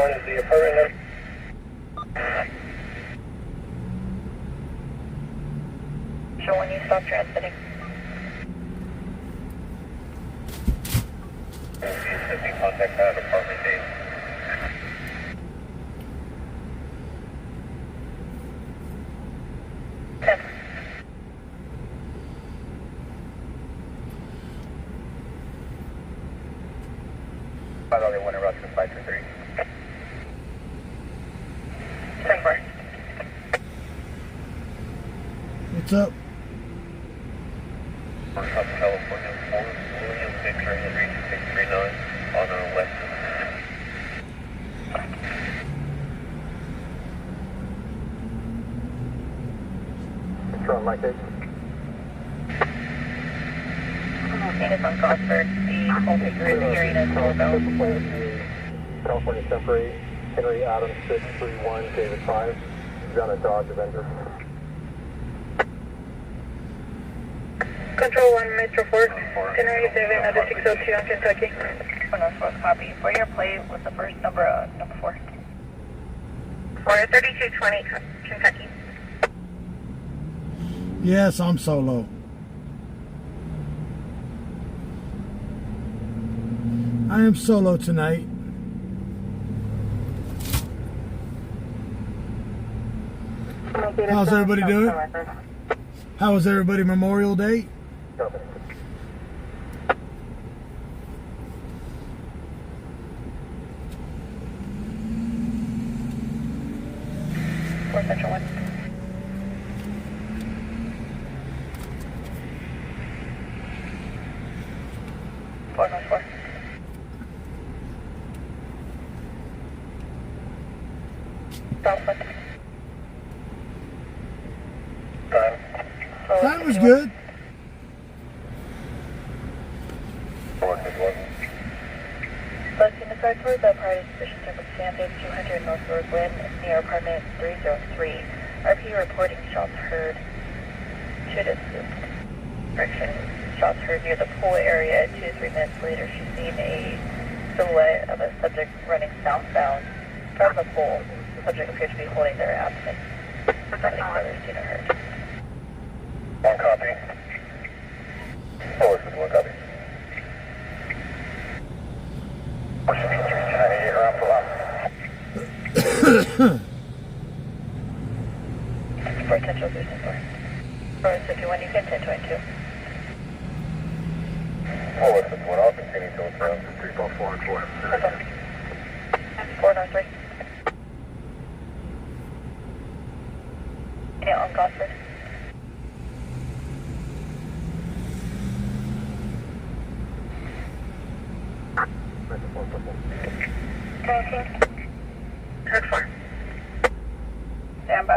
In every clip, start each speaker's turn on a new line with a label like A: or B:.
A: 1 is the apartment number.
B: Show when you stop transmitting.
A: Existing contact at apartment 8. Other one route to 523.
B: 10-4.
C: What's up?
A: South California, 4 William Victor Henry 639 on our west. Control Mike 8.
B: Native on Gosford, the whole figure is hearing a doorbell.
A: California temporary, Henry Adams 631, David 5. He's on a Dodge Avenger.
B: Control 1, Metro 4, Henry 7, under 602 on Kentucky. Northwest copy. For your plate with the first number 4. 3220, Kentucky.
C: Yes, I'm solo. I am solo tonight. How's everybody doing? How was everybody Memorial Day?
B: Four Central 1. Four North 4. Southwest.
C: That was good.
B: Busting the car towards the prior suspicion circumstances, 200 North Roseland, near apartment 303. RP reporting shots heard. Should assume. Direction. Shots heard near the pool area. 2 to 3 minutes later, she's seen a silhouette of a subject running southbound from the pool. The subject appears to be holding their absent. Nothing further seen or heard.
A: One copy. Oh, this is one copy. Pushing 398 around for lap.
B: For potential boosting for. For 51, you can 1022.
A: Oh, this is one. I'll continue to it's around 344 and 4.
B: 4 North 3. Yeah, on Gosford. Heard 4. Stand by.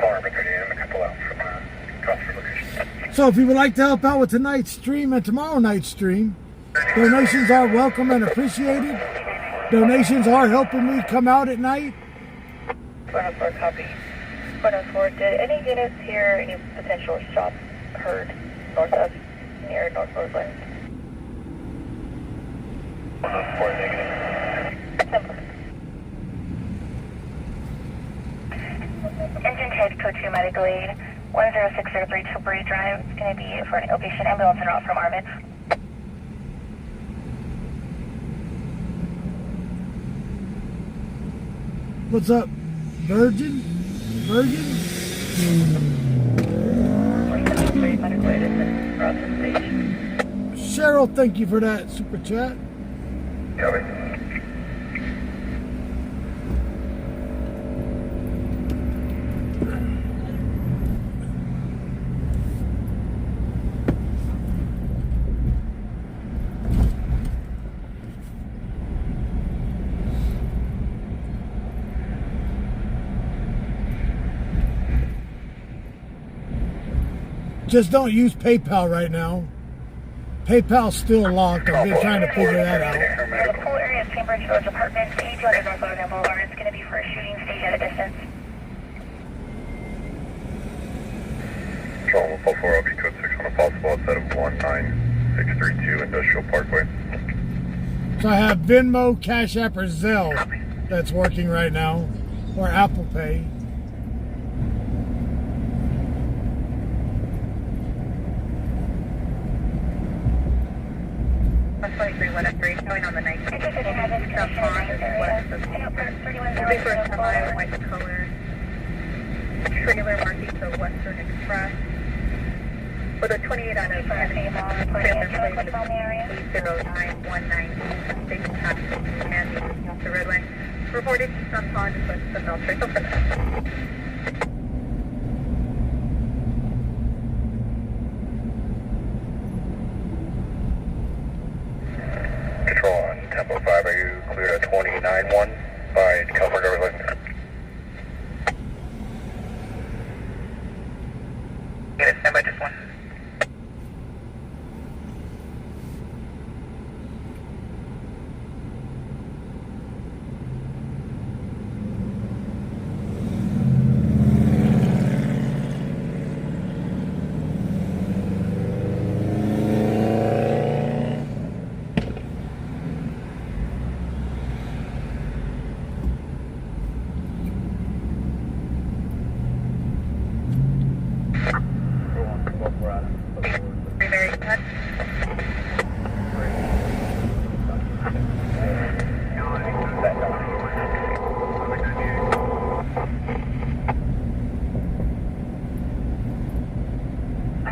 A: I'm a couple out from Gosford location.
C: So if you would like to help out with tonight's stream and tomorrow night's stream, donations are welcome and appreciated. Donations are helping me come out at night.
B: 404 copy. 404, did any units hear any potential shots heard north of, near North Roseland?
A: 4 negative.
B: Simple. Engine head code 2 medical aid. 10603 Tilbury Drive. It's going to be for an outpatient ambulance and route from Armin.
C: What's up, Virgin? Virgin?
B: 473 medical aid is in route to station.
C: Cheryl, thank you for that super chat.
A: Copy.
C: Just don't use PayPal right now. PayPal's still locked. I've been trying to figure that out.
B: The pool area is Cambridge Village Apartments, 8200 North Logan Boulevard. It's going to be for a shooting stage at a distance.
A: Control 4, I'll be code 6. on a possible outside of 19632 Industrial Parkway.
C: So I have Venmo, Cash App, or Zelle that's working right now, or Apple Pay.
B: Showing on the 19th. South Pond, west of Moving for a semi white color. Trailer marking the Western Express. With a 28 out of 10 trailer plate is 30919. Station taxi and the roadway. Reported to South Pond is west of Beltray. Open it.
A: Control on Tempo 5, are you cleared at 29-1 by California driver's license?
B: Get it, stand by just one. Very good.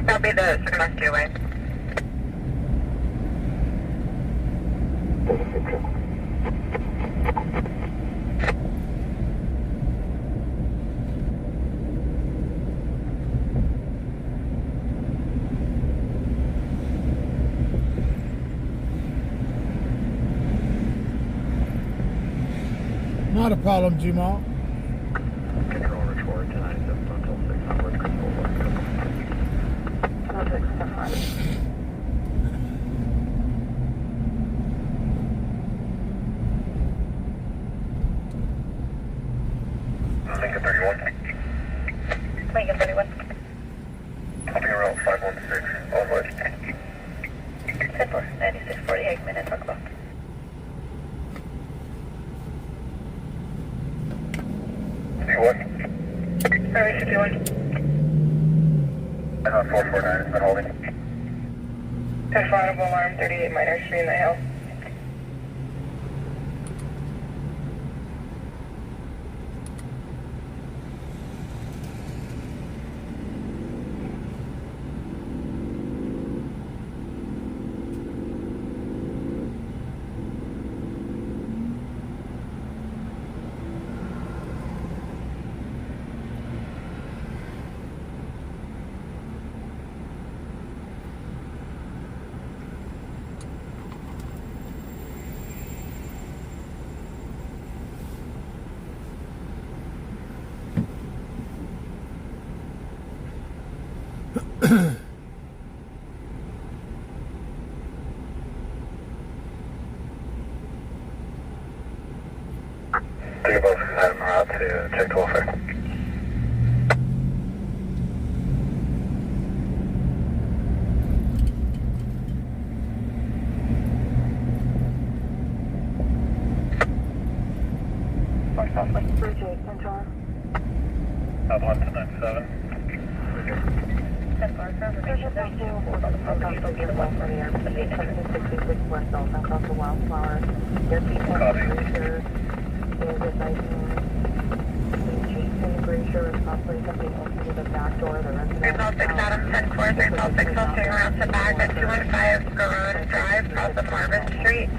B: That'll be the Circumstance way.
C: Not a problem, G-Mall.
A: Control report tonight, Central 6 onward, control 1. Lincoln 31.
B: Lincoln 31.
A: Hopping around 516, onward.
B: 10-4, 9648 minutes, talk about.
A: What?
B: Sorry, 51.
A: 449 has been holding.
B: 10 audible alarm, 38 Minor Street in the hill.
A: Think about having her out to check welfare. Up 1 to 97.
B: Repel 6 Adam 10-4, Repel 6 Hosting around to back at 215 Garone Drive, south of Marvin Street.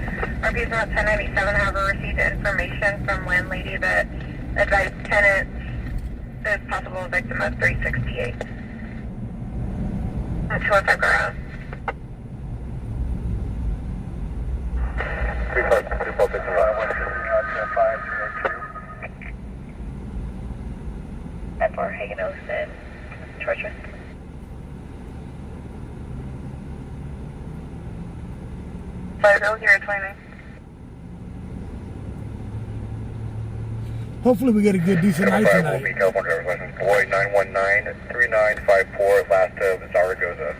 B: RPs about 1097 have received information from landlady that advised tenants is possible victim of 368. At 215 Garone.
A: 356
B: At 4 Hagen Olsen, Georgia. Fire 029.
C: Hopefully we get a good, decent night
A: will be
C: tonight.
A: California driver's license boy 919-3954, last of Zaragoza.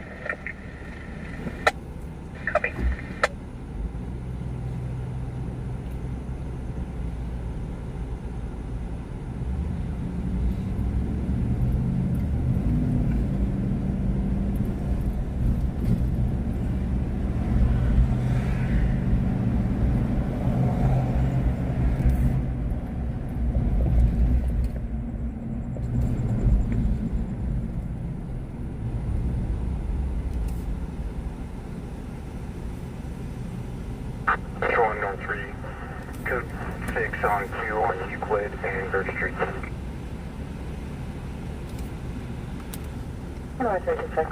A: on 3. Code 6 on 2 on Euclid and Birch Street.
B: North 36.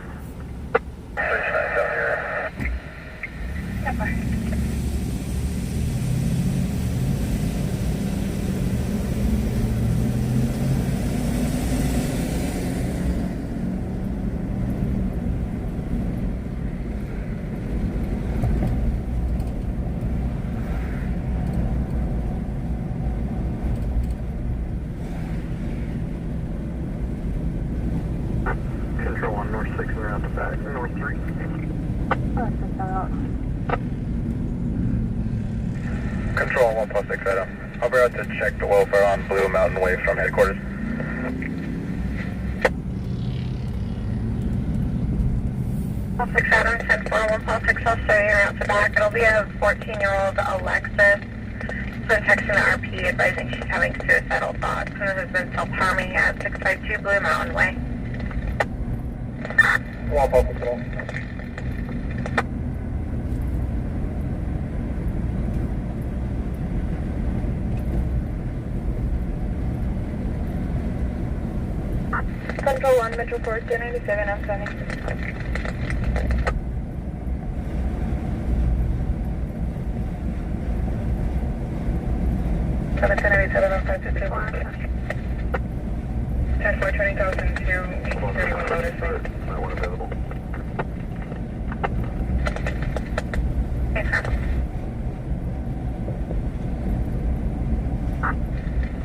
A: Control on North 6 and around the back. North 3.
D: Control 1+6 Adam. I'll be out to check the welfare on Blue Mountain Way from headquarters.
B: Six Adam, 10-4, 1+6, I'll show you around the back. It'll be a 14-year-old Alexis. Been texting the RP advising she's having suicidal thoughts and has been self-harming at 652 Blue Mountain Way.
D: 1+6
B: Control 1, Metro 4, 297, I'm coming. Seven 1087 on 522. 10-4, 20,002, 1831 Lotus.
A: That one available.
B: Yes, sir.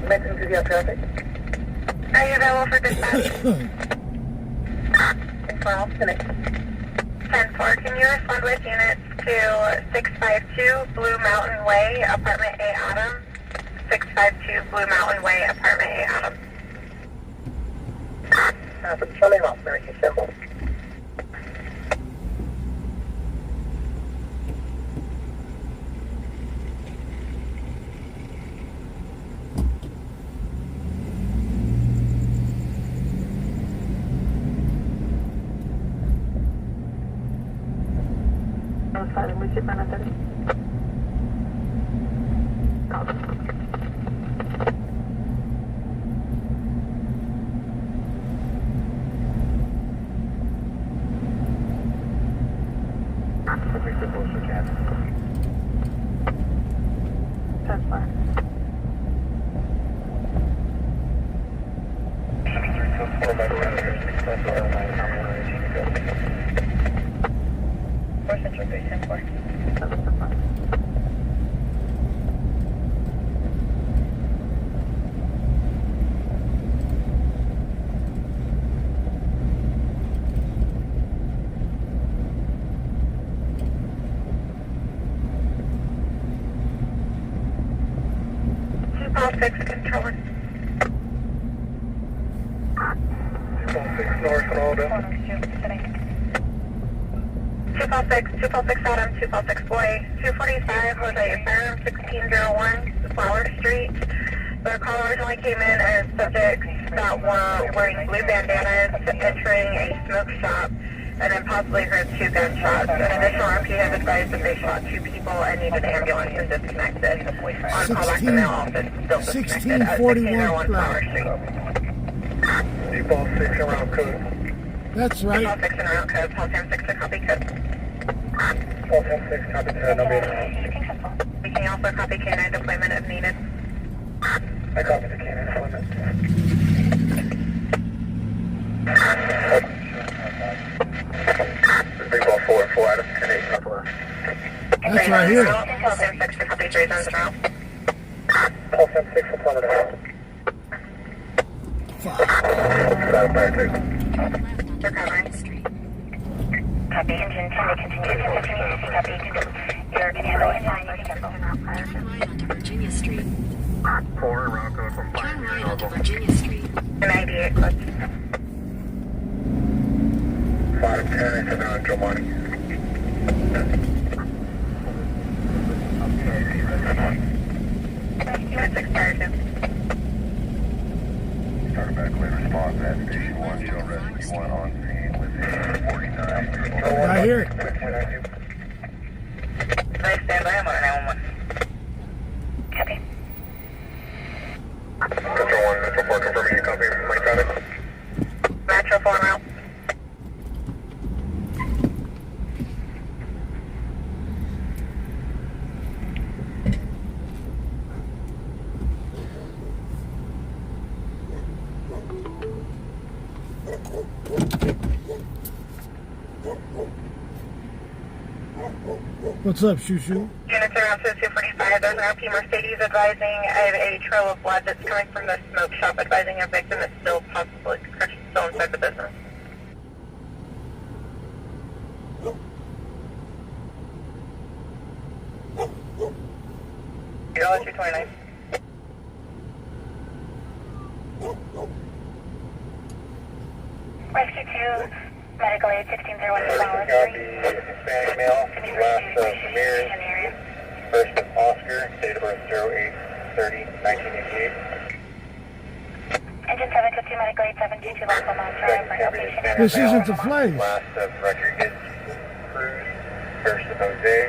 A: Mention if you have traffic.
B: Are you available for dispatch? 12, 10-4, can you respond with units to 652 Blue Mountain Way, Apartment A Adam? 652 Blue Mountain Way, Apartment A Adam.
A: Something else, very simple.
B: Central 310-4. Six controller.
D: 2+6 North Ronaldo.
B: 2+6 Adam, 2+6 boy. 245 was a firearm 1601 Flower Street. The call originally came in as subjects that were wearing blue bandanas entering a smoke shop and then possibly heard 2 gunshots. An additional RP has advised that they shot 2 people and need an ambulance and disconnected. On callback to mail office, still disconnected at 1601 Flower Street.
D: 2+6 around code.
C: That's right.
B: 2+6 and around code, Pulse 6 to copy code.
D: 12-6 copy 10, I'll be in.
B: We can also copy K9 deployment if needed.
D: I copy the canine deployment. Big ball 4 Adam, 10-8 4.
C: That's right here.
B: Pulse 6 to copy 3 zones around.
D: Pulse 6 affirmative.
B: Recovering. Copy, engine 10 to continue. Copy, your command line.
E: Turn right onto Virginia Street.
A: 4 around code from
E: Turn right onto Virginia Street.
B: And 98 close.
D: 5-10, 7 on Jomani.
B: Unit 6 fire 2.
D: Started back clear response at Station 1, show rescue 1 on scene with 49.
C: Right here.
B: Nice stand by, I'm on 911.
C: What's up, Shushu?
B: Units around 245, there's an RP Mercedes advising a trail of blood that's coming from the smoke shop, advising a victim is still possibly still inside the business. You're all 229. Rescue 2, medical aid 1601 Flower
D: Copy,
B: Street.
D: Hispanic male, last of Ramirez, first of Oscar, date of birth 08/30/1988.
B: Engine 752, medical aid 722 Local Mount Drive for outpatient.
C: This isn't the place.
D: Last of Rodriguez Cruz, first of Jose,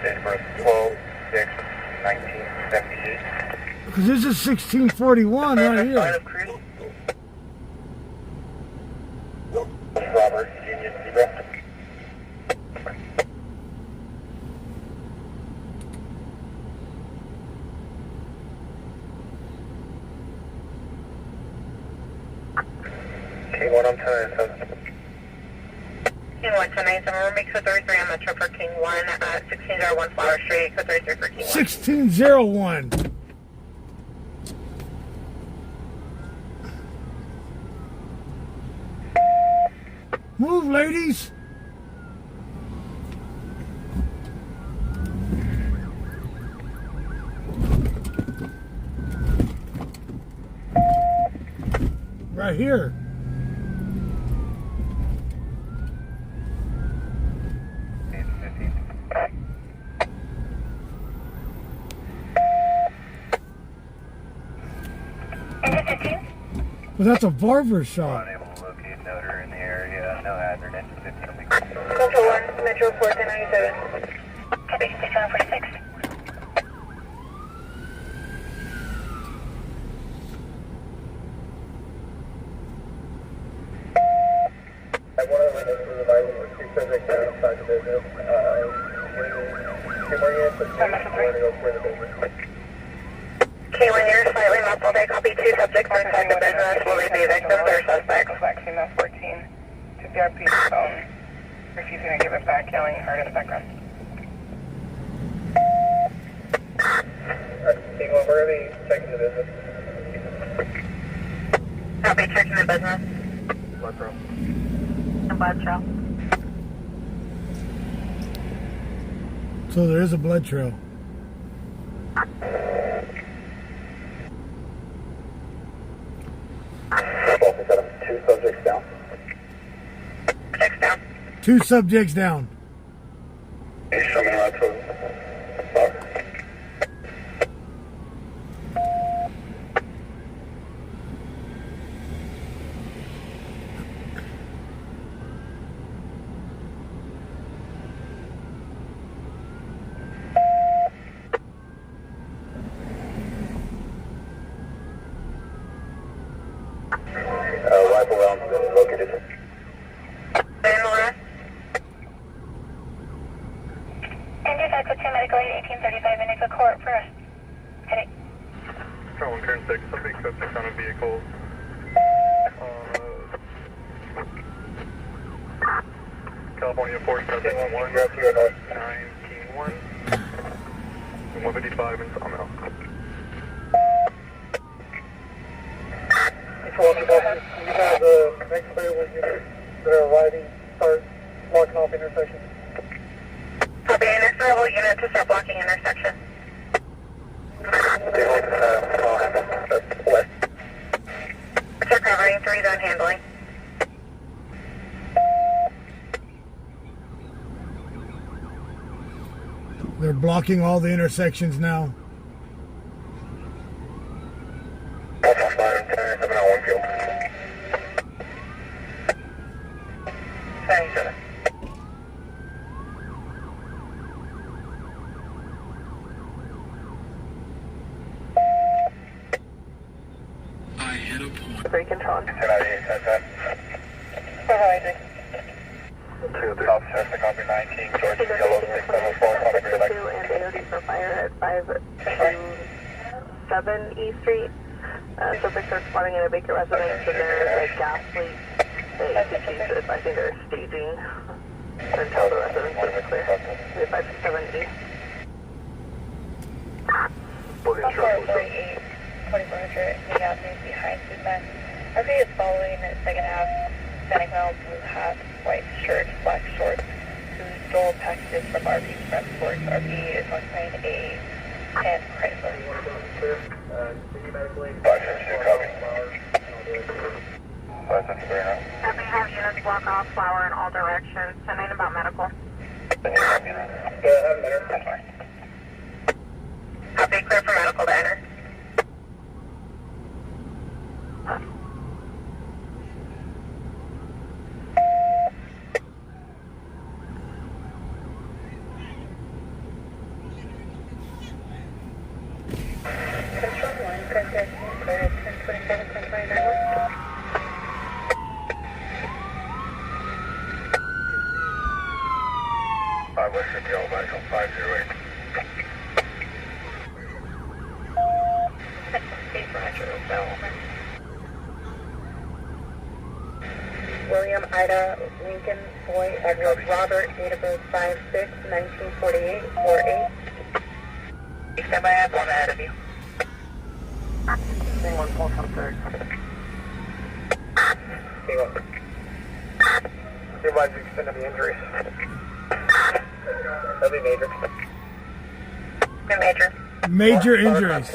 D: date of birth 12/6/1978.
C: Because this is 1641 right
B: Sign
C: here.
B: of Cruz.
D: Robert, Union Zebra. K1 on 10.
B: King 1 tonight, so remember code 33 on Metro for King 1 at 1601 Flower Street, code 33 for King 1.
C: 1601. Move, ladies. Right here.
B: Engine 15?
C: Well, that's a barber shop.
D: Unable to locate Noter in the area. No hazard. Engine 15.
B: Central 1, Metro 497. Copy, 6146.
D: One of the witnesses advising the two subjects outside the business. Two more units of going to go for the business.
B: K1, you're slightly muffled. I copy 2 subjects are inside the business. Will they be victims or suspects?
F: Vaccine 14 to CRP's phone, refusing to give it back, yelling hard in the background.
D: King 1, we're going to be checking the business.
B: Copy, checking the business.
D: Blood throw.
B: And blood trail.
C: So there is a blood trail.
D: Two subjects down.
B: Checks down.
C: 2 subjects down.
D: He's coming out to rifle rounds been located.
B: And the last? Engine 522, medical aid 1835, into court for us. Heading.
D: Control 1, turn 6, somebody code 6 on a vehicle. California 471, grab to your north. 9 King 1. 155 in Sawmill. You have the next available units that are arriving, start blocking off intersections.
B: Copy, next available unit to start blocking intersection.
D: West.
B: Start covering, 3 zone handling.
C: They're blocking all the intersections now.
D: Alpha 5, 7 on 1 field.
B: 77.
E: I hit a point.
F: Break control.
D: 10 out of 8, 10.
F: Provided.
D: South Chester, copy 19, George Yellow 674, contact green light.
F: And AOD for fire at 527 E Street. Subjects are spawning in a Baker residence, and there is a gas leak. The ECGs, I think they're staging until the residence is clear.
B: messages from RP Express Sports. RP is on plane A 10 Chrysler.
F: Happy to have units block off flower in all directions. 10-9 about medical.
B: Copy, clear for medical to enter. Control 1, contact clear 1027, 1029.
D: West 50, all back on 508.
B: William Ida Lincoln Boy Edward Robert, date of birth 5/6/1948, 48. Stand by, I have one ahead of you.
A: One pulse up there. Supervise the extent of the injuries. That'll be major.
B: Major.
C: Major injuries.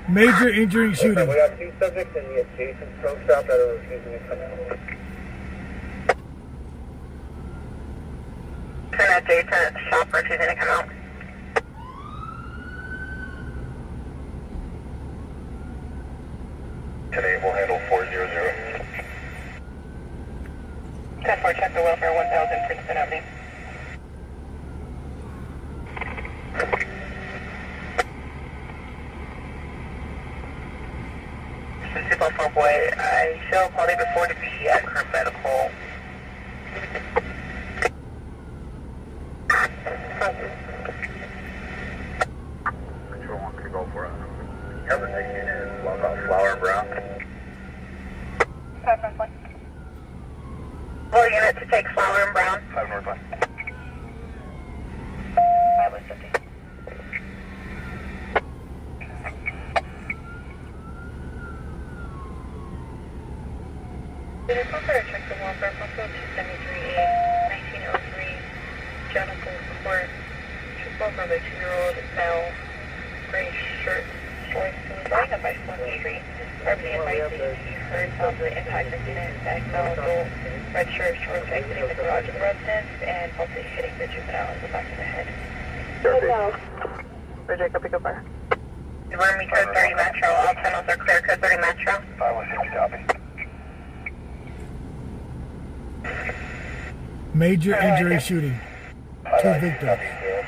C: Major injury
A: We
C: shooting.
A: have 2 subjects in the adjacent stroke shop that are refusing to come in.
B: Turn that adjacent shop refusing to come out.
D: Today we'll handle 400.
B: 10-4, check the welfare 1000 Princeton Avenue. Super 4 boy, I show quality before to be at current medical.
D: Control 1, could go for it. Other next unit is block off Flower and Brown.
B: 5-1. Full unit to take Flower and Brown.
D: 5 northbound.
B: 5-50. Did I prefer to check the welfare Buffalo 273A 1903 Jennifer Court? She's welfare by 2-year-old male, gray shirt, shorts, who was riding up by Swan Street. RP advised that he heard of the impact incident, diagnosed adult, red shirt, shorts exiting the garage of the residence, and also hitting the juvenile in the back of the head.
F: For Jacob, pick up fire.
B: Army code 30 Metro, all tunnels are clear, code 30 Metro.
D: 516, copy.
C: Major injury shooting. 2 victims.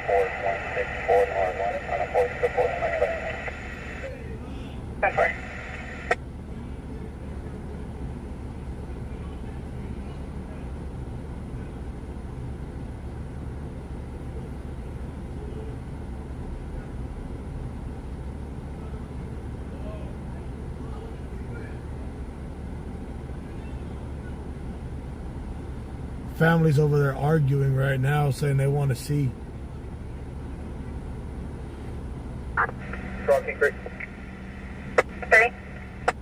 D: 4164 North 1 on a 4 to 4 next way.
B: 10-4.
C: Families over there arguing right now, saying they want to see.
A: Rocky Creek.
B: 30.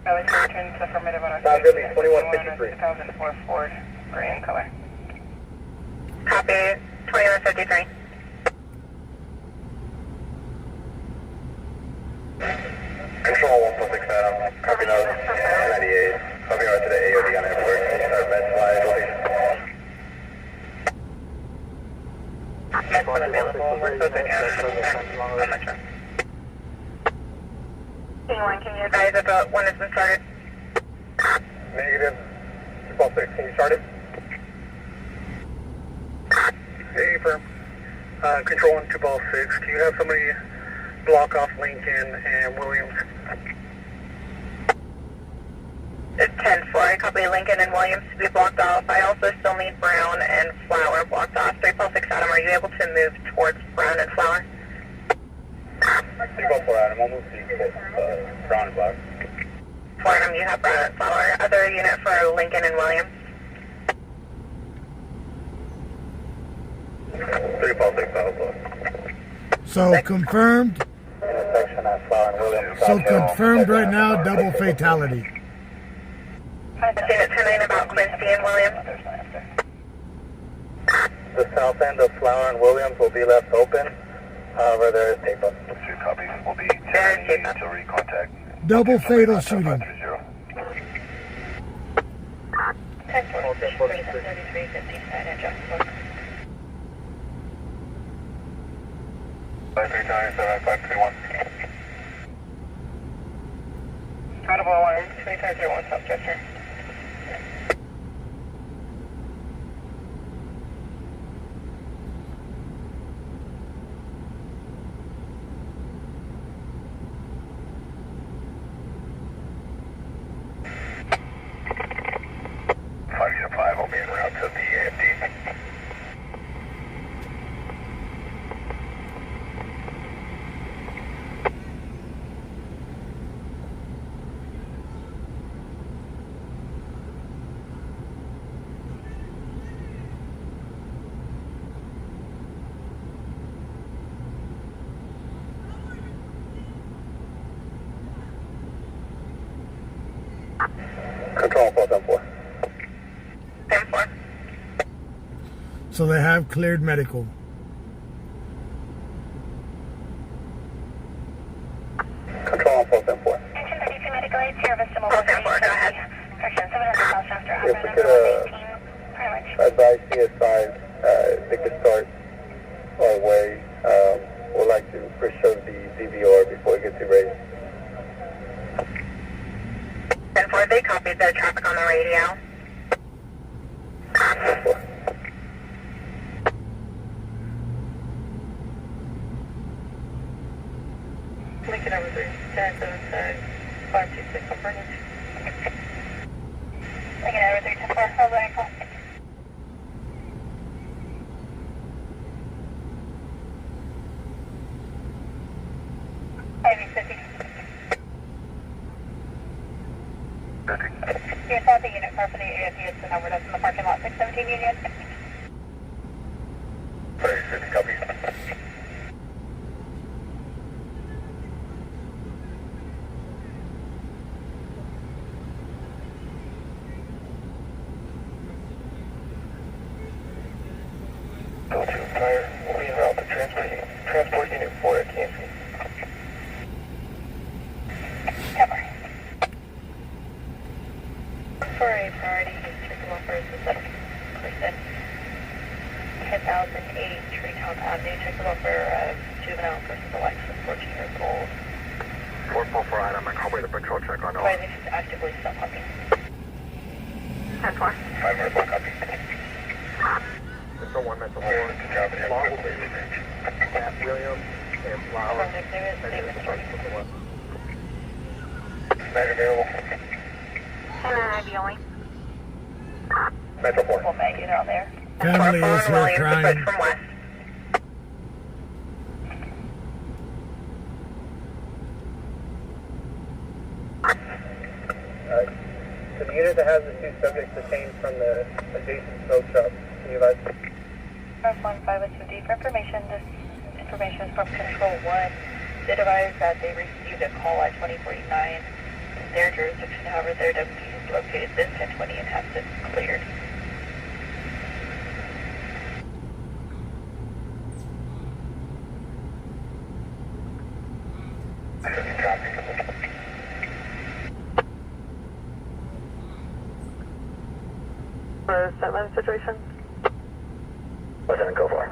F: I was returned to affirmative on our
A: Sounds good, 2153.
F: 2004 Ford, gray in color.
B: Copy, 2153.
D: Control 146 Adam, copy those. 98. Copy out to the AOD on airport. Med slide, location.
B: Med one available, we're supposed to go. Anyone, can you advise about when it's been started?
A: Negative. 2-6, can you start it?
D: Hey, firm. Control 1, 2-6. Do you have somebody block off Lincoln and Williams?
B: It's 10-4, I copy Lincoln and Williams to be blocked off. I also still need Brown and Flower blocked off. 3-6 Adam, are you able to move towards Brown and Flower?
D: 3-4 Adam, we'll move to Brown and Black.
B: For Adam, you have Brown and Flower. Other unit for Lincoln and Williams.
D: 3-6 Alpha.
C: So confirmed.
D: Intersection at Flower and Williams.
C: So confirmed right now, double fatality.
B: Unit 10-9 about Quincy and Williams.
A: The south end of Flower and Williams will be left open. However, there is tape up.
D: 2 copies. Will be 10 to recontact.
C: Double fatal shooting.
D: 530.
B: 10-4, 33, 59
D: 5397531.
F: Audible alarm, 2501 South Chester.
D: Will be en route to the AFD.
A: Control 474.
F: 10-4.
C: So they have cleared medical.
A: Control 474.
B: Attention 32 medical aid service to mobile
F: 474, go ahead.
B: Correction, 700 South Shafter,
A: If we
B: operator
A: could
B: number 18, privilege.
A: advise CSI, they could start our way. We'd like to first show the DVR before we get to raise.
F: 10-4, they copied the traffic on the radio.
A: 4.
B: Lincoln number 3, 1077 526 on Burnage. Lincoln number 3, 10-4, hold on, call. Your south unit car for the AFD is the number that's in the parking lot, 617 Union.
D: 36 copies. Go to Fire. Will be en route to transport unit 4 at KMC.
B: Cover. For a priority checkable for specific person, 10,008 Treetown Avenue, checkable for juvenile versus Alexis, 14 years old.
D: 444 item, I call the patrol check on all.
B: Violation is actively still pumping.
F: 10-4.
D: 501 copy. Mr. 1, Metro 4, to job at Law will be at Williams and Flower.
B: From exhibit, statement story.
D: Measure available.
F: 10-9 IV only.
D: Metro 4.
B: Well, Maggie, they're all there.
C: Family is here
F: Williams,
C: crying.
F: approach from west.
A: To the unit that has the 2 subjects detained from the adjacent smoke shop, can you advise?
B: 1502D for information. This information is from Control 1. They advised that they received a call at 2049 in their jurisdiction. However, their deputy has located this 1020 and has been cleared.
F: For settlement situation?
D: Lieutenant, go for it.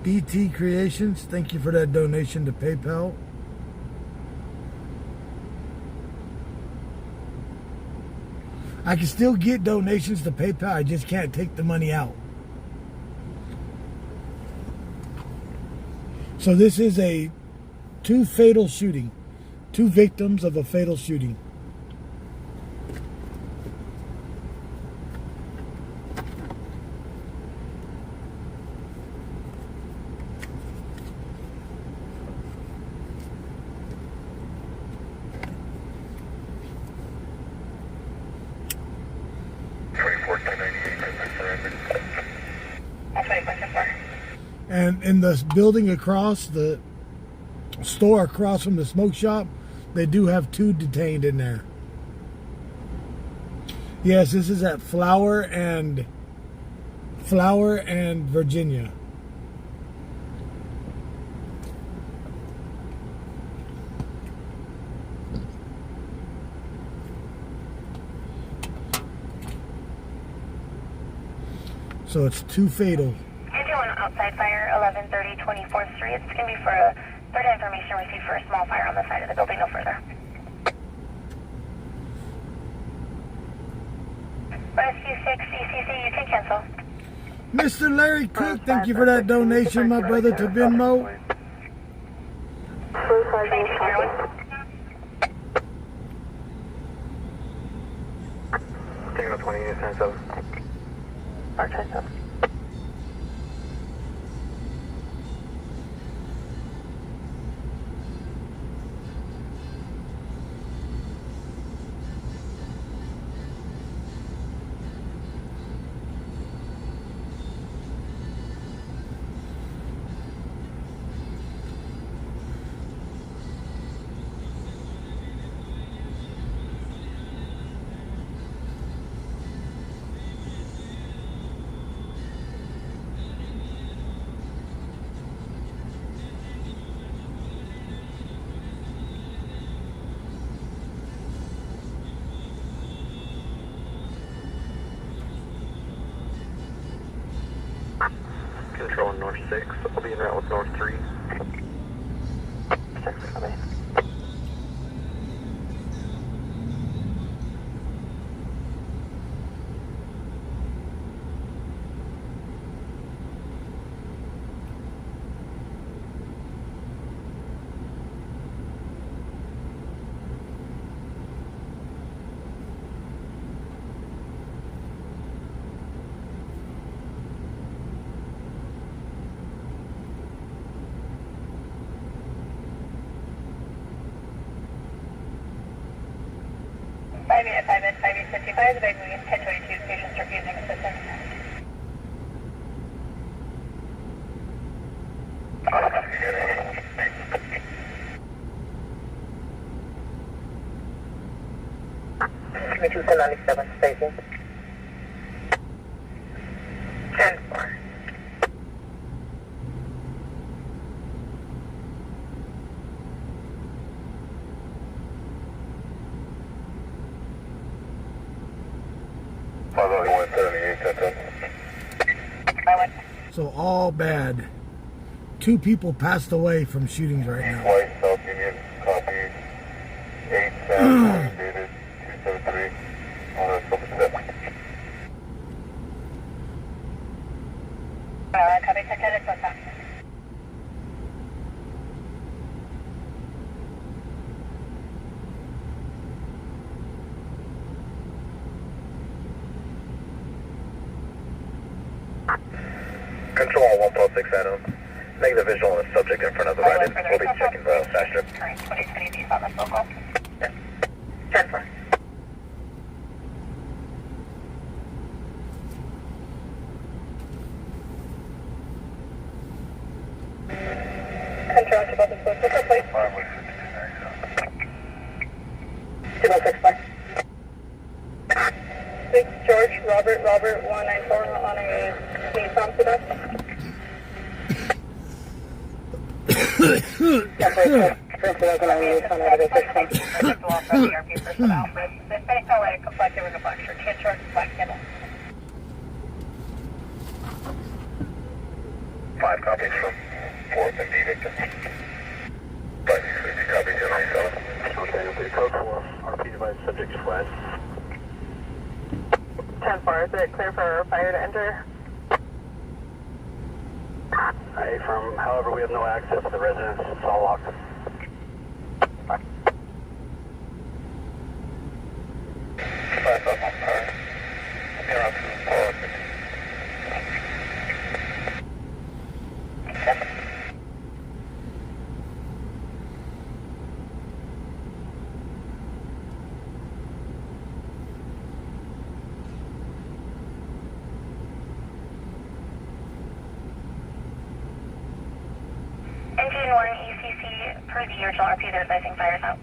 C: BT Creations, thank you for that donation to PayPal. I can still get donations to PayPal. I just can't take the money out. So this is a two fatal shooting. Two victims of a fatal shooting. And in the building across, the store across from the smoke shop, they do have two detained in there. Yes, this is at Flower and Virginia. So it's two fatal.
B: Outside fire, 1130 24th Street. It's going to be for a third information received for a small fire on the side of the building, no further. Rescue 6 ECC, you can cancel.
C: Mr. Larry Cook, thank you for that donation, my brother, to Venmo.
D: Taking up 28 times 7.
B: R27.
D: Control North 6. I'll be in route with North 3.
B: 6 coming. Five minute 55, the big moving 1022, patients refusing assistance. Committee 97, station. 10-4.
C: So all bad. Two people passed away from shootings right now.
A: White, South Union, copy. 8-7, dated 273. On a couple steps.
B: Copy, check what's up?
A: Control 146 Adam. Negative visual on the subject in front of the right. We'll be checking the faster.
B: Current 2020 east on the local. 10-4. Control to both of those, please. 206, 6 George Robert 194 on a Nissan sedan.
A: Five copies from 4th and D victim. 560 copies in on 7.
D: Okay, code 4. RP device subject flat.
F: 10-4, is it clear for fire to enter?
A: From however, we have no access to the residence. It's all locked.
B: Engine 1 ECC, per the original RP, they're advising fires out.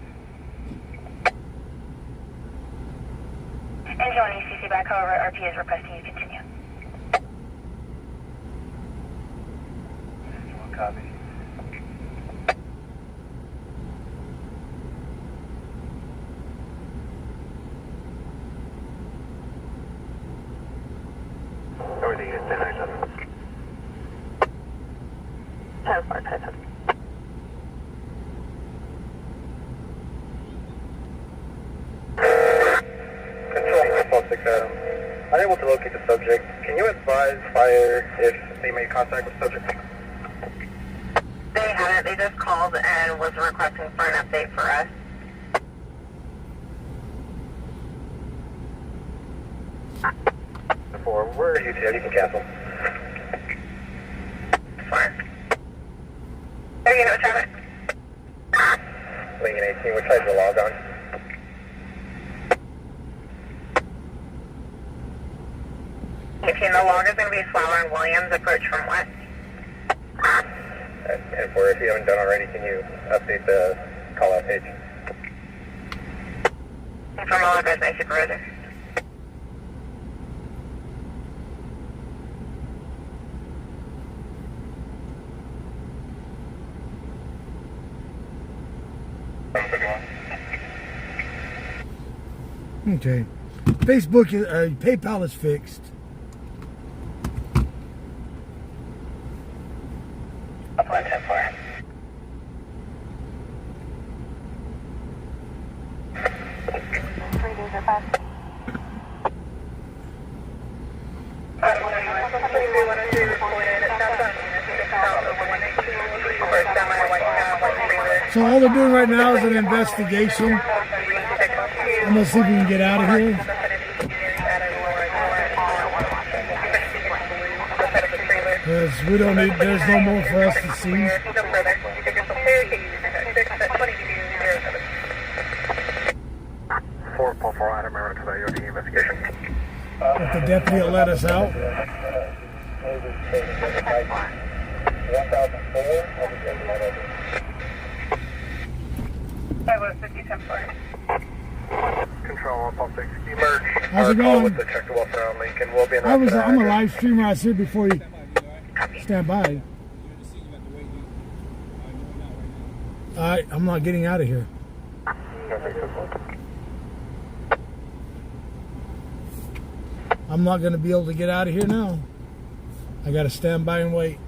B: Engine 1 ECC back, however, RP is requesting you continue.
A: Copy. Everything is 1097.
F: 10-4, 10-7.
A: Control 6 Adam. Unable to locate the subject. Can you advise fire if they made contact with the subject?
F: They haven't. They just called and was requesting for an update for us.
A: For where are you to? You can cancel.
F: Fine. Are you going to traffic?
A: Lincoln 18, we're trying to log on.
F: The log is going to be Flower and Williams, approach from west.
A: And for if you haven't done already, can you update the call out page?
F: From all address, my supervisor.
C: Okay. Facebook is PayPal is fixed.
F: Up 110-4.
C: So all they're doing right now is an investigation. I'm gonna see if we can get out of here. Because we don't need, there's no more for us to see.
A: 444 Adam, American Coyote investigation.
C: If the deputy will let us out.
F: 50-10-4.
A: Control 146. Emerge.
C: How's it
A: Call
C: going?
A: with the check to welfare on Lincoln. We'll be in
C: I'm a live streamer. I said before you stand by. Alright, I'm not getting out of here. I'm not going to be able to get out of here now. I got to stand by and wait.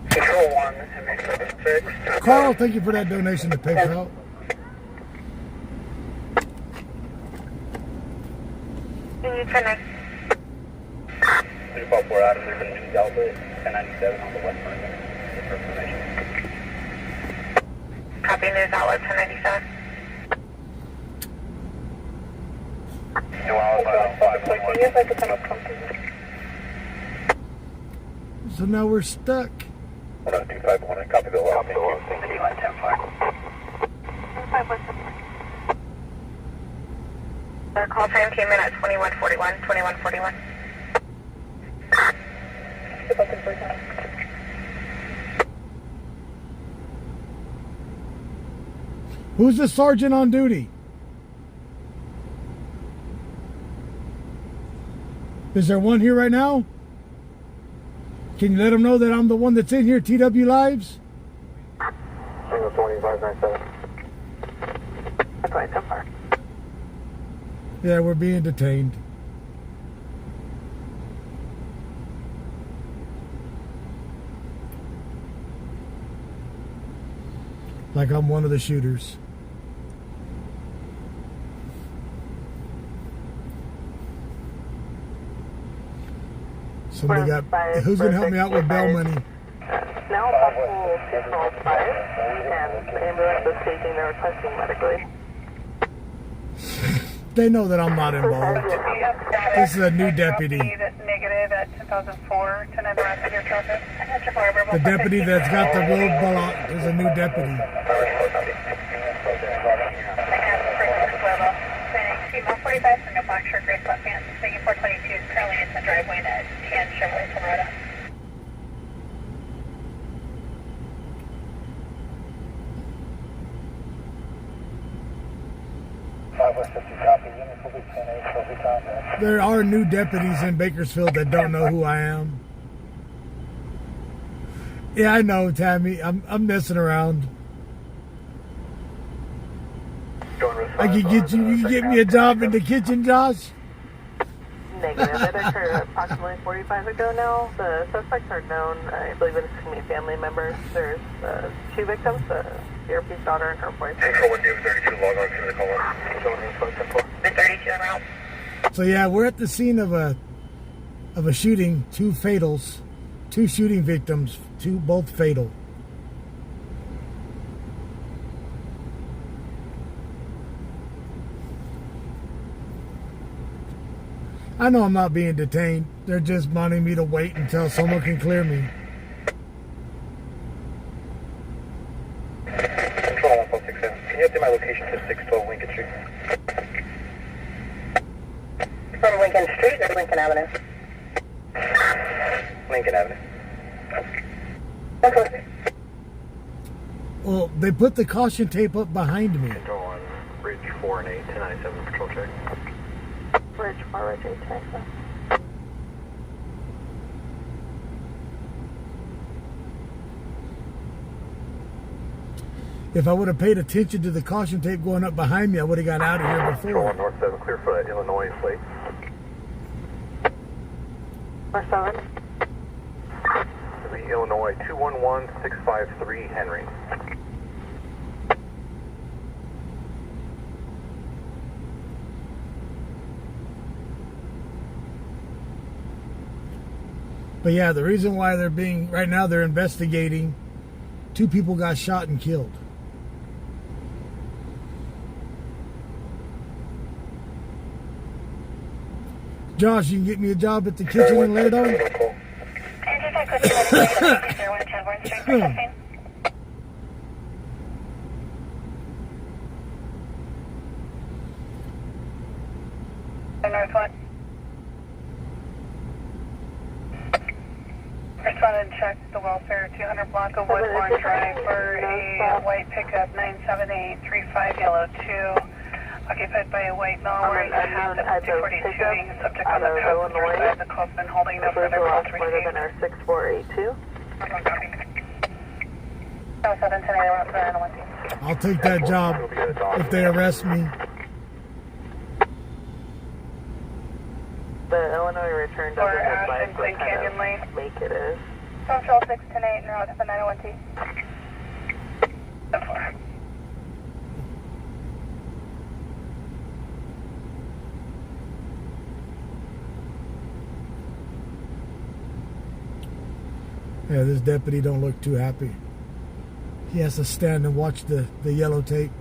A: Control 1, MX76.
C: Carl, thank you for that donation to PayPal.
F: Can you connect?
A: 344 Adam, there's a news outlet, 1097 on the west front. Information.
F: Copy, news outlet 1097.
A: New outlet 511.
C: So now we're stuck.
A: 10251, copy the law.
F: 51-10-4. Our call time came in at 2141, 2141.
C: Who's the sergeant on duty? Is there one here right now? Can you let them know that I'm the one that's in here, TW Lives?
A: Single 2597.
F: That's why it's so far.
C: Yeah, we're being detained. Like I'm one of the shooters. Somebody got. Who's gonna help me out with bail money?
F: Now possible 205, and the ambulance is taking the requesting medically.
C: They know that I'm not involved. This is a new deputy.
F: That's negative at 2004 to another rest of your traffic.
C: The deputy that's got the roadblock is a new deputy.
B: Female 45 from the black shirt, gray sweatpants. Speaking 422 is currently in the driveway at 10 Chevrolet Silverado.
C: There are new deputies in Bakersfield that don't know who I am. Yeah, I know, Tammy. I'm messing around. I can get you. You can get me a job in the kitchen, Josh.
F: Negative. It occurred approximately 45 ago now. The suspects are known. I believe it's going to be family members. There's 2 victims, the CRP's daughter and her boyfriend.
A: Control 32, log on to the call.
B: The 32 en route.
C: So yeah, we're at the scene of a shooting. 2 fatals, 2 shooting victims, both fatal. I know I'm not being detained. They're just wanting me to wait until someone can clear me.
A: Control 1467. Can you update my location to 612 Lincoln Street?
B: From Lincoln Street or Lincoln Avenue?
A: Lincoln Avenue.
C: Well, they put the caution tape up behind me.
D: Control on Bridge 4 and 8, 1097, patrol check.
F: Bridge 4, Ridge 8, Texas.
C: If I would have paid attention to the caution tape going up behind me, I would have got out of here
D: Control on
C: before.
D: North 7, clear for that Illinois plate.
F: North 7.
D: The Illinois 211653 Henry.
C: But yeah, the reason why they're being, right now they're investigating. 2 people got shot and killed. Josh, you can get me a job at the kitchen in Laredo?
F: North 1. Responded and checked the welfare 200 block of Woodbourne Drive for a white pickup 97835 yellow 2. Occupied by a white male wearing a hat of 242, being a subject on the passenger side. The call's been holding no further calls received. Than our 6482.
C: I'll take that job if they arrest me.
F: The Illinois return doesn't advise what kind of make it is.
B: Control 610-8 and route to the 901T.
C: Yeah, this deputy don't look too happy. He has to stand and watch the yellow tape.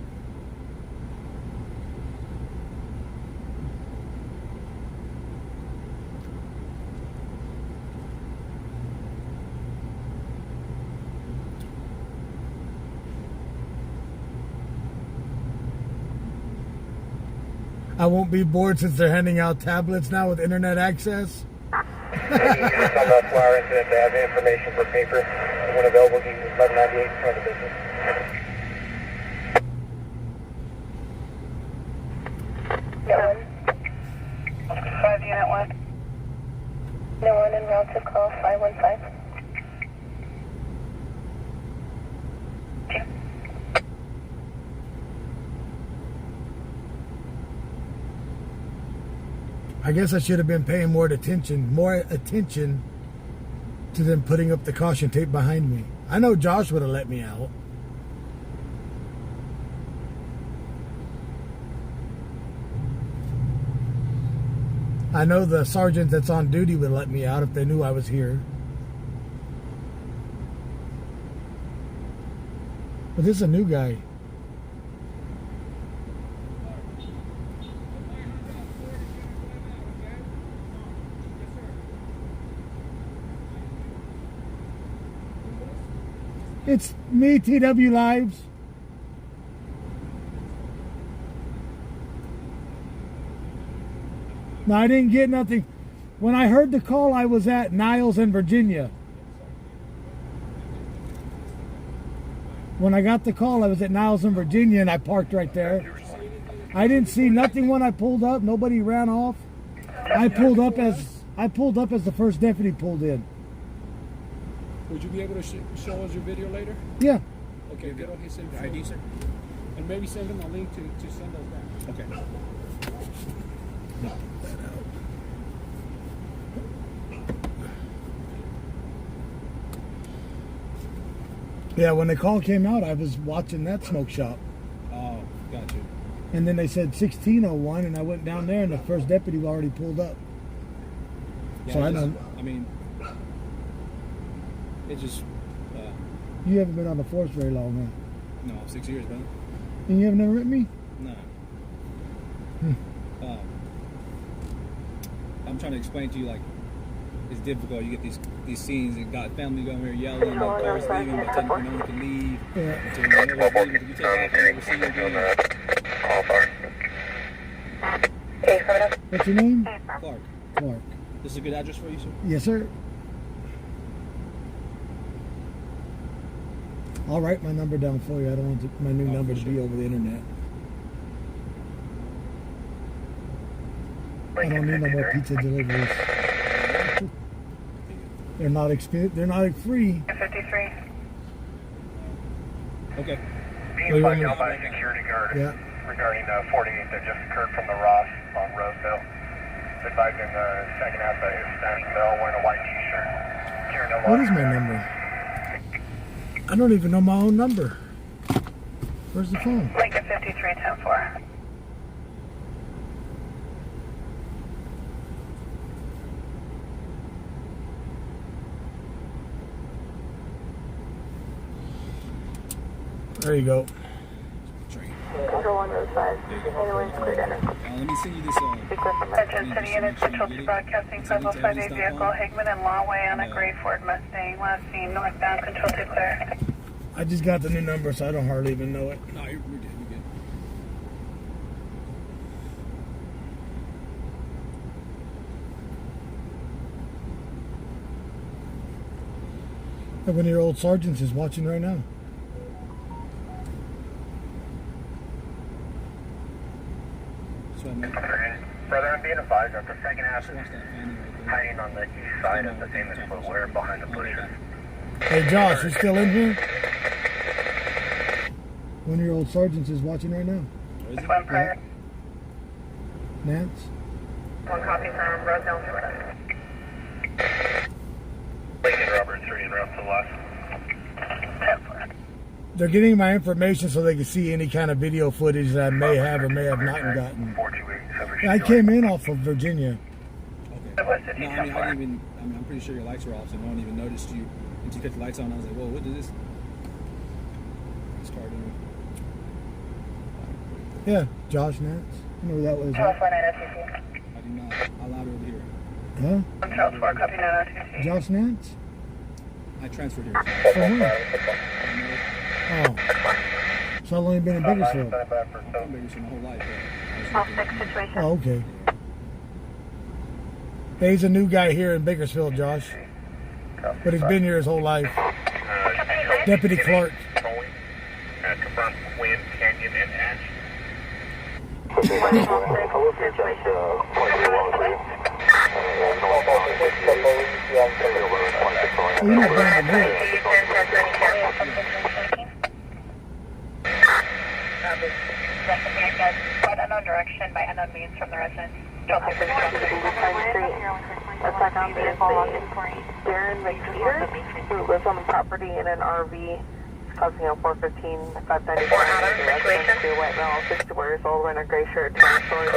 C: I won't be bored since they're handing out tablets now with internet access.
A: Maybe use some flower incident to have information for paper. When available, use 1198 for the business.
F: Yep. 5 unit 1.
B: 515.
C: I guess I should have been paying more attention to them putting up the caution tape behind me. I know Josh would have let me out. I know the sergeant that's on duty would let me out if they knew I was here. But this is a new guy. It's me, TW Lives. No, I didn't get nothing. When I heard the call, I was at Niles in Virginia. When I got the call, I was at Niles in Virginia, and I parked right there. I didn't see nothing when I pulled up. Nobody ran off. I pulled up as the first deputy pulled in.
G: Would you be able to show us your video later?
C: Yeah.
G: Okay, get on his ID, sir. And maybe send him a link to send us that. Okay.
C: Yeah, when the call came out, I was watching that smoke shop.
G: Oh, got you.
C: And then they said 1601, and I went down there, and the first deputy already pulled up.
G: Yeah,
C: So I know.
G: I mean, it just...
C: You haven't been on the force very long, huh?
G: no, 6 years, man.
C: And you have never met me?
G: No. I'm trying to explain to you, like, it's difficult. You get these scenes and got family going here yelling, and cars leaving, but then no one can leave.
C: Yeah.
G: Until you know what's leaving, you take off and never see you again.
C: What's your name?
G: Clark,
C: Clark.
G: this is a good address for you, sir?
C: Yes, sir. I'll write my number down for you. I don't want my new number to be over the internet. I don't need no more pizza deliveries. They're not free.
F: 53.
G: Okay.
A: Being flagged down by a security guard regarding 48 that just occurred from the Ross on Roseville. Advised in the second half of his Spanish Bell wearing a white t-shirt.
C: What is my number? I don't even know my own number. Where's the phone?
F: Lincoln 53, 10-4.
C: There you go.
B: Control 1 Road 5. Anyone's cleared enter.
G: Let me send you this.
F: Attention City Unit Central to Broadcasting 505A vehicle Higman and Lawway on a gray Ford Mustang. Last seen northbound. Control to clear.
C: I just got the new number, so I don't hardly even know it.
G: No, you're good. You're good.
C: One of your old sergeants is watching right now.
G: So I'm
A: Brother, I'm being advised that the second half is hiding on the east side of the famous footwear behind the bushes.
C: Hey, Josh, you still in here? One of your old sergeants is watching right now.
F: One prayer.
C: Nance?
F: One copy from Roseville, Florida.
A: Lincoln Robert 3 and route to the left.
F: 10-4.
C: They're getting my information so they can see any kind of video footage that I may have or may have not gotten. I came in off of Virginia.
G: okay. No, I mean, I'm pretty sure your lights were off, so no one even noticed you until you cut the lights on. I was like, whoa, what is this? This car doing?
C: Yeah, Josh Nance. You know who that was,
F: Charles
C: right?
F: 49
G: I do not. How loud over here?
C: Huh?
F: Charles 4, copy 902.
C: Josh Nance?
G: I transferred here.
C: For who? Oh. So I've only been in Bakersfield.
G: I've been Bakersfield my whole life.
F: Off 6 situation.
C: Oh, okay. Hey, he's a new guy here in Bakersfield, Josh. But he's been here his whole life. Deputy Clark.
A: Confirm Quinn, Canyon, and Ash.
C: You're not going to me.
B: Quite unknown direction by unknown means from the residents. Darren McPeter, who lives on the property in an RV, is causing a 415, 594 situation. A white male, 64 years old, wearing a gray shirt, 10 stories.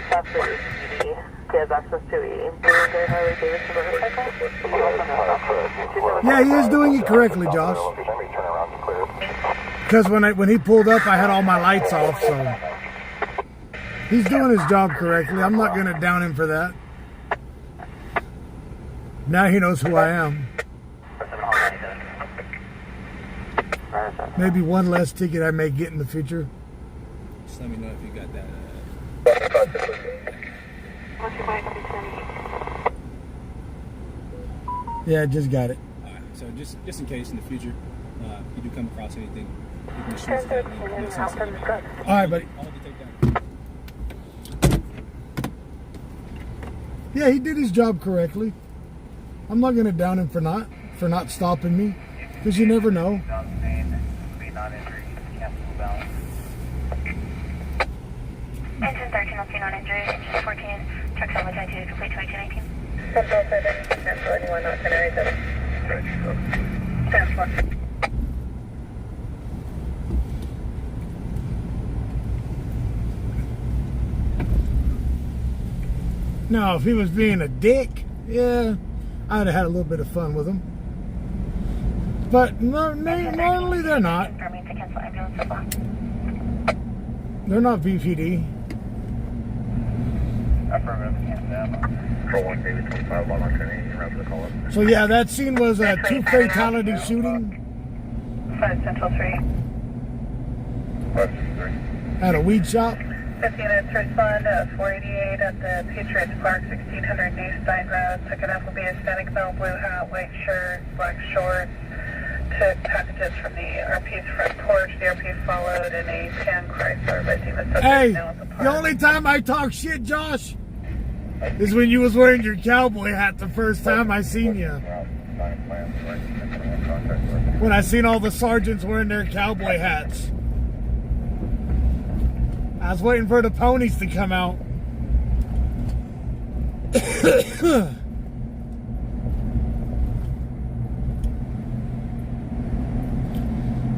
B: That's the ECD. He has access to a blue and gray Harley Davidson motorcycle.
C: Yeah, he is doing it correctly, Josh. Because when he pulled up, I had all my lights off, so he's doing his job correctly. I'm not going to down him for that. Now he knows who I am. Maybe one less ticket I may get in the future.
G: Just let me know if you got that.
C: Yeah, just got it.
G: Alright, so just in case in the future you do come across anything, you can just shoot us that link.
C: All right, buddy.
G: I'll have to take that.
C: Yeah, he did his job correctly. I'm not going to down him for not stopping me, because you never know.
B: Engine 13, I'll see non-injury. Engine 14, truck 722, complete 2219. Central 7, cancel anyone not 1087. Cancel.
C: Now, if he was being a dick, yeah, I'd have had a little bit of fun with him. But normally they're not. They're not VPD. So yeah, that scene was a 2 fatality shooting.
B: 5 Central 3.
C: At a weed shop.
B: 50 minutes respond at 488 at the Patriots Park, 1600 New Stein Road. Took an FOB Hispanic male, blue hat, white shirt, black shorts. Took packages from the RP's front porch. The RP followed in a tan Chrysler, but the subject
C: Hey,
B: now at the park.
C: the only time I talk shit, Josh, is when you was wearing your cowboy hat the first time I seen you. When I seen all the sergeants wearing their cowboy hats. I was waiting for the ponies to come out.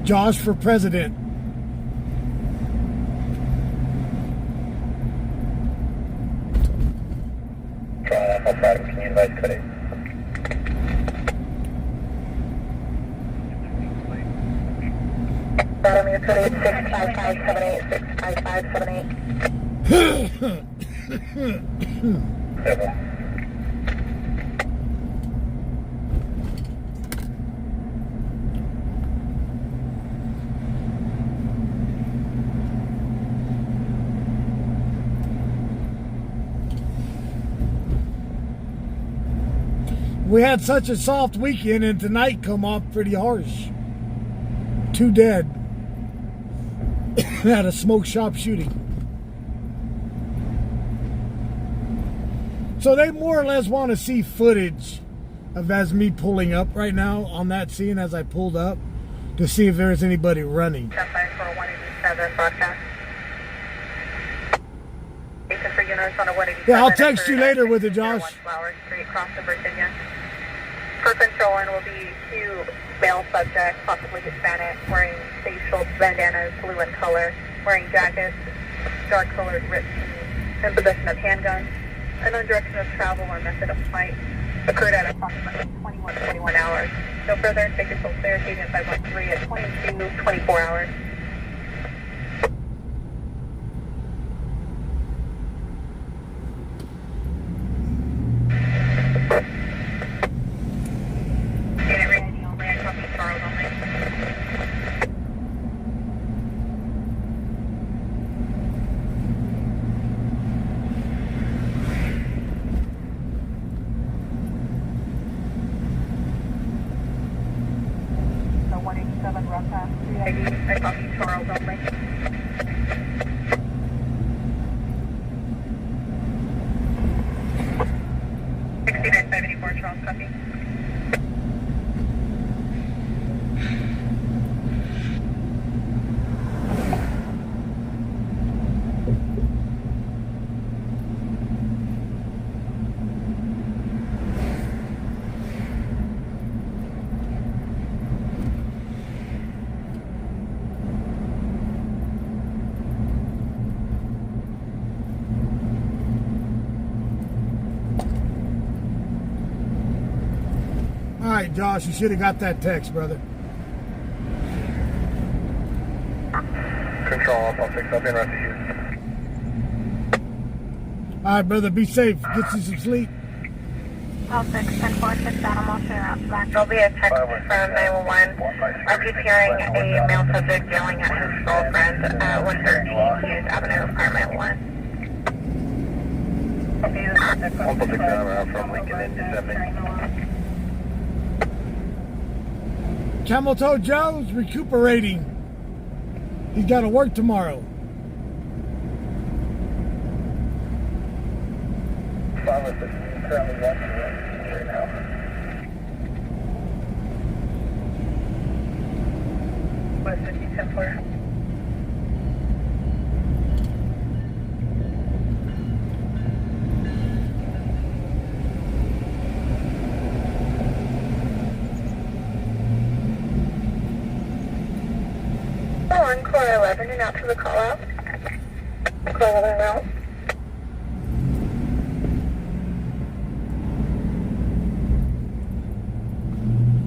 C: Josh for president.
A: Can you advise today?
B: Bottom, your code is 65578, 65578.
C: We had such a soft weekend, and tonight come off pretty harsh. 2 dead. At a smoke shop shooting. So they more or less want to see footage of as me pulling up right now on that scene as I pulled up to see if there's anybody running.
B: Step by for 187 broadcast. For units on a 187.
C: Yeah, I'll text you later with it, Josh.
B: Flower Street, Crossing, Virginia. For controlling will be 2 male subjects, possibly Hispanic, wearing facial bandanas, blue in color, wearing jackets, dark colored ripped jeans, in possession of handguns. Unknown direction of travel or method of flight occurred at approximately 21 hours. No further, take control clear, agent 513 at 22:24 hours. I copy Charles only.
C: All right, Josh, you should have got that text, brother.
D: Control, I'll fix up in rest of you.
C: All right, brother, be safe. Get you some sleep.
B: All 6, 10-4, animal shooting out the back. There'll be a text from 911. RP's hearing a male subject yelling at his girlfriend at 113 Hughes Avenue, apartment 1.
D: I'll fix that from Lincoln and Detainment.
C: Camel Toe Joe's recuperating. He's got to work tomorrow.
A: Currently watching right now.
F: West 50-10-4.
B: On core 11 and out to the call out. Core 11 out.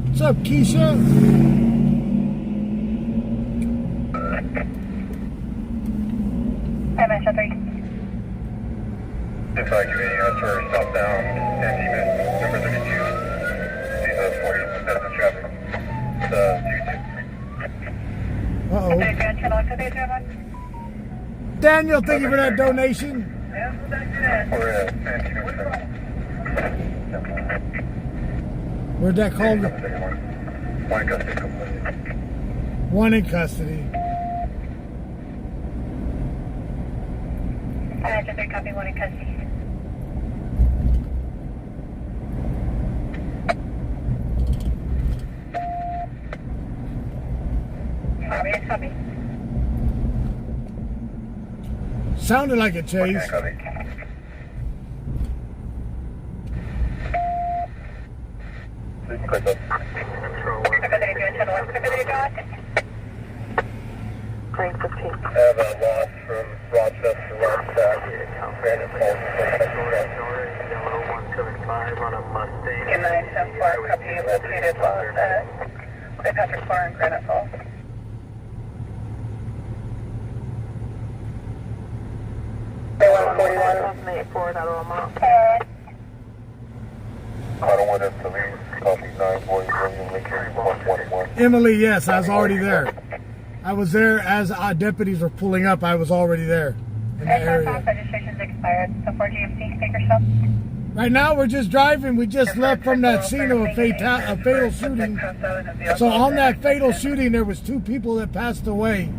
C: What's up, Keisha?
F: I'm at 3.
D: Evacuating us for southbound Detainment, number 32. See the 40 citizen traffic. The 22.
C: Uh-oh. Daniel, thank you for that donation.
D: We're at Detainment.
C: Where'd that call?
D: One in custody.
C: One in custody.
F: Just a copy, 1 in custody. Copy.
C: Sounded like a chase.
D: I have a loss from Rochester, Granite Falls. Yellow 175 on a Mustang.
F: Good night, 10-4, copy, located loss at St. Patrick's Bar in Granite Falls.
D: Cottonwood and Saline, copy 940, William Lincoln 121.
C: Emily, yes, I was already there. I was there as our deputies were pulling up. I was already there in the area.
F: Registration's expired, so for GMC, take yourself.
C: Right now, we're just driving. We just left from that scene of a fatal shooting. So on that fatal shooting, there was 2 people that passed away.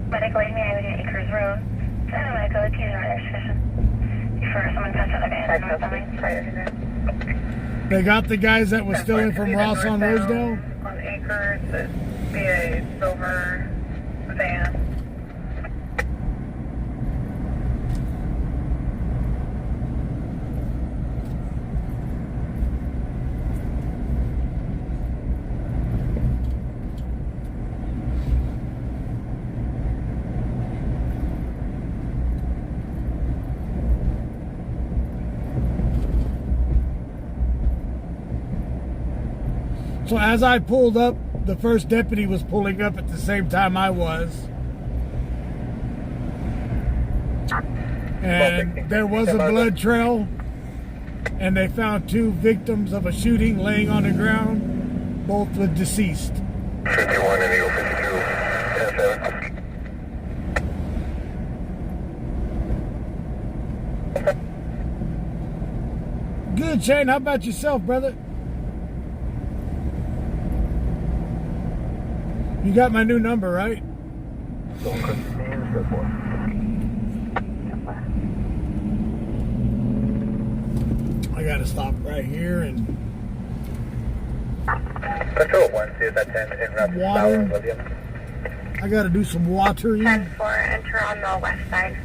B: Medical aid me, I would get Acres Road. Medical aid on registration. Before someone passed out,
C: They got the guys that was stealing from Ross on Rosedale.
F: On Acres, it's a silver van.
C: So as I pulled up, the first deputy was pulling up at the same time I was. And there was a blood trail. And they found 2 victims of a shooting laying on the ground, both were deceased.
D: 51 and Eagle 52, 10-7.
C: Good, Shane. How about yourself, brother? You got my new number, right? I gotta stop right here and
D: Control 1, see if that 10 in Rapid
C: water.
D: William.
C: I gotta do some watering.
B: 10-4, enter on the west side.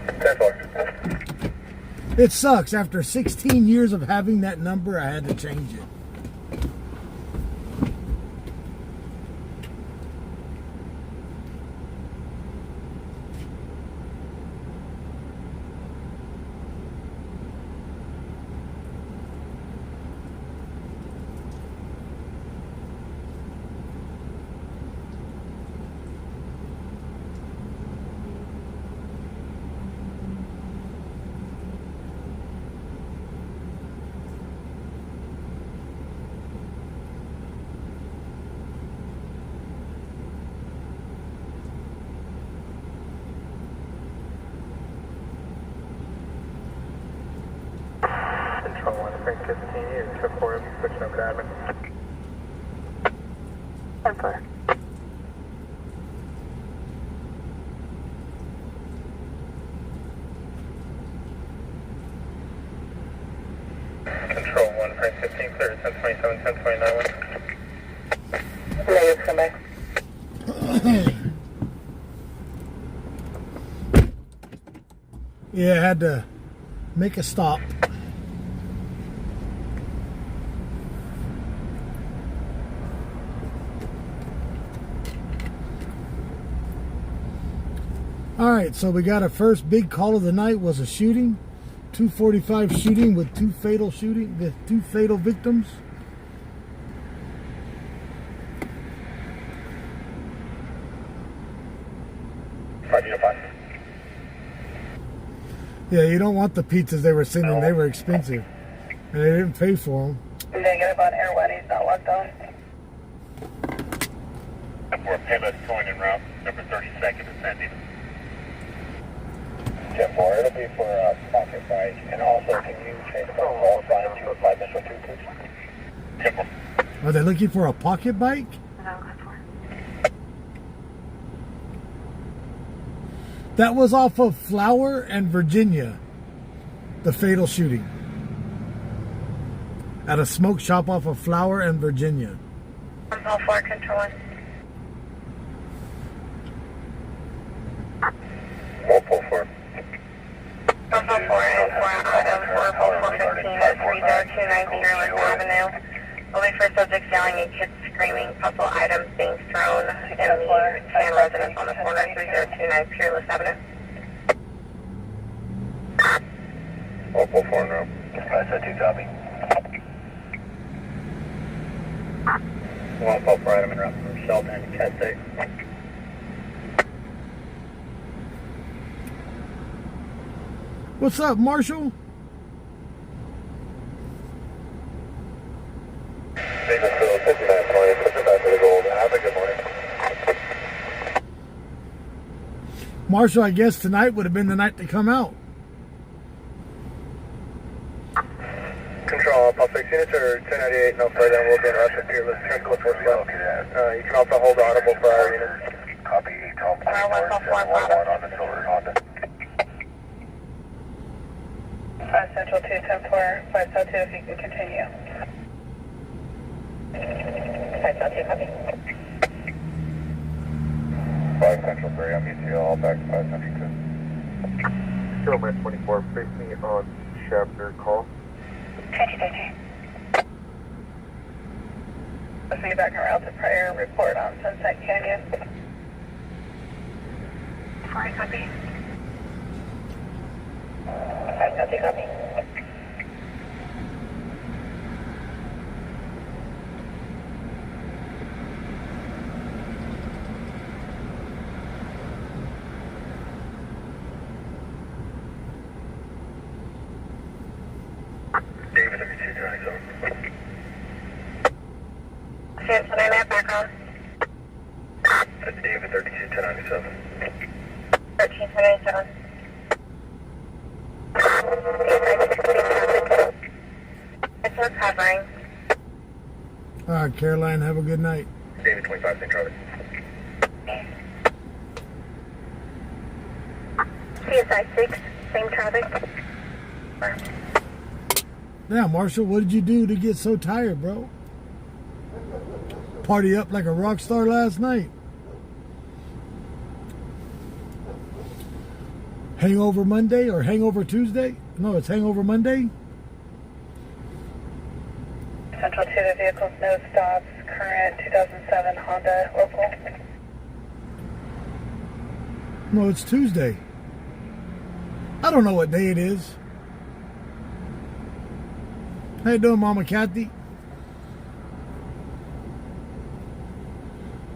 D: 10-4.
C: It sucks. After 16 years of having that number, I had to change it.
D: Frank 15, and 10-4, I'm switching over to admin.
B: 10-4.
A: Control 1, Frank 15, clear, 1027, 1029.
B: Negative, come back.
C: Yeah, I had to make a stop. All right, so we got our first big call of the night was a shooting, 245 shooting with two fatal victims. Yeah, you don't want the pizzas they were sending. They were expensive, and they didn't pay for them.
F: Negative on air 1, he's not locked on.
A: For a payment going en route, number 32nd ascending. 10-4, it'll be for a pocket bike, and also can you change the call sign to a 5 missile 2, please? 10-4.
C: Are they looking for a pocket bike?
B: No, go for it.
C: That was off of Flower and Virginia, the fatal shooting. At a smoke shop off of Flower and Virginia.
B: 104, control 1.
A: 144.
B: 144 and 4 item 44415 at 30290 West Avenue. Only for subjects yelling and kids screaming, puzzle items being thrown in the Chan residence on the corner 3029 Peerless Avenue.
A: 144 no. I said 2 copy. 144 item in route from Shelton and Cat State.
C: What's up, Marshall? Marshall, I guess tonight would have been the night to come out.
D: Control, Pulse 6 units are 1098, no further, we'll be in rush at Peerless, tranquil force left. You can also hold audible for our units.
A: Copy 8 Tom 111 on the silver Honda.
F: 5 Central 2, 10-4, 5 South 2, if you can continue.
B: 5 South 2, copy.
A: 5 Central 3, I'm ECL, back to 5 Central 2.
D: Still my 24, face me on Shabner call.
F: Let's see back around to prior report on Sunset Canyon.
B: 4, copy. 5 South 2, copy.
A: David 3297.
B: Samson, I'm at background.
A: That's David 32197.
B: 1397. It's recovering.
C: All right, Caroline, have a good night.
A: David 25, St. Travis.
B: CSI 6, same traffic.
C: Yeah, Marshall, what did you do to get so tired, bro? Party up like a rock star last night. Hangover Monday or Hangover Tuesday? No, it's Hangover Monday.
F: Central 2, the vehicle's no stops, current 2007 Honda local.
C: No, it's Tuesday. I don't know what day it is. How you doing, Mama Kathy?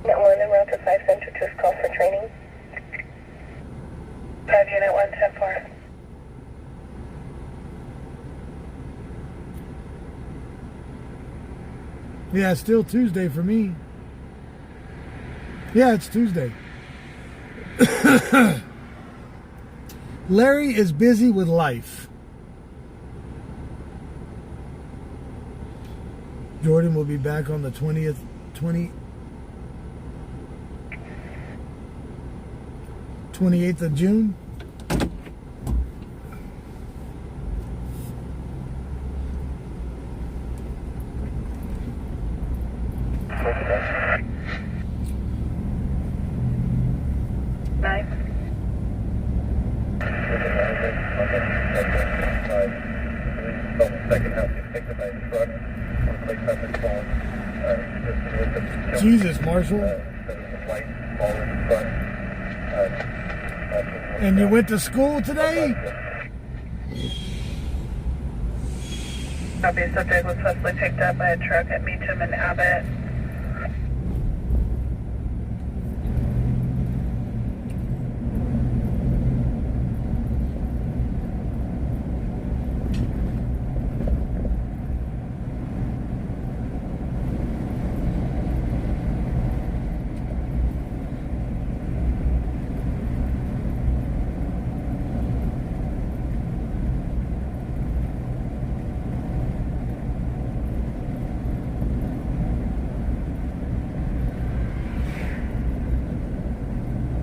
F: Unit 1 en route to 5 Central 2 is called for training. 5 Unit 1, 10-4.
C: Yeah, it's still Tuesday for me. Yeah, it's Tuesday. Larry is busy with life. Jordan will be back on the 28th of June. Jesus, Marshall. And you went to school today?
F: Copy. Subject was successfully picked up by a truck at Meacham and Abbott.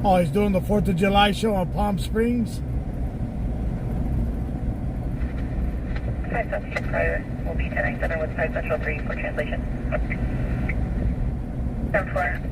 C: Oh, he's doing the 4th of July show on Palm Springs?
B: Side substitute prior will be 1097 with side central 3 for translation. 10-4.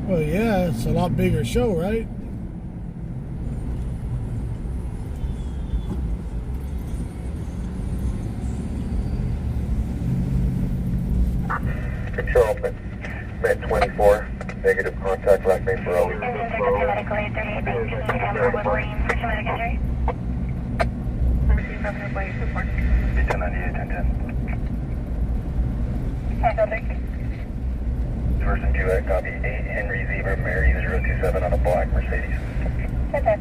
C: Well, yeah, it's a lot bigger show, right?
D: Control open. Met 24. Negative contact, last name Burrow.
B: Medical aid 3819 Amber with Wayne for traumatic injury. Receive revenue by support.
A: 1098, 1010. Person 2 at copy 8 Henry Zebra Mary 027 on a black Mercedes.
B: 10-10.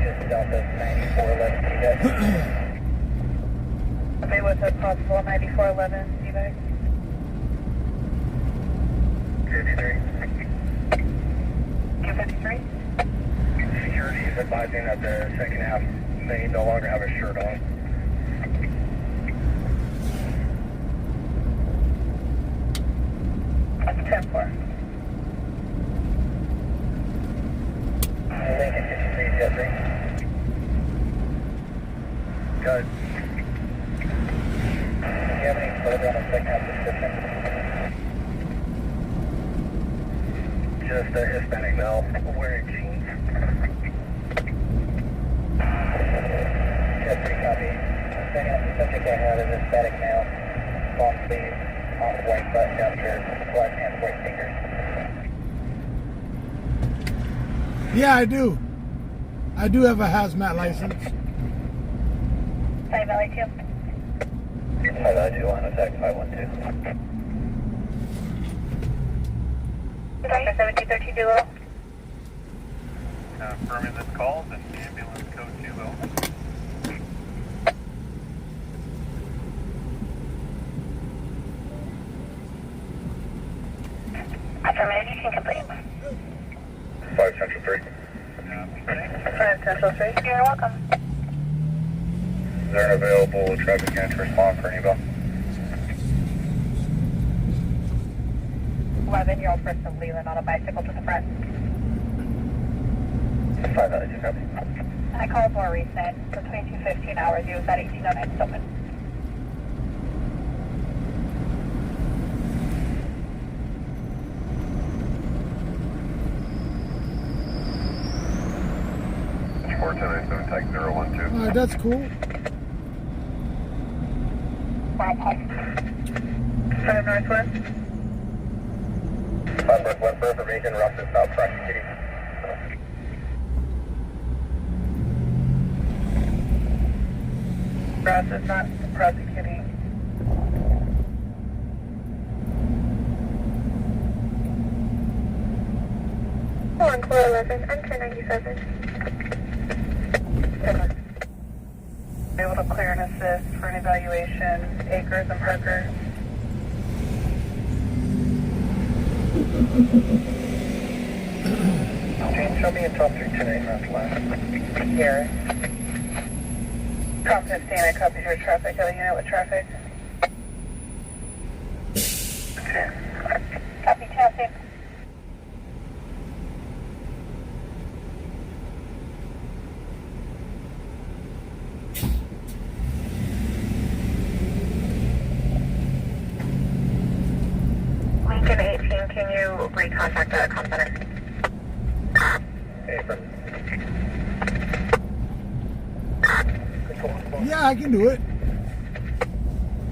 A: Just south of 9411 T-Deck.
F: Okay, what's that possible? 9411, D-Bag.
A: 53.
F: 253.
A: Security is advising that the second half may no longer have a shirt on.
F: That's 10-4.
A: Lincoln 53, Jet 3. Good. Do you have any further on the second half description? Just a Hispanic male wearing jeans. Jet 3 copy. The second half the subject I have is Hispanic male. Long sleeve, on white button down shirt, black pants, white sneakers.
C: Yeah, I do. I do have a hazmat license.
B: Side Valley 2.
A: Hi, I do on attack 512.
B: Dr. 1713 Duo.
D: Affirming this call, and ambulance code 2 over.
B: Affirmative, you can complete.
A: 5 Central 3.
F: 5 Central 3.
B: You're welcome.
A: Is there an available traffic can to respond for Eva?
B: 11-year-old person Leland on a bicycle to the front.
A: 5 out of 2 copy.
B: I called more recent. Between 2:15 hours, he was at 1809 Stillman.
D: Tag 012.
C: Alright, that's cool.
B: 5
F: Northwest.
A: 5 Northwest for information, Ross is not prosecuting.
F: Ross is not prosecuting.
B: 1411, I'm 1097.
F: Able to clear and assist for an evaluation, Acres and Parker.
A: James, show me a top 3 today, not last.
F: Here. Com 15, I copy your traffic. Other unit with traffic.
A: Okay.
F: Copy, Chelsea.
B: Lincoln 18, can you recontact the com center?
C: Yeah, I can do it.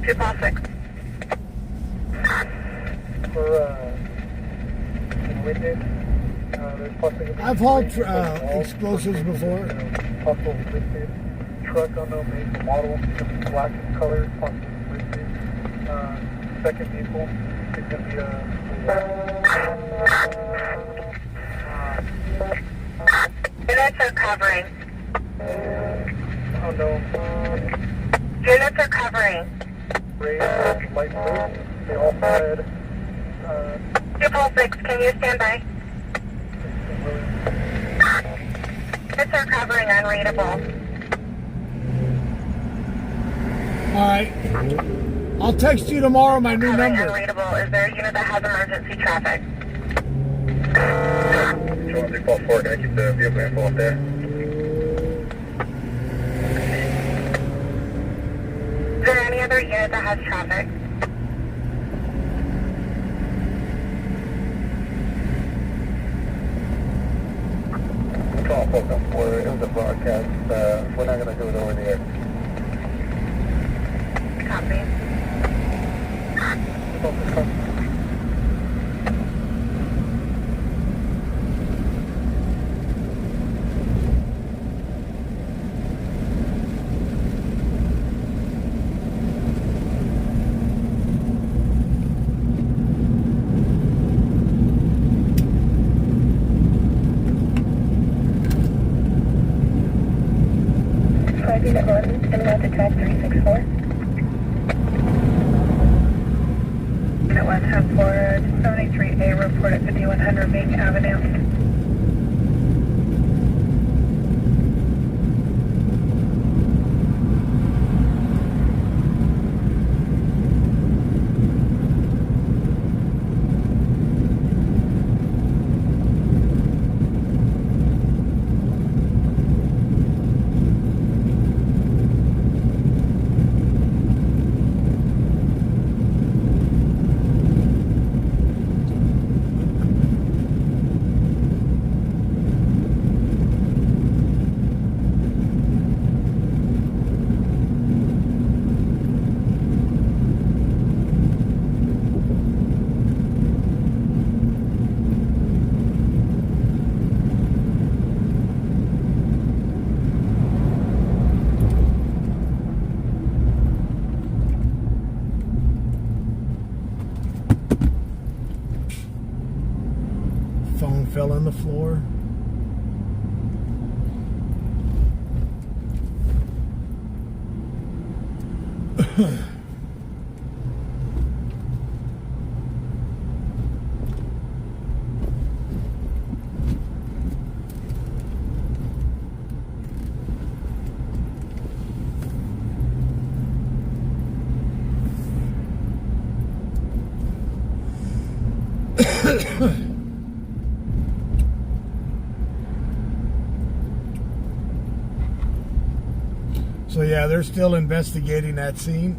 B: 256.
C: I've hauled explosives before.
D: Possible listed truck, unknown make and model, black in color, possibly listed. Second vehicle is going to be
B: Units are covering.
D: unknown
B: Units are covering.
D: gray, light blue. They all had
B: 246, can you stand by? Units are covering unreadable.
C: Alright. I'll text you tomorrow my new
B: Covering
C: number.
B: unreadable. Is there a unit that has emergency traffic?
A: Show 344, can I keep the vehicle info up there?
B: Is there any other unit that has traffic?
A: Call folks on for it was a broadcast. We're not going to do it over the air.
B: Copy.
F: Unit 1, and out to top 364. Unit 1, 10 for 73A, report at 5100 Main Avenue.
C: Phone fell on the floor. So yeah, they're still investigating that scene.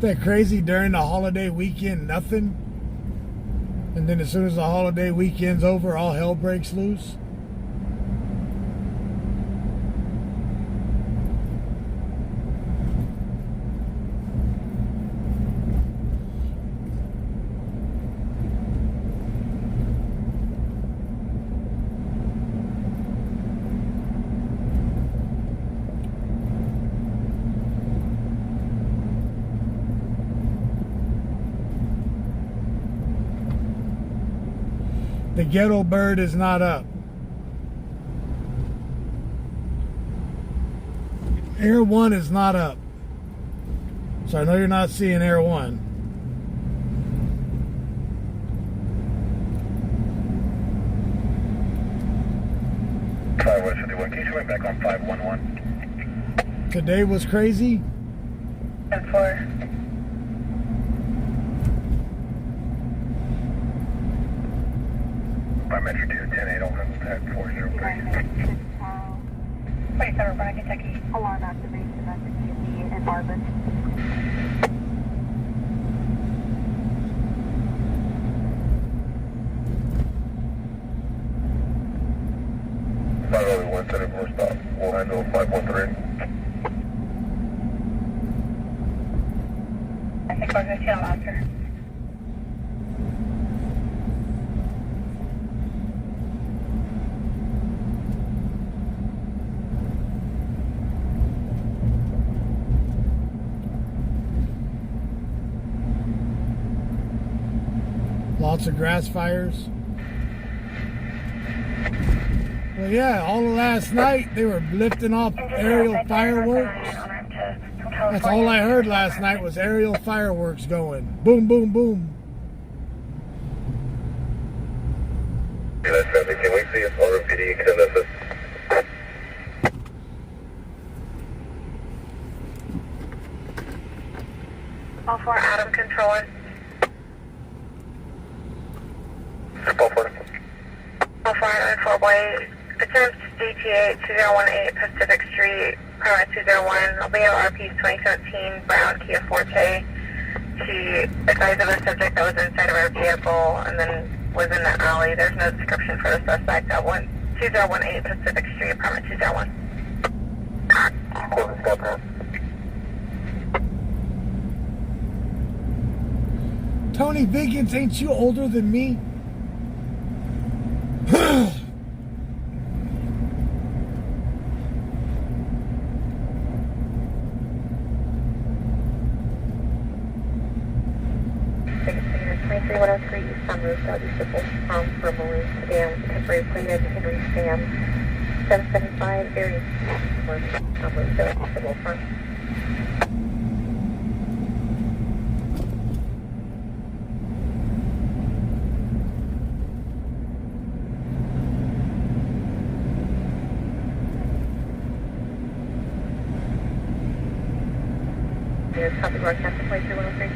C: that crazy? During the holiday weekend, nothing. And then as soon as the holiday weekend's over, all hell breaks loose. The ghetto bird is not up. Air 1 is not up. So I know you're not seeing Air 1.
A: West 51, can you swing back on 511?
C: Today was crazy.
B: 10-4.
A: Metro 2, 10-8 on contact 403.
B: 27 Bryan, Kentucky.
F: Alarm activation at the TV in Marvin.
A: Five over 174 stop. We'll handle 513.
B: I think we're going to chill after.
C: Lots of grass fires. Well, yeah, all of last night they were lifting off aerial fireworks. That's all I heard last night was aerial fireworks going. Boom, boom, boom.
A: That's 70. Can we see a RMPD extend this?
B: All 4 Adam controller. All 404 White. Attempt DTA 2018 Pacific Street, permit 201. Leo RP 2017 Brown Kia Forte. She advised of a subject that was inside of her vehicle and then was in the alley. There's no description for the suspect at 2018 Pacific Street, permit 201.
C: Tony Biggins, ain't you older than me?
B: East Sunroof, Southeast pounds for Marine Sedan with a temporary plated Henry Stam 775 area number civil front. Here's copy broadcast to 23103.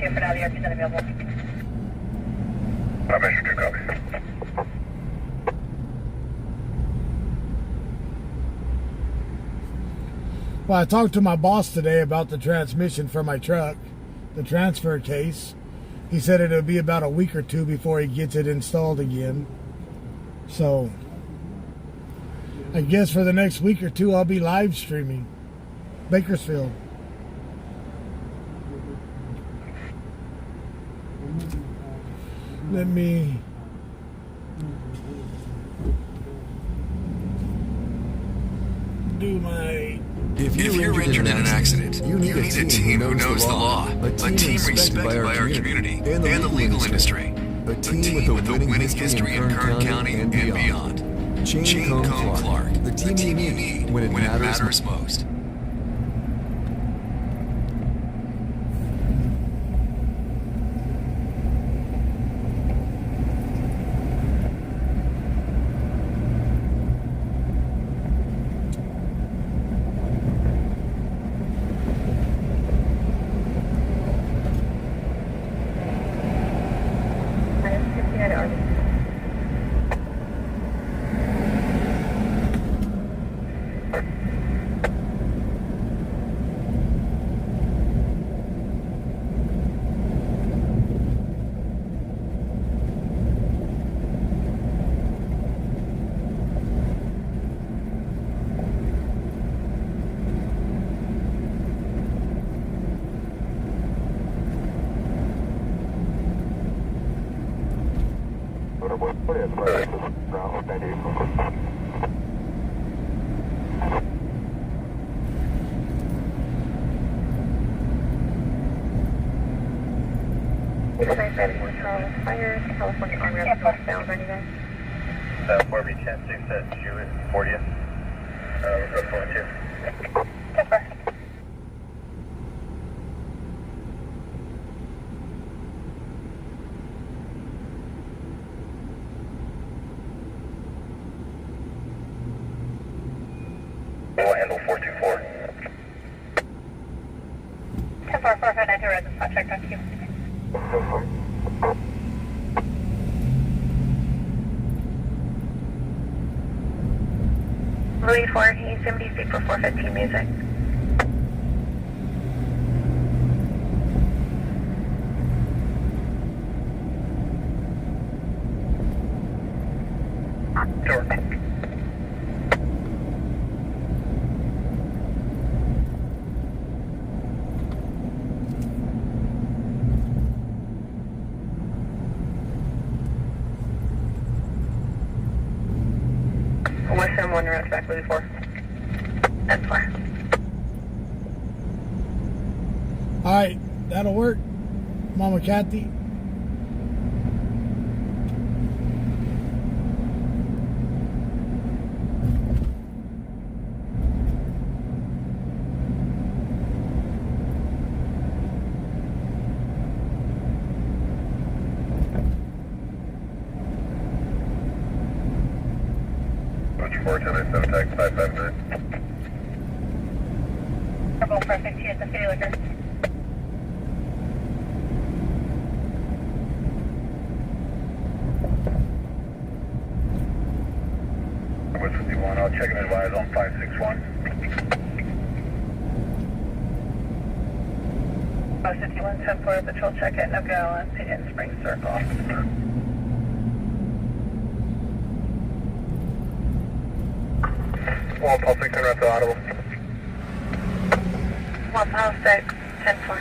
B: For now, the RP is unavailable.
A: I measured 2 copies.
C: Well, I talked to my boss today about the transmission for my truck, the transfer case. He said it'll be about a week or 2 before he gets it installed again. So, I guess for the next week or 2, I'll be live streaming Bakersfield. Let me do my...
H: If you're injured in an accident, you need a team who knows the law, a team respected by our community and the legal industry, a team with a winning history in Kern County and beyond. Chain Cone Clark, the team you need when it matters most.
B: Fire, California Army Road southbound, ready guys?
A: 4B106 at 2 at 40th. We'll go 42.
B: Confirm.
A: We'll handle 424.
B: 10-4, 459 to residence, spot check, thank you. Louis 4, he's 70 feet for 415 music.
A: Sure.
B: West M1 routes back, Louis 4. That's 4.
C: All right, that'll work, Mama Kathy.
A: Forward to the 7 tag 559.
B: Purple 415 at the city liquor.
A: West 51, I'll check and advise on 561.
F: West 51, 10-4, patrol check at No Gallon, in Spring Circle.
A: Well, Pulsing, turn around to audible.
B: 106, 10-4.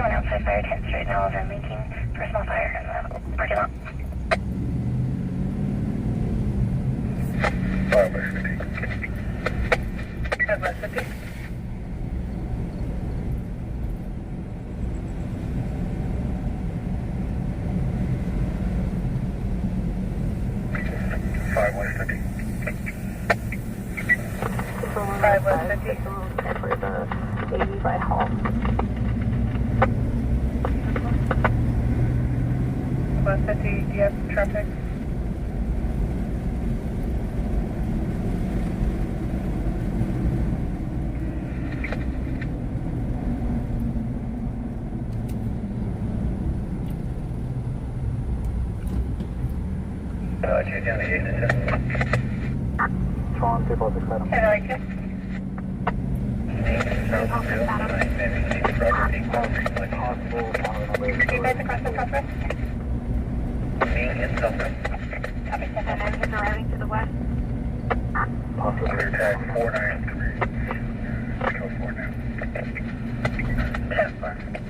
B: Outside fire 10th Street now over making for a small fire in the parking lot.
A: 550.
F: West 50.
A: West 50.
F: 5 West 50.
B: For the 80 by Hall.
F: West 50, do you have traffic?
A: Change down to 8 and 10.
D: Sean, people at the side.
F: Hey, I like it. Do you guys across the southwest? Copy,
B: Engine arriving to the west.
A: Clear tag 493. Go 4 now.
F: 10-4.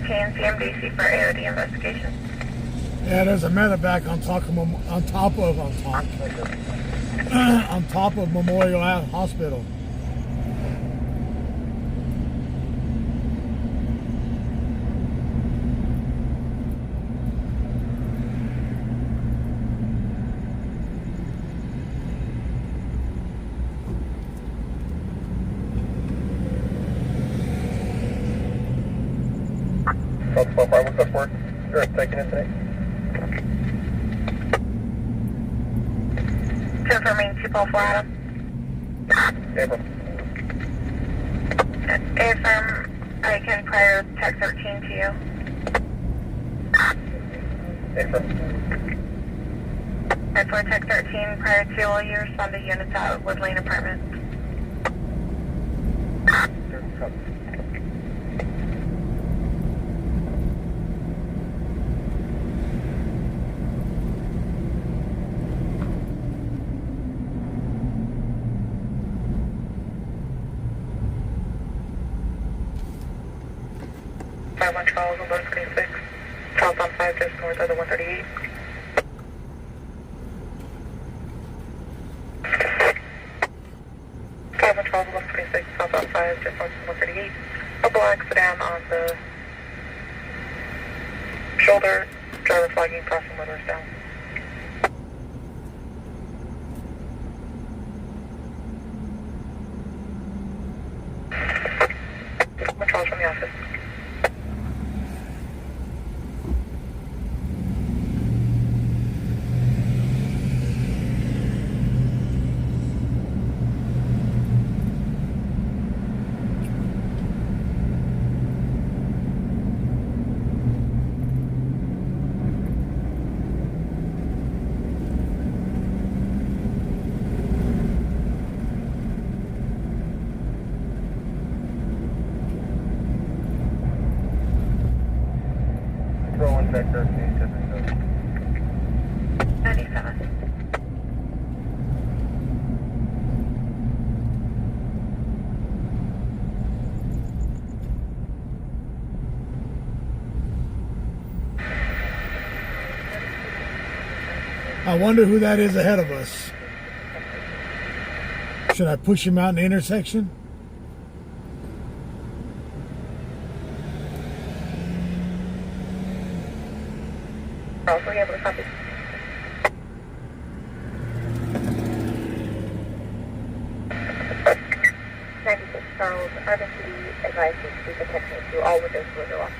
B: retain CMDC for AOD investigation.
C: Yeah, there's a medevac on top of Memorial Hospital.
A: What's up, work? You're taking it today?
B: Confirming 204 Adam.
A: April.
B: Affirm, I can prior tech 13 to you.
A: April.
B: And for tech 13, prior to all you respond to units out of Wood Lane apartment. Charles, 1126. South on 5, just north of the 138. Charles, 1126, south on 5, just north of the 138. A black sedan on the shoulder, driver flagging, crossing motorist down. Charles from the office.
A: Rolling tech 13 to the
B: 97.
C: I wonder who that is ahead of us. Should I push him out in the intersection?
B: Charles, were you able to copy? Charles, Urban City advises to protection to all windows were off.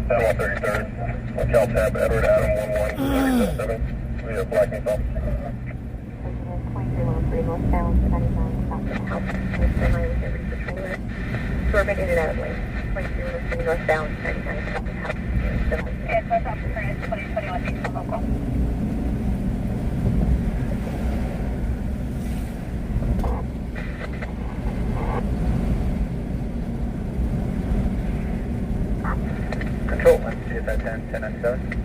A: San 133rd, Cal Tab, Edward Adam 11377. We have black and
B: 2313 northbound, 99 south of the house. Semi with every trailer. Suburban in and out of lane. 2313 northbound, 99 south of the house. And what's up for current 2021 diesel local?
A: Control, let's see if that's 1097.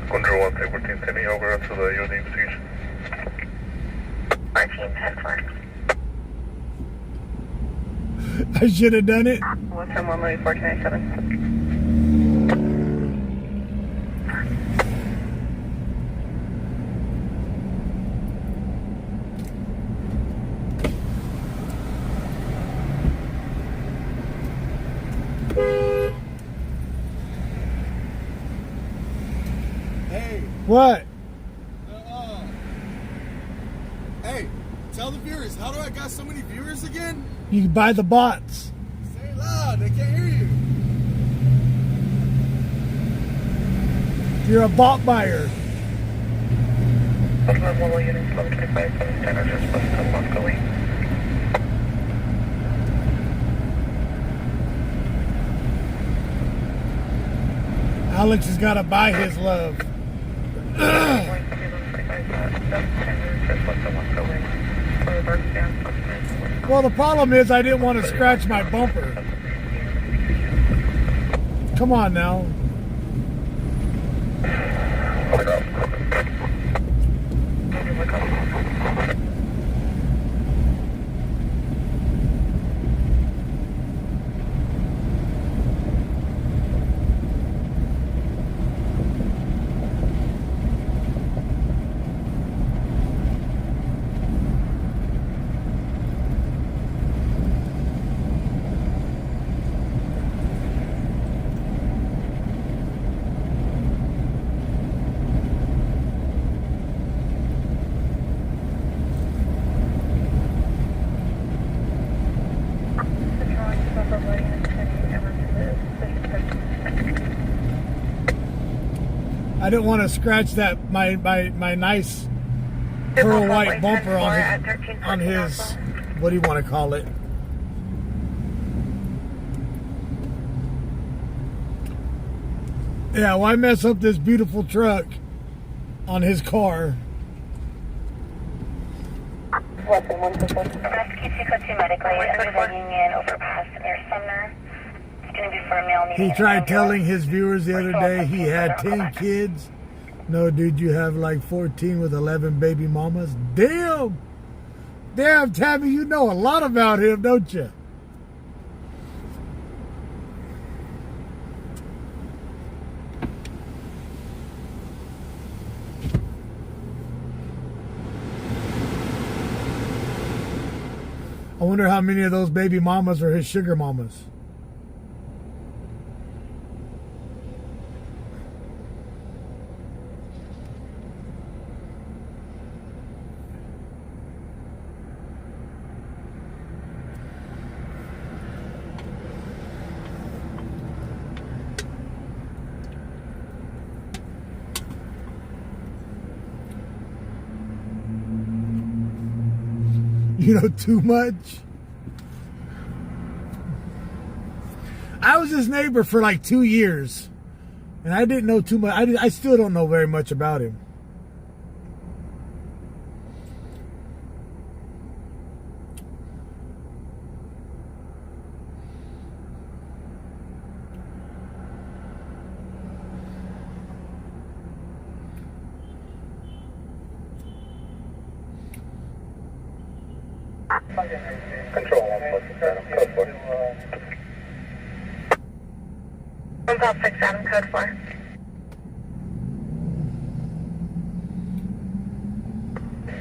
A: Control 1, take 14, sending over to the UD investigation.
B: 1410
C: I should have done it.
B: What's from 1 Louis 1497?
G: Hey.
C: What?
G: Hey, tell the viewers, how do I got so many viewers again?
C: You can buy the bots.
G: Say it loud, they can't hear you.
C: You're a bot buyer.
B: Mobile units 1125 710 just west of Moscow Lane.
C: Alex has got to buy his love. Well, the problem is I didn't want to scratch my bumper. Come on now. I didn't want to scratch that my nice pearl white bumper on his what do you want to call it? Yeah, why mess up this beautiful truck on his car? He tried telling his viewers the other day he had 10 kids. No, dude, you have like 14 with 11 baby mamas. Damn! Damn, Tammy, you know a lot about him, don't you? I wonder how many of those baby mamas are his sugar mamas. You know too much. I was his neighbor for like 2 years, and I didn't know too much. I still don't know very much about him.
A: Control 147, code 4.
B: 156 Adam, code 4.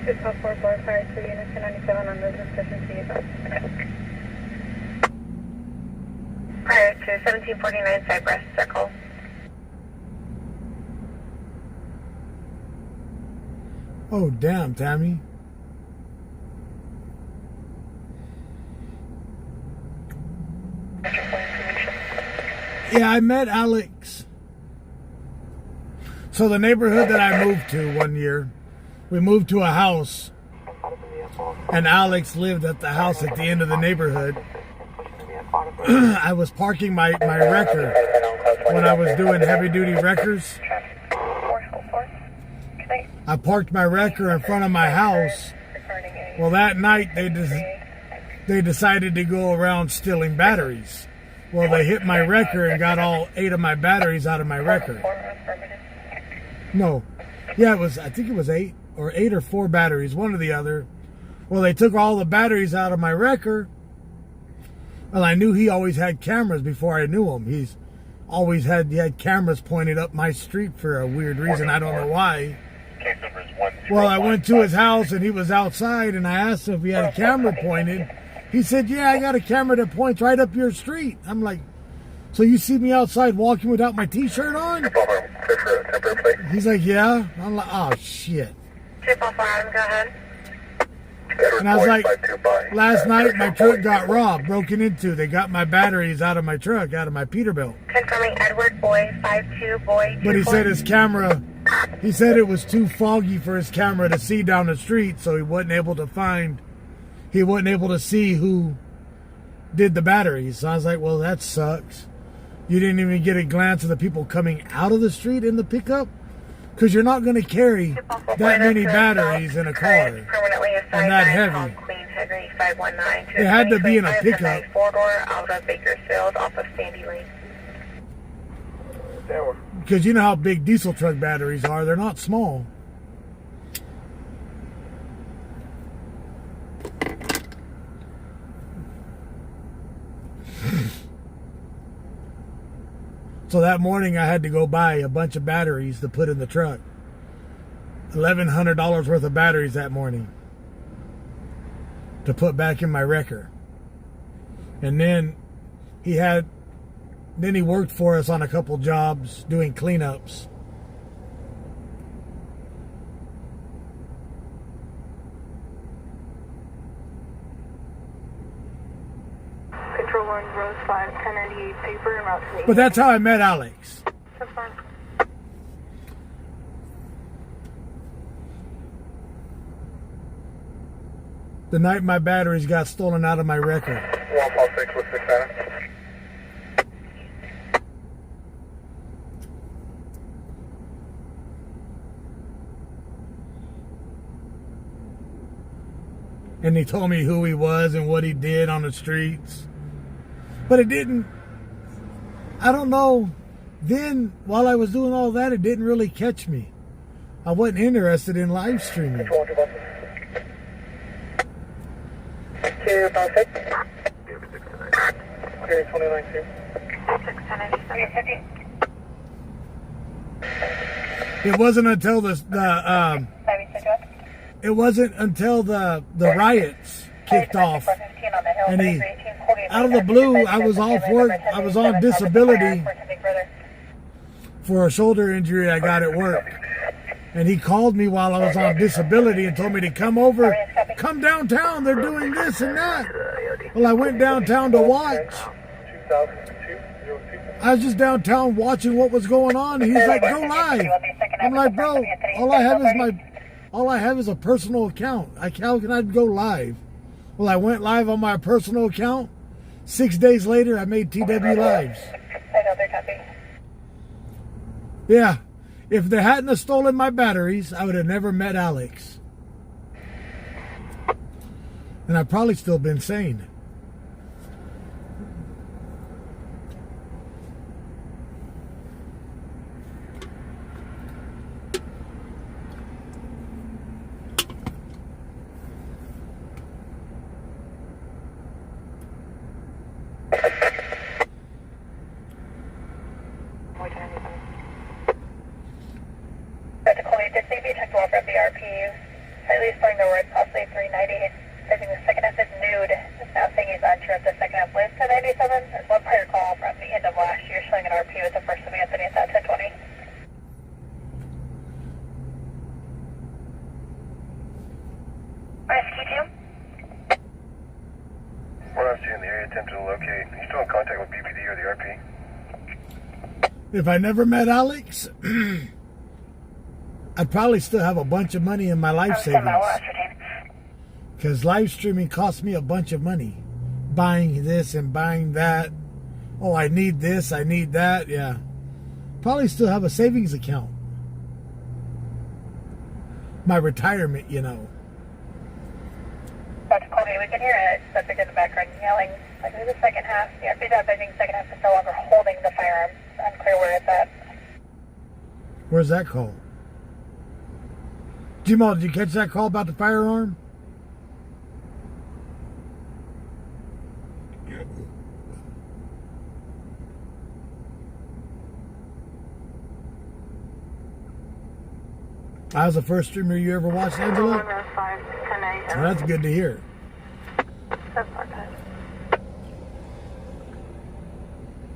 B: It's code 4, fire 2 units, 297 on business efficiency. Prior to 1749 Cypress Circle.
C: Oh, damn, Tammy. Yeah, I met Alex. So the neighborhood that I moved to one year, we moved to a house, and Alex lived at the house at the end of the neighborhood. I was parking my wrecker when I was doing heavy-duty wreckers. I parked my wrecker in front of my house. Well, that night they decided to go around stealing batteries. Well, they hit my wrecker and got all 8 of my batteries out of my wrecker. No. Yeah, I think it was 8 or 4 batteries, one or the other. Well, they took all the batteries out of my wrecker. Well, I knew he always had cameras before I knew him. He had cameras pointed up my street for a weird reason. I don't know why. Well, I went to his house and he was outside, and I asked him if he had a camera pointed. He said, yeah, I got a camera that points right up your street. I'm like, so you see me outside walking without my t-shirt on? He's like, yeah. I'm like, oh, shit.
B: Go ahead.
C: And I was like, last night my truck got robbed, broken into. They got my batteries out of my truck, out of my Peterbilt.
B: Confirming Edward Boy, 52 Boy.
C: But he said his camera, he said it was too foggy for his camera to see down the street, so he wasn't able to see who did the batteries. So I was like, well, that sucks. You didn't even get a glance of the people coming out of the street in the pickup? Because you're not going to carry that many batteries in a car and that heavy. It had to be in a pickup.
B: 4-door out of Bakersfield off of Sandy Lane.
C: Because you know how big diesel truck batteries are. They're not small. So that morning I had to go buy a bunch of batteries to put in the truck. $1,100 worth of batteries that morning to put back in my wrecker. And then he worked for us on a couple jobs doing cleanups.
F: Control 1, Rose 5, 1098 paper and route to 8.
C: But that's how I met Alex.
F: That's fine.
C: The night my batteries got stolen out of my wrecker.
A: 156 with 6 Adam.
C: And he told me who he was and what he did on the streets. But it didn't, I don't know. Then, while I was doing all that, it didn't really catch me. I wasn't interested in live streaming.
B: To about 6.
D: Okay, 29-2.
C: It wasn't until the riots kicked off, and he, out of the blue, I was on disability for a shoulder injury I got at work, and he called me while I was on disability and told me to come downtown, they're doing this and that. Well, I went downtown to watch. I was just downtown watching what was going on. He's like, go live. I'm like, bro, all I have is a personal account. How can I go live? Well, I went live on my personal account. 6 days later, I made TW Lives. Yeah, if they hadn't have stolen my batteries, I would have never met Alex. And I'd probably still been sane. If I never met Alex, I'd probably still have a bunch of money in my life savings. Because live streaming cost me a bunch of money. Buying this and buying that. Oh, I need this, I need that. Yeah. Probably still have a savings account. My retirement, you know.
B: Dr. Colby, we can hear a subject in the background yelling. Like the second half, yeah, if I think second half is no longer holding the firearm. Unclear where it's at.
C: Where's that call? Jamal, did you catch that call about the firearm? I was the first streamer you ever watched, Angela? Well, that's good to hear.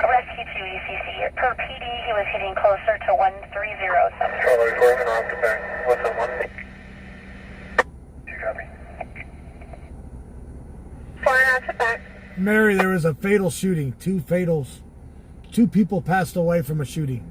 F: Rescue 2 ECC. Per PD, he was hitting closer to 130 something.
A: Charlie, we're in off the back. What's up, 1? You got me.
B: Flying out to back.
C: Mary, there was a fatal shooting. 2 fatals. 2 people passed away from a shooting.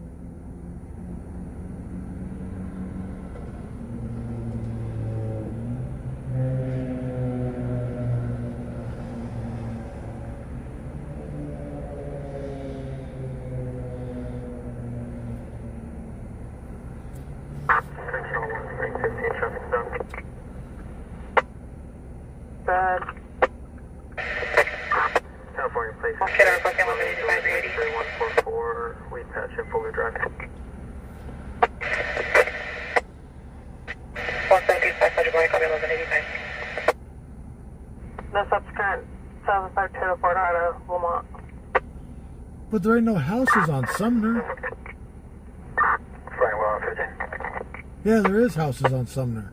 F: bad.
D: California Police.
F: Okay, I'm requesting 1185
D: 144, we patch in Fuller Drive.
F: 175, Sergeant Boy, copy 1185. No subsequent 75 Fort out of Lamont.
C: But there ain't no houses on Sumner.
D: Flying well, 15.
C: Yeah, there is houses on Sumner.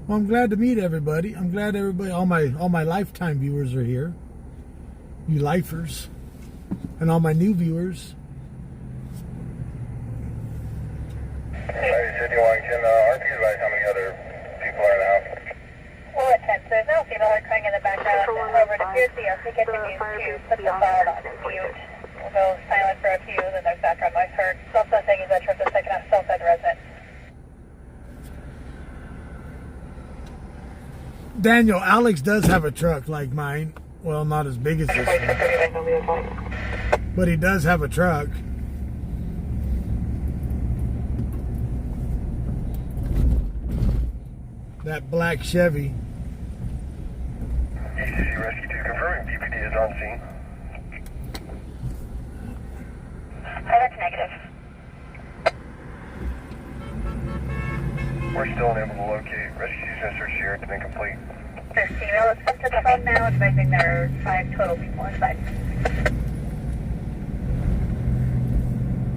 C: Well, I'm glad to meet everybody. I'm glad everybody, all my lifetime viewers are here. You lifers. And all my new viewers.
A: City Washington, RP advise how many other people are in the house?
B: Well, at 10, so there's no female crying in the background. However, it appears the RP continues to put the file on mute. We'll go silent for a few, then there's background noise heard. It's also saying he's entering the second half Southside resident.
C: Daniel, Alex does have a truck like mine. Well, not as big as this one. But he does have a truck. That black Chevy.
A: ECC Rescue 2 confirming DPD is on scene.
B: That's negative.
A: We're still unable to locate. Rescue search here has been complete.
B: There's female that's up to the phone now, advising there are 5 total people inside.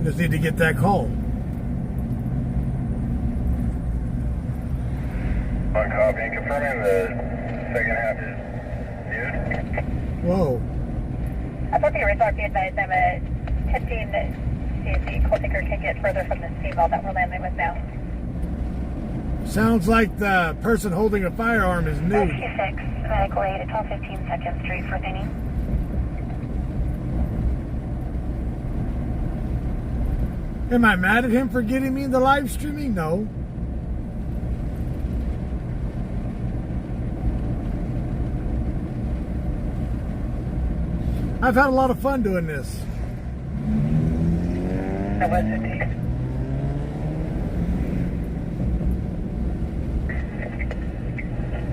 C: Just need to get that call.
A: On copy, confirming the second half is viewed.
C: Whoa.
B: I thought the original RP advised I'm at 15 CC. Call taker can't get further from this female that we're landing with now.
C: Sounds like the person holding a firearm is nude.
B: 56, medical aid at 1215 2nd Street for thinning.
C: Am I mad at him for getting me in the live streaming? No. I've had a lot of fun doing this.
B: That was indeed.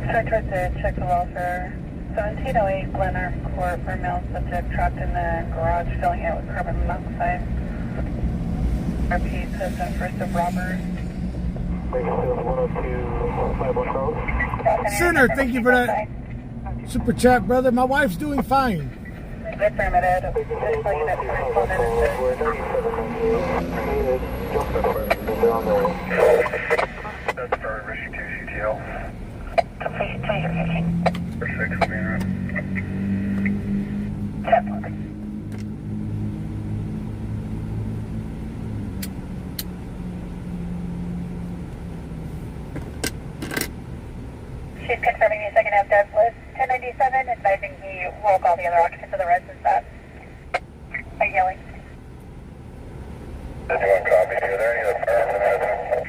B: Check towards the check the welfare. 1708 Glenarm Court for male subject trapped in the garage filling it with carbon monoxide. RP says first of robbers.
C: Sinner, thank you for that super chat, brother. My wife's doing fine.
B: Affirmative. Just so you know,
A: That's for Rescue 2 CTL.
B: completion to your kitchen.
A: For 6 will be in route.
B: 10. She's confirming the second half death list 1097, advising he will call the other occupants of the residence that are yelling.
A: Does anyone copy? Are there any other firearms in the residence?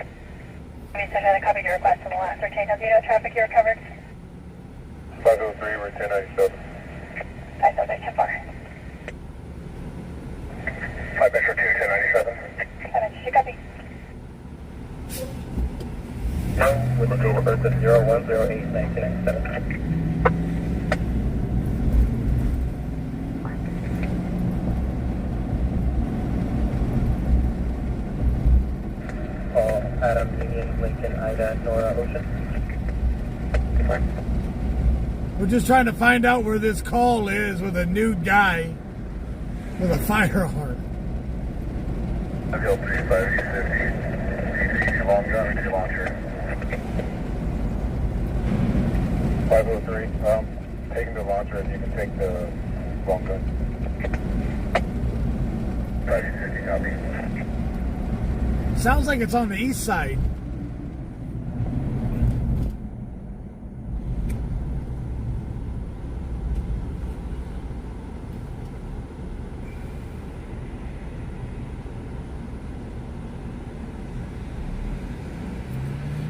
B: We sent out a copy to your request and we'll ascertain how the traffic you recovered.
A: 503, we're 1097.
B: I saw that too far.
A: 5 Metro 2, 1097.
B: She copy.
A: No, we're looking over person 0108 1997. Adam, Union, Lincoln, Ida, Nora, Ocean.
C: We're just trying to find out where this call is with a nude guy with a firearm.
A: WL 3550, long gun, two launcher. 503, taking the launcher and you can take the long gun. 550, copy.
C: Sounds like it's on the east side.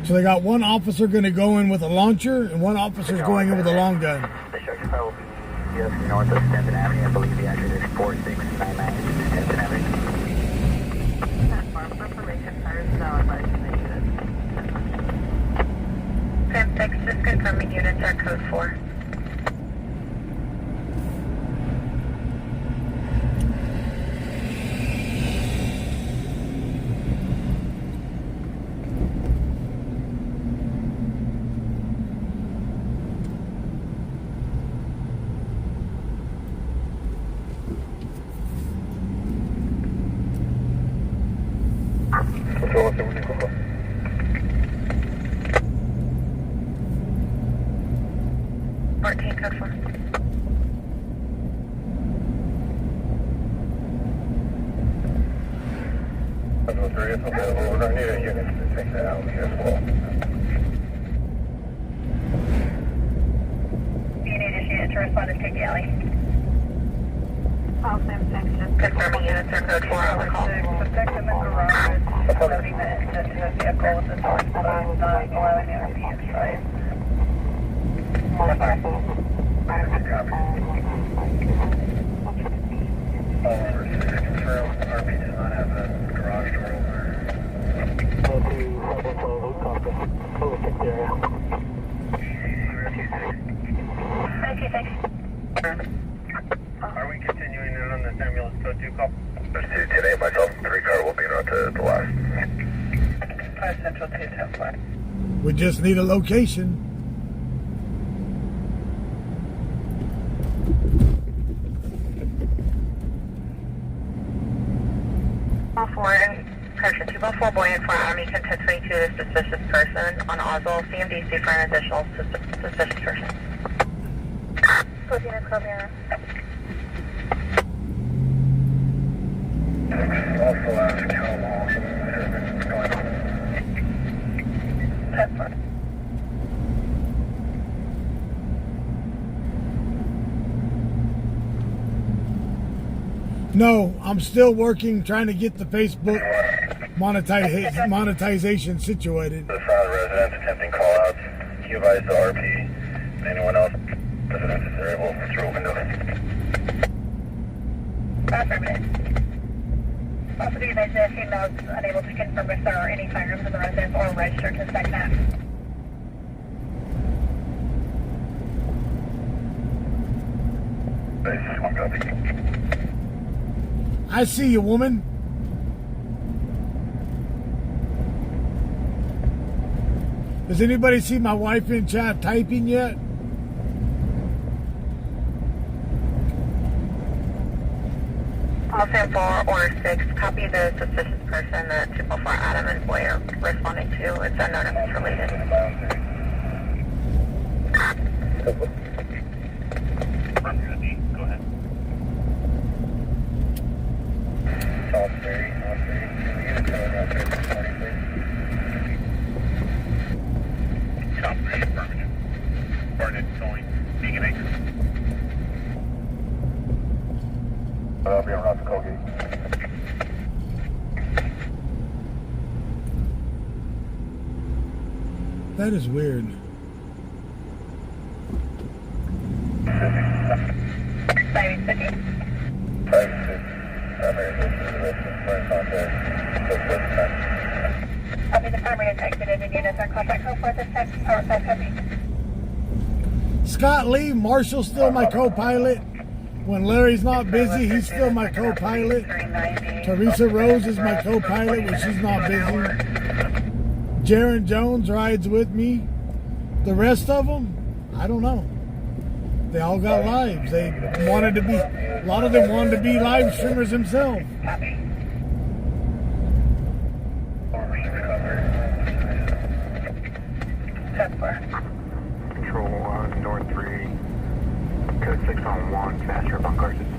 C: So they got one officer going to go in with a launcher and one officer's going in with a long gun.
D: The structure file will be just north of Stanton Avenue. I believe the address is 4699 Stanton Avenue. Okay, we're gonna go.
B: 14, code 4.
A: Level 3 is available. We're going to need a unit to take that out as well.
B: You need a unit to respond to take the alley.
F: All same section.
B: Confirming units are code 4 on the call.
F: Protect them in garage. Loading the engine to the vehicle with the doors closed, not allowing them to be inside.
A: Confirm RP does not have a garage door Are we continuing in on this ambulance code 2 call?
I: Today, myself and 3 car will be on to the last.
F: 5 Central 210.
C: We just need a location.
B: Correction 214 Boyant for Army 1022 is suspicious person on Oswald CMDC for an additional suspicious person. Both units copy on.
A: Also ask how long has been going on.
B: 10-4.
C: No, I'm still working, trying to get the Facebook monetization situated.
A: The front of the residents attempting call-outs. You advise the RP and anyone else residents is able through windows.
B: Affirmative. Also be advised that females unable to confirm if there are any firearms in the residence or registered to second half.
A: Basis 1 copy.
C: I see you, woman. Does anybody see my wife in chat typing yet?
B: All Sam 4 or 6, copy the suspicious person that 204 Adam and Boy are responding to. It's unknown if it's related.
A: Go ahead. South 30, South 30. South 30, affirmative. Coordinates going, being an acre. I'll be around the Colgate.
C: That is weird.
B: Siren 50.
A: 5-6,
B: Copy the primary is exited and units are contact code for this time. Power 5 copy.
C: Scott Lee, Marshall's still my co-pilot. When Larry's not busy, he's still my co-pilot. Teresa Rose is my co-pilot when she's not busy. Jaron Jones rides with me. The rest of them, I don't know. They all got lives. They wanted to be, a lot of them wanted to be live streamers themselves.
B: Copy.
A: Control 1, North 3, code 6 on 1, master of on-car system.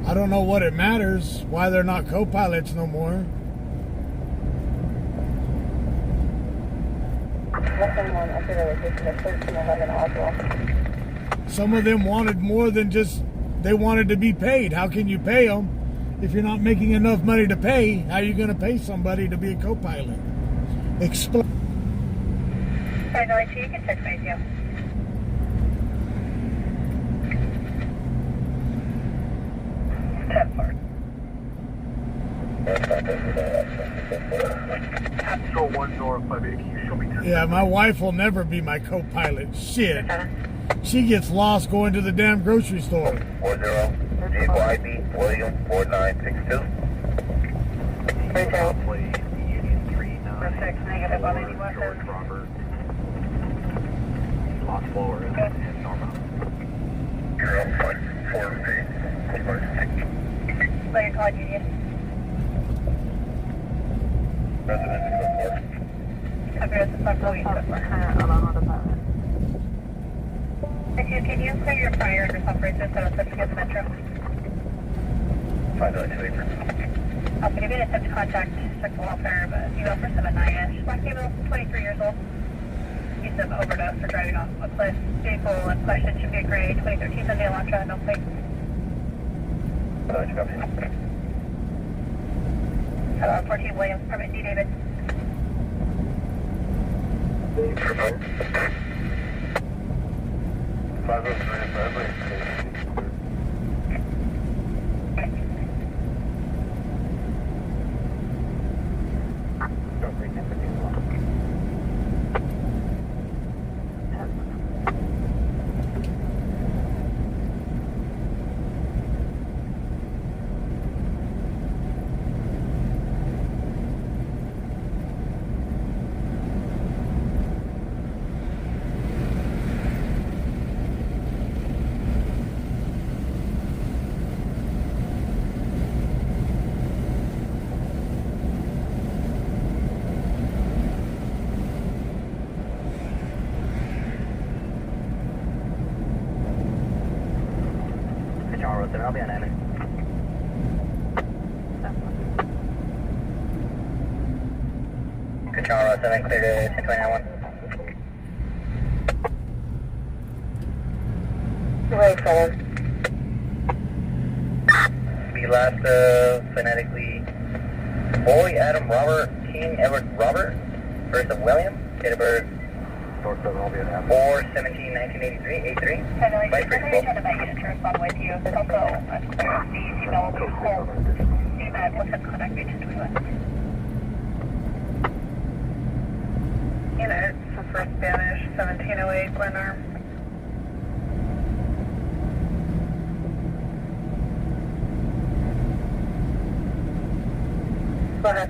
C: I don't know what it matters, why they're not co-pilots no more. Some of them wanted more than just, they wanted to be paid. How can you pay them if you're not making enough money to pay? How are you going to pay somebody to be a co-pilot? Explain.
B: I know, you can text me, yeah.
D: Control 1 North 580, you show me 10.
C: Yeah, my wife will never be my co-pilot. Shit. She gets lost going to the damn grocery store.
I: 40, vehicle ID, William 4962.
D: Union 39.
F: 6 negative on any weapons.
D: George Robert. Lost Flores and Norma.
B: 1 Union.
I: Residence code 4.
B: Copy residence on Louis code 4. If you can you clear your fire under operations so it's subject to the metro?
I: 5.2 acres.
B: I'll give you an attempt to contact sexual welfare, but female for 7-9-ish. Black female, 23 years old. Use of overdose for driving off a cliff. Vehicle in question should be a gray 2013 Hyundai Elantra, no plate. Hello, 14 Williams, permit D. David.
I: Confirm. 503 Bradley.
B: I'll be on Island.
I: Control Road 7, clear to 1029-1.
B: Right, 7.
I: Be last phonetically Boy, Adam, Robert, King, Edward, Robert, first of William, date of birth 4/17/1983, 83. Vice Principal.
B: To that unit to respond with you. Also, the female will be home. See that, what's the contact region to us?
F: Unit, for Spanish, 1708 Glenarm.
B: Go ahead.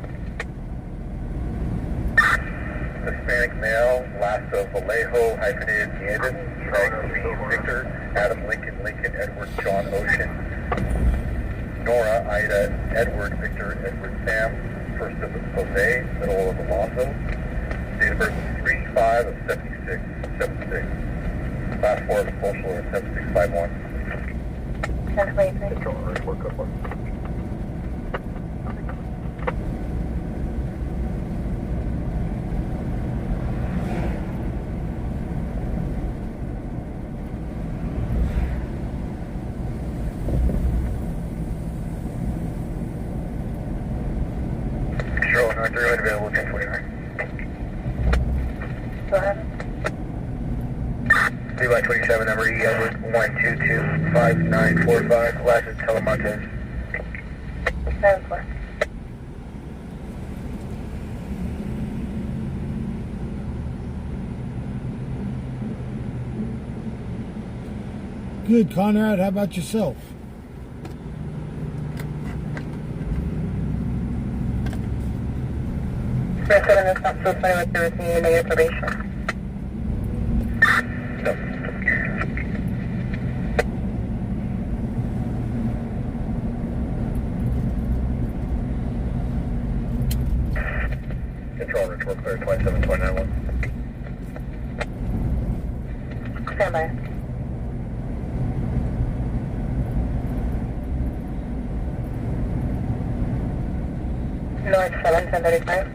I: Hispanic male, last of Vallejo, hyphenated Nieves, Frank Lee, Victor, Adam Lincoln, Lincoln, Edward, John Ocean, Nora, Ida, Edward, Victor, Edward, Sam, first of Jose, middle of Alonso, date of birth 3/5 of 76. Last four of the social is 7651.
B: 1023.
I: Control, report code 1. Control, North 3 available 1029.
B: Go ahead.
I: 3/27 number E, Edward 1225945, last is Telemontes.
B: 7-4.
C: Good, Conrad. How about yourself?
B: Resident is not so far with the routine negative probation.
I: No. Control, report clear 27291.
B: Stand by. North 7, 1035.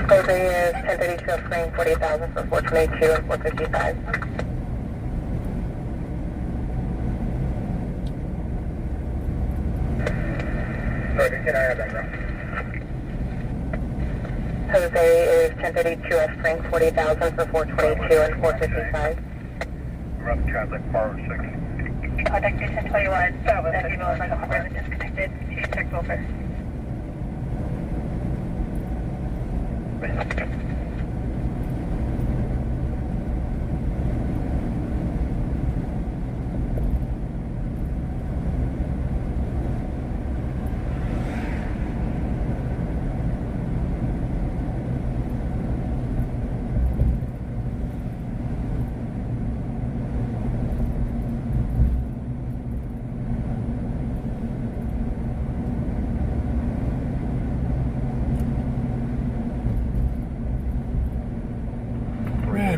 B: Jose is 1032 of frame 40,000 for 422 and 455.
I: Sorry, can I have that now?
B: Jose is 1032 of frame 40,000 for 422 and 455.
I: Run traffic, forward 6.
B: Contact station 1021. That email is like a hard disconnected to check over.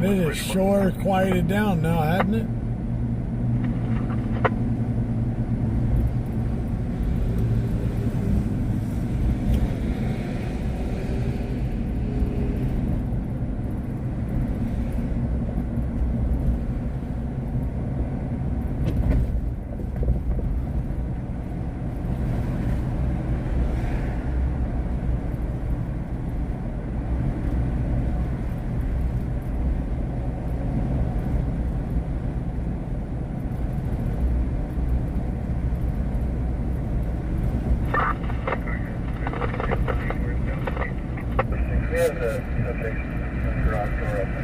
C: Man, it is sure quieted down now, hasn't it?
I: We have the subject garage door open.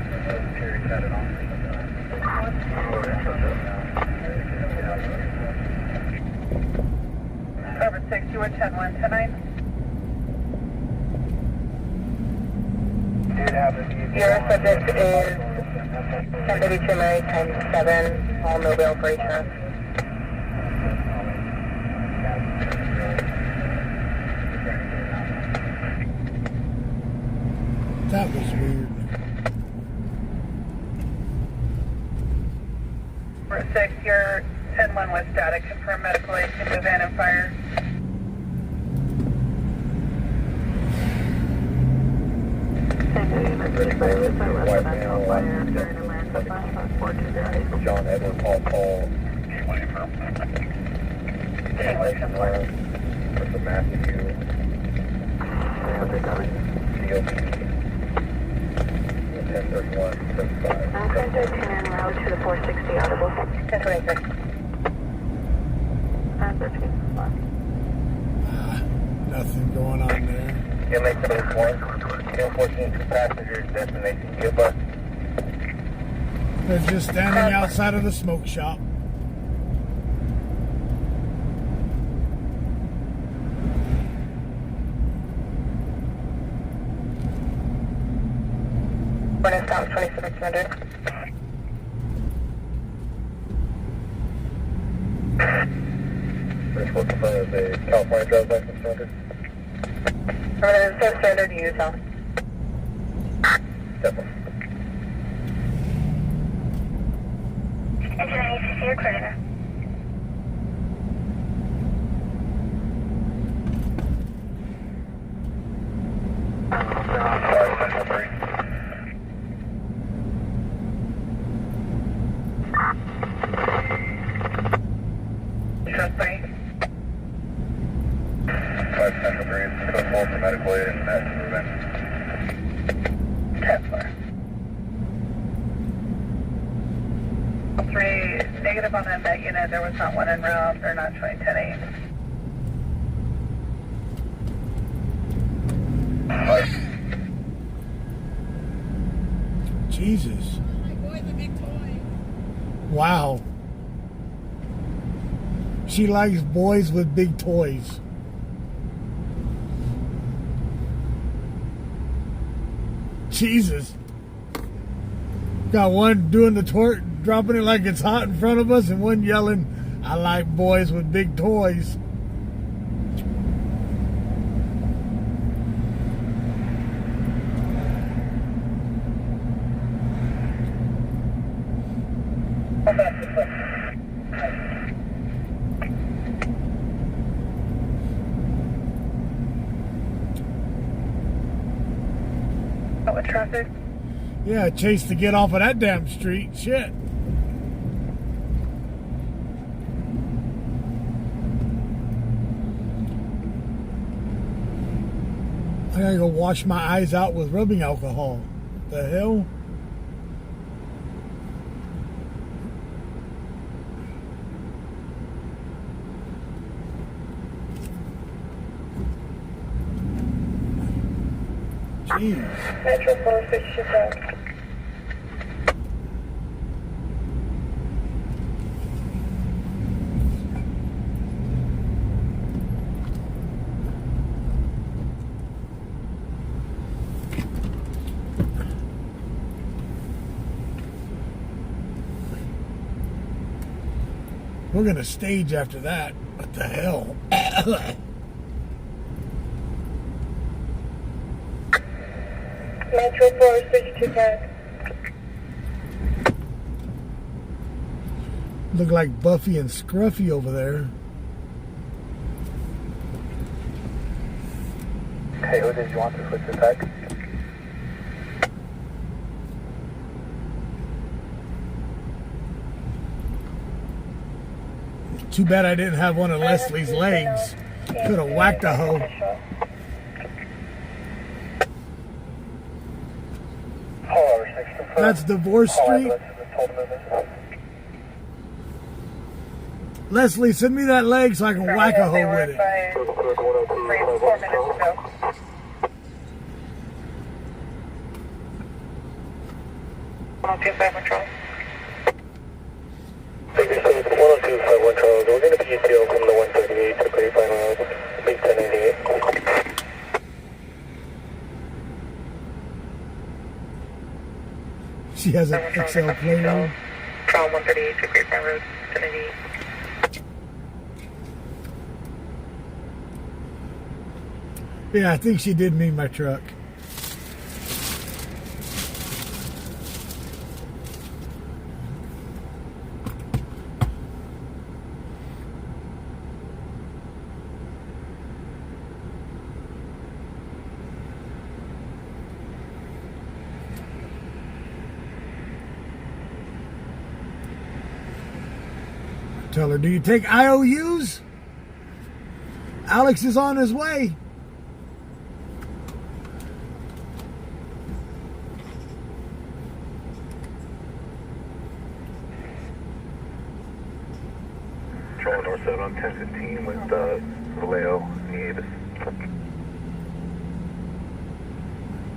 I: Terry had it on for some time.
F: Over 6, you were 10-1, 10-9.
I: Did have a
B: Your subject is 1032 Mary times 7, all mobile for each month.
C: That was weird.
F: Over 6, you're 10-1 with static. Confirm medical aid to move in and fire.
I: John Edward Paul
F: Gateway from where?
I: Mr. Matthew DOP 1031 75.
B: I'm going to turn en route to the 460 audible. 1026.
C: Nothing going on there.
I: MA 1, 1014, 2 passengers, destination Gilbert.
C: They're just standing outside of the smoke shop.
B: Morning, South 2600.
I: First work in front of the California driver's license standard.
B: Same standard, Utah.
I: Definitely.
B: Engine ACC recorded.
I: Alright, Central 3.
F: Trust 3.
I: 5 Central 3, code 4 for medical aid and active movement.
F: 10-4. 3, negative on that unit. There was not one en route. They're not showing 10-8.
C: Jesus. Wow. She likes boys with big toys. Jesus. Got one doing the tort, dropping it like it's hot in front of us, and one yelling, I like boys with big toys.
F: With traffic.
C: Yeah, chase to get off of that damn street. Shit. I gotta go wash my eyes out with rubbing alcohol. The hell? Jeez.
B: Metro 465.
C: We're gonna stage after that. What the hell?
B: Metro 465.
C: Look like Buffy and Scruffy over there.
I: Hey, who did you want to switch the tag?
C: Too bad I didn't have one of Leslie's legs. Could have whacked a hoe. That's Divorce Street. Leslie, send me that leg so I can whack a hoe with it.
F: 4 minutes ago. Control.
I: 1025 Charles. We're going to be ETO from the 138 to Grapevine Road, Big 1088.
C: She has an XL playroom.
F: From 138 to Grapevine Road, 1088.
C: Yeah, I think she did mean my truck. Tell her, do you take IOUs? Alex is on his way.
I: Control north 7 on 1015 with Vallejo, Nieves.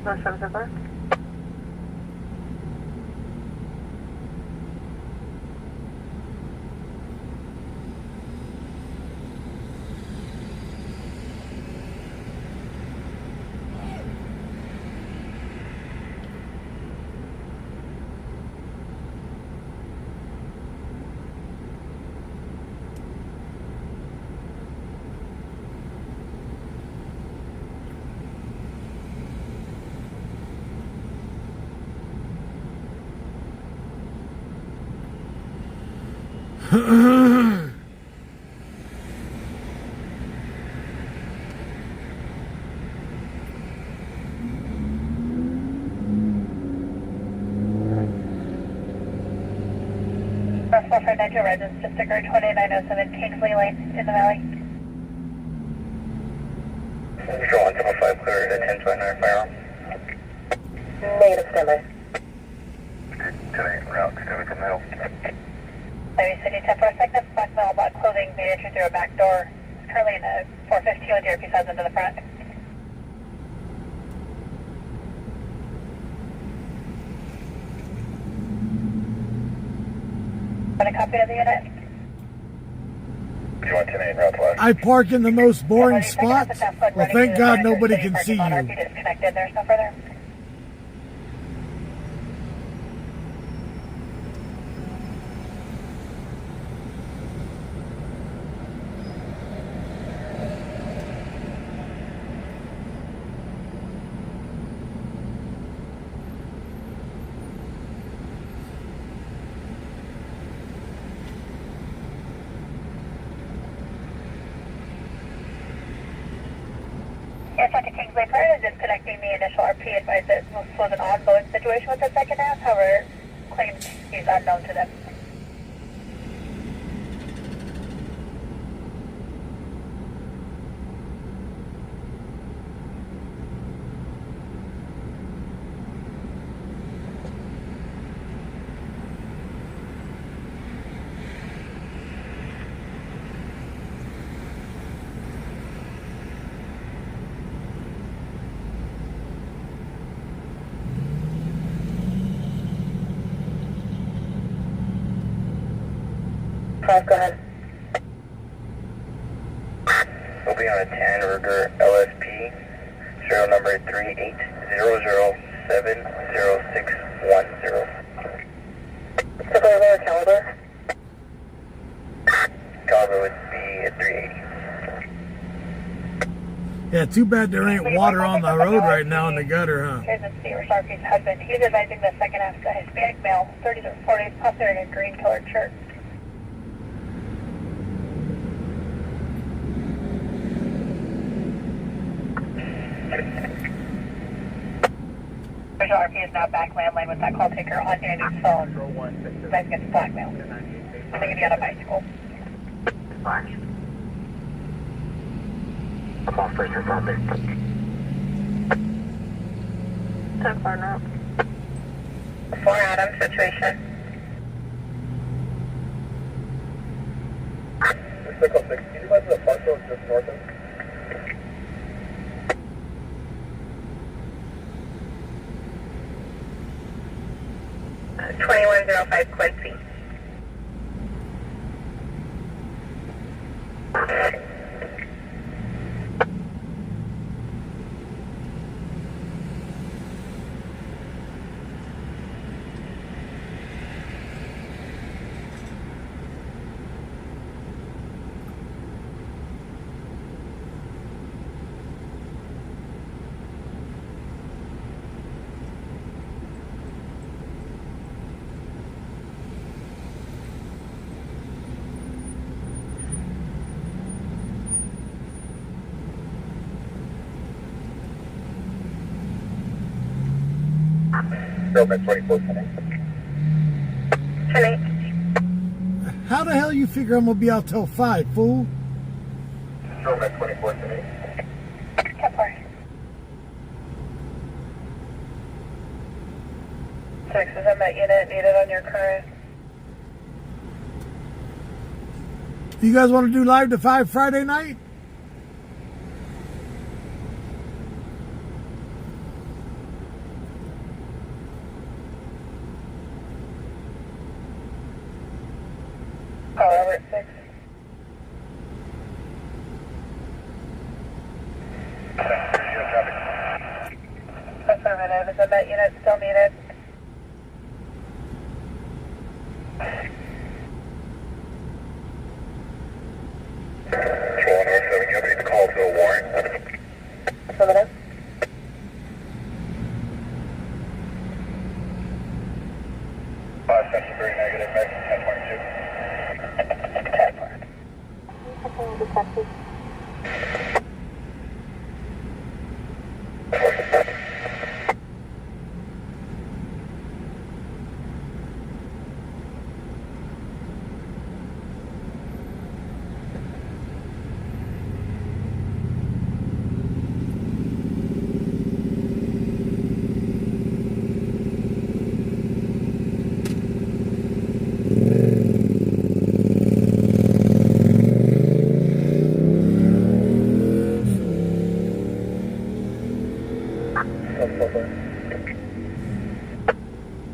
F: North 7 so far?
B: For Nitro residents, just sticker 2907 Kingsley Lane in the valley.
I: Control 175 clear to 1029 firearm.
B: Negative standby.
I: 10-8 route, extended from the hill.
B: Lady City 10 for a second. Black metal black clothing made entry through a back door. It's currently in a 415 with DRP sides into the front. Want a copy of the unit?
I: Do you want 10-8 route left?
C: I park in the most boring spots. Well, thank God nobody can see you.
B: Disconnected. There's no further. Airport to Kingsley prior to disconnecting the initial RP advised that this was an ongoing situation with the second half, however, claims he's unknown to them. Go ahead.
I: We'll be on a 10 Ruger LSP, serial number 3800700610.
B: Civilian caliber?
I: Caliber would be at 380.
C: Yeah, too bad there ain't water on the road right now in the gutter, huh?
B: Here's the Steve Sharpie's husband. He's advising the second half is a Hispanic male, 30s or 40s, possibly in a green colored shirt.
F: Visual RP is now back landline with that call taker on Andy's phone. You guys get blackmailed. I think he's on a bicycle.
I: Fine. I'm off first responder.
B: 10-4 now.
F: 4 Adam, situation.
D: 606, can you imagine the park road just north of?
F: 2105 Quincy.
I: Roman 24 tonight.
C: How the hell you figure I'm gonna be out till 5, fool?
I: Roman 24 tonight.
F: 10-4. 6, is that met unit needed on your current?
C: You guys want to do live to 5 Friday night?
F: Call Robert 6. Affirmative. Is the met unit still needed?
I: You have any call to a warrant?
F: Affirmative.
I: Section 3 negative, Mexican 1022.
F: 10-4.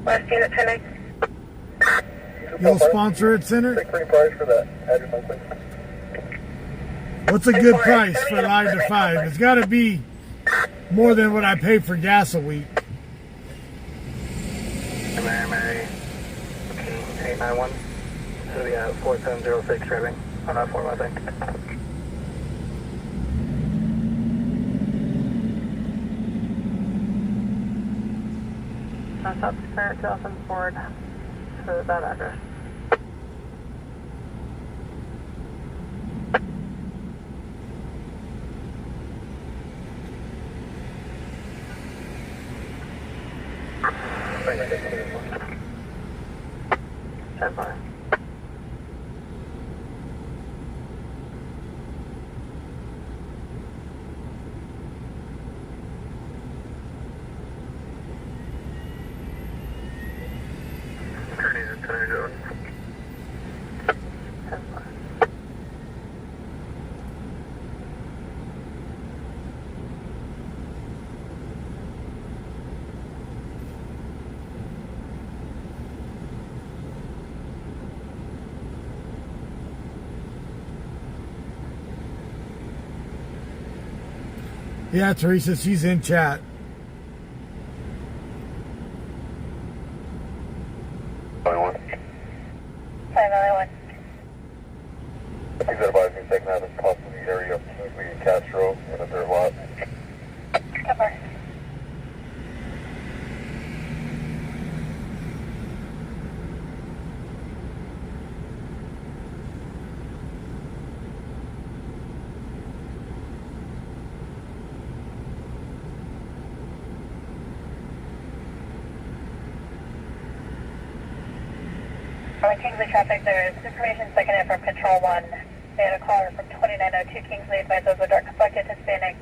F: Last unit 10.
C: You'll sponsor it, Center?
D: Take free price for that. Address on quick.
C: What's a good price for live to 5? It's got to be more than what I pay for gas a week.
D: Mary. Okay, 891. So we got 4706 driving on that form, I think.
B: Stop the current Dolphin Ford to that address. Stand by.
C: Yeah, Teresa, she's in chat.
I: Please advise me second out of cost in the area of Kingsley and Castro in a dirt lot.
F: Cover.
B: Kingsley traffic, there is information seconded from Control 1. They had a caller from 2902 Kingsley advised those with dark complected Hispanic,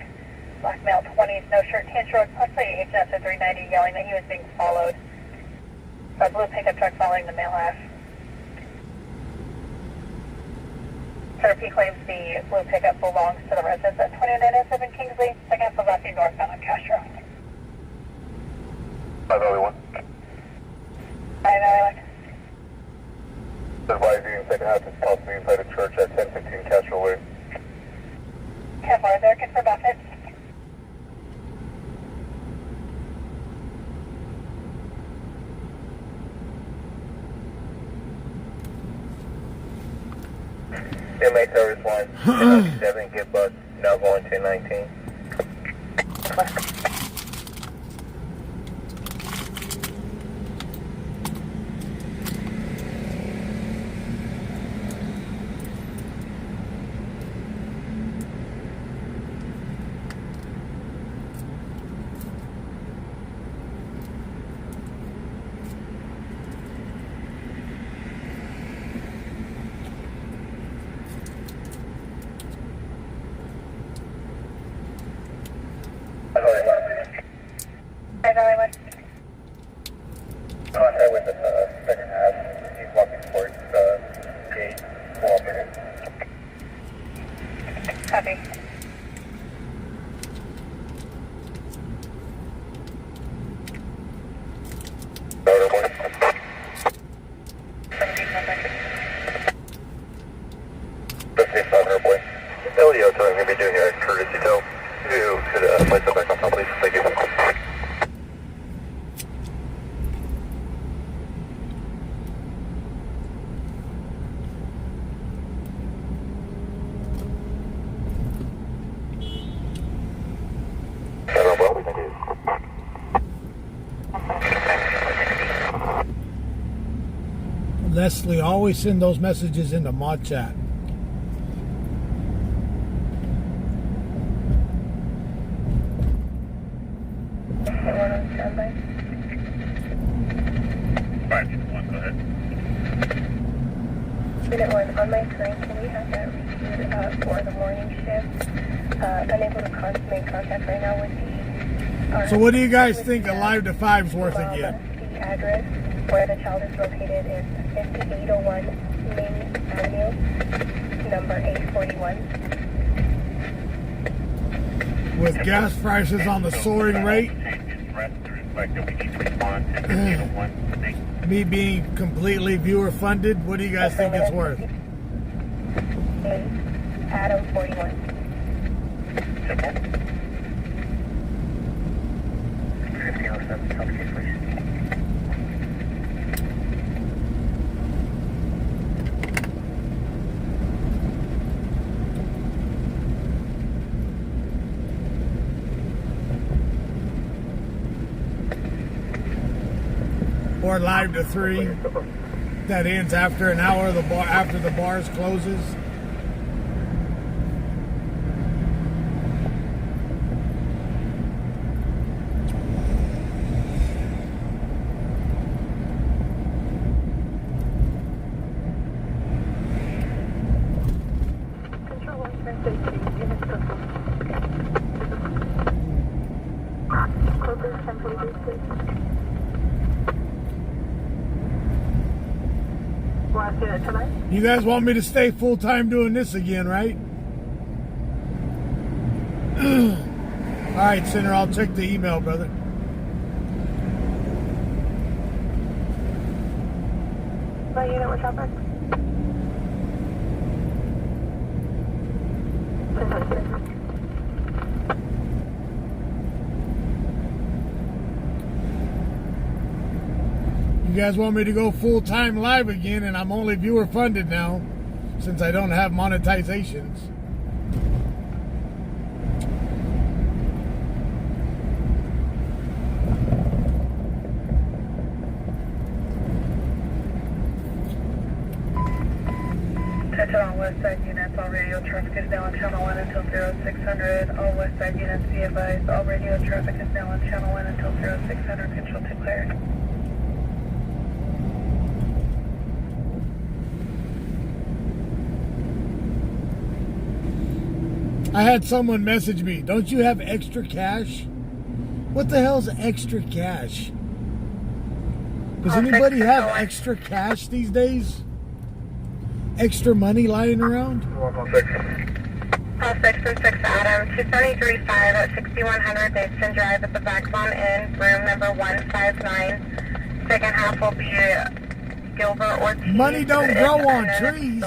B: black male 20s, no shirt, tan shorts, possibly HNS at 390, yelling that he was being followed. A blue pickup truck following the male half. P claims the blue pickup belongs to the residents at 2907 Kingsley, second half of left northbound on Castro.
I: 501.
B: 501.
I: Advising second half is possibly inside a church at 1015 Castro Way.
B: 10-4, there, confirm outfit.
I: MA Towers 1, 7, get bus, now going 1019. Contact with the second half. He's walking towards the gate. Cooperative.
B: Copy.
I: Order one. 15 boy. LEO telling me to be doing a courtesy tow. You could place it back on top, please. Thank you.
C: Leslie, always send those messages into mod chat.
I: Go ahead.
B: Unit 1, on my screen, can we have that reviewed for the morning shift? Unable to make contact right now with the...
C: So what do you guys think a live to 5's worth again?
B: The address where the child is located is 5801 Main Avenue, number 841.
C: With gas prices on the soaring rate, me being completely viewer funded, what do you guys think it's worth?
B: Adam 41.
C: Or live to 3 that ends after an hour of the bar, after the bars closes.
B: Control 1, Wednesday, 2, units total. Closest 10 please.
C: You guys want me to stay full time doing this again, right? Alright, Center, I'll check the email, brother.
B: What unit was up?
C: You guys want me to go full time live again, and I'm only viewer funded now since I don't have monetizations.
B: Attention all west side units, all radio traffic is now on channel 1 until 0600. All west side units be advised, all radio traffic is now on channel 1 until 0600. Control 2 clear.
C: I had someone message me, don't you have extra cash? What the hell's extra cash? Does anybody have extra cash these days? Extra money lying around?
B: 626 Adam, 273.5 at 6100 Davidson Drive at the Backbone Inn, room number 159. Second half will be Gilbert Ortiz.
C: Money don't grow on trees,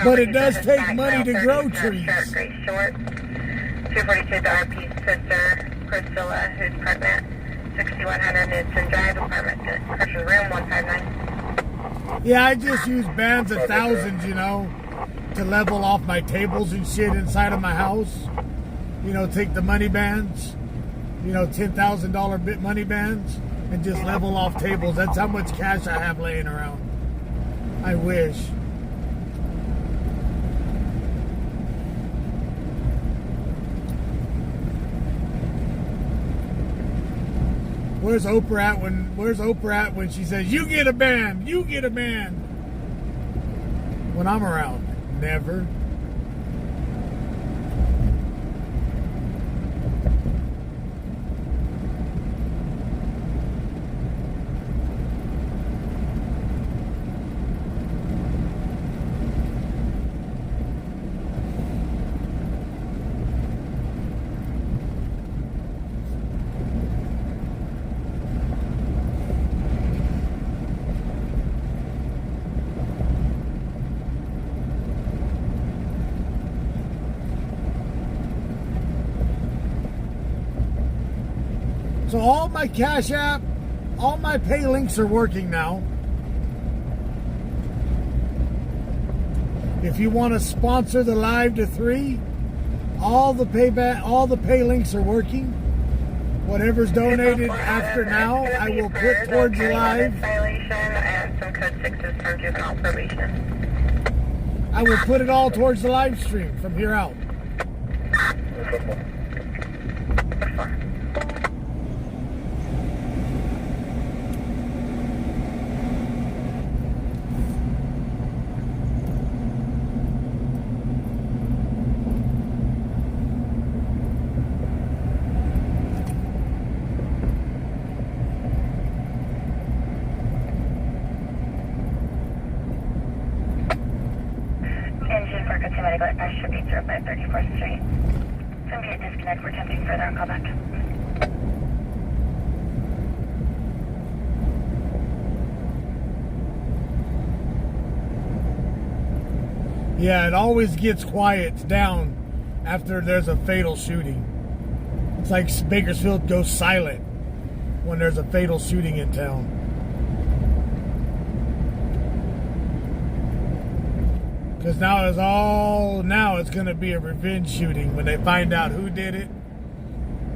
C: but it does take money to grow trees.
B: Short. 242 the RP's sister, Priscilla, who's pregnant. 6100 Davidson Drive, apartment, correction room 159.
C: Yeah, I just use bands of thousands, you know, to level off my tables and shit inside of my house. You know, take the money bands, you know, $10,000 bit money bands, and just level off tables. That's how much cash I have laying around. I wish. Where's Oprah at when she says, you get a band, you get a band? When I'm around, never. So all my Cash App, all my pay links are working now. If you want to sponsor the live to 3, all the pay links are working. Whatever's donated after now, I will put towards the live.
B: Violation and some code 6s from juvenile probation.
C: I will put it all towards the live stream from here out.
B: Engine for Medical Air should be 05334th Street. It's going to be a disconnect. We're attempting further on callback.
C: Yeah, it always gets quiet down after there's a fatal shooting. It's like Bakersfield goes silent when there's a fatal shooting in town. Because now it's going to be a revenge shooting when they find out who did it.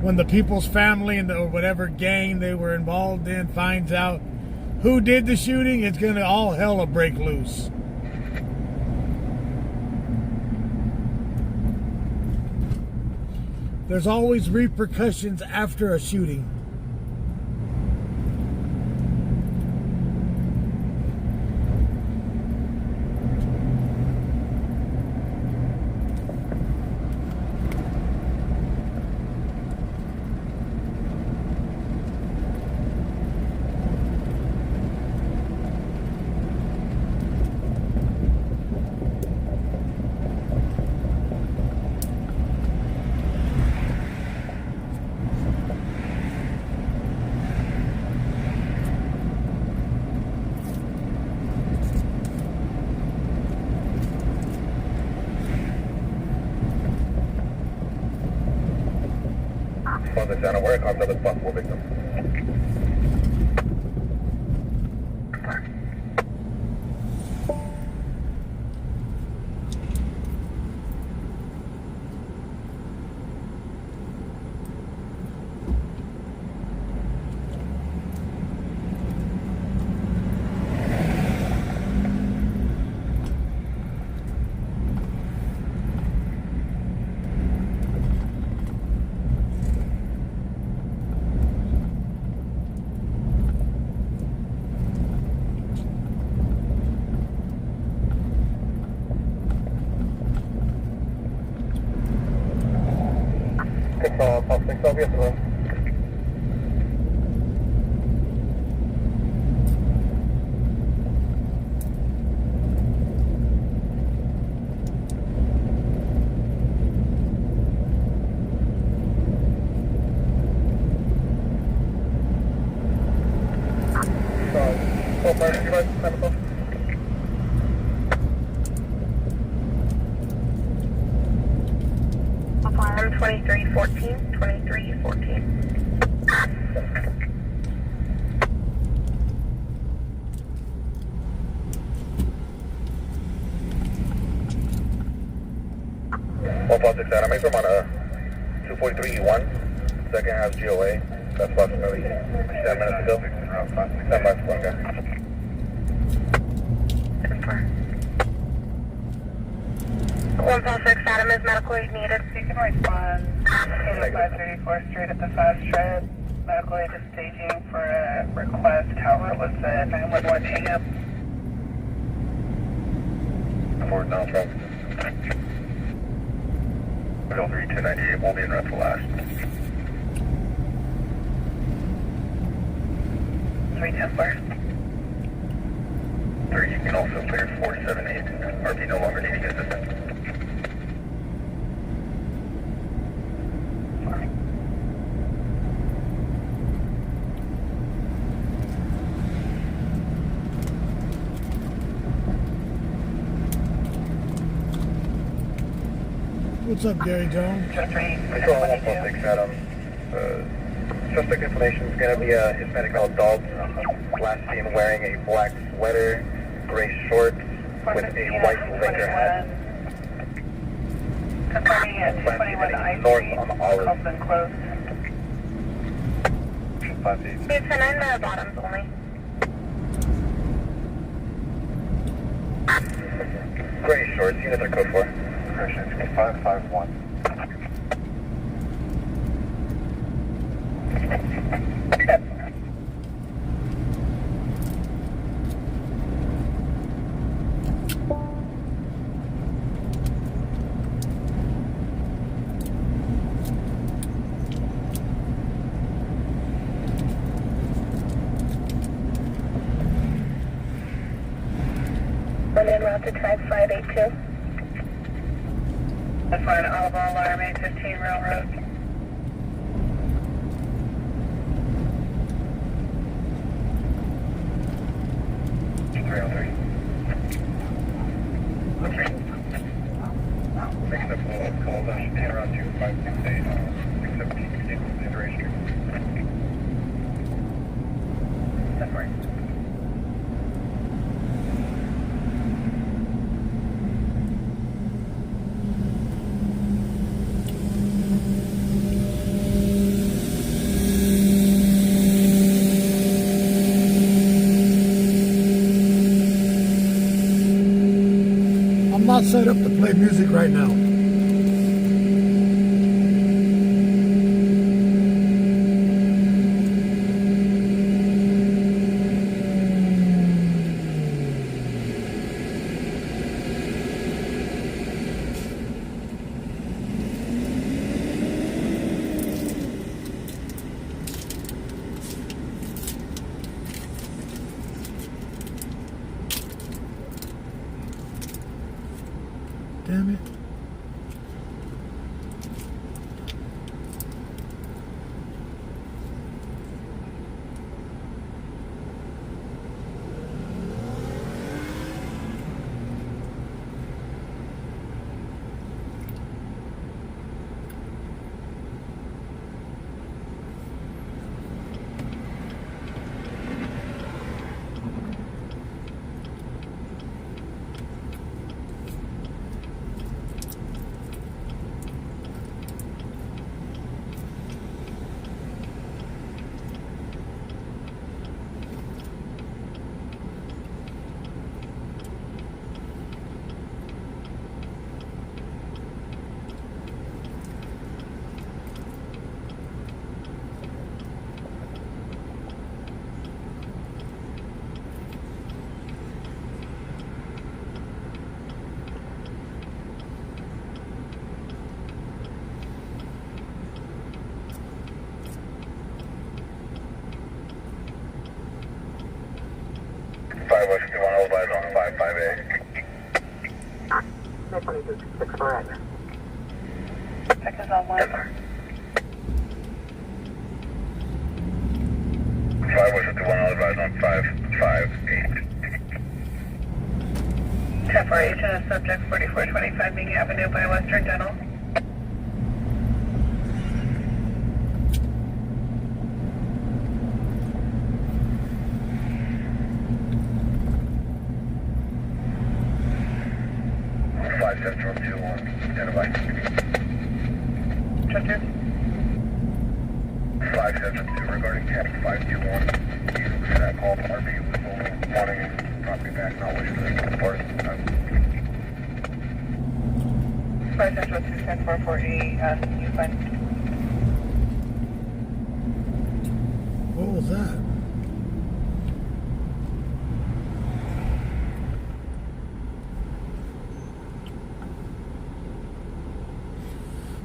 C: When the people's family and or whatever gang they were involved in finds out who did the shooting, it's going to all hell will break loose. There's always repercussions after a shooting.
I: On the channel, where contact with possible victim.
D: I'll be at the room.
B: Farm 2314, 2314.
I: Adam, I'm from on a 243E1, second half GOA. That's approximately 10 minutes ago. 10 minutes ago, okay.
B: 146 Adam, is medical aid needed?
F: You can respond to 534 straight at the fast trip. Medical aid is staging for a request. However, it was a 911 hang up.
I: Forward now, truck. 30298 will be in route to last.
F: 310
I: 3, you can also clear 478. RP no longer needing assistance.
C: What's up, Gary Jones?
I: Control 146 Adam. Suspect information is going to be a Hispanic adult, last seen wearing a black sweater, gray shorts, with a white Ranger hat.
F: Confirming at 221 I
I: North on Olive.
F: Copeland closed.
I: 58.
B: It's the bottoms only.
I: Gray shorts, units are code 4. Correction, 551.
B: One en route to tribe 582.
F: That's fine, Oliver Alarm 815 Railroad.
I: Making a follow-up call, that should be around 2568, 617 the duration. That's right.
C: I'm not set up to play music right now. Damn it.
I: 5021, advise on 55A.
B: 6
F: Check is on 1.
I: 5151, advise on 558.
F: 10-4, HNS subject 4425 Ming Avenue by Western Dental. Check
I: 572 regarding cat 521. That call from RP was wanting property back, not wishing to report.
F: 572 10-448, you find.
C: What was that?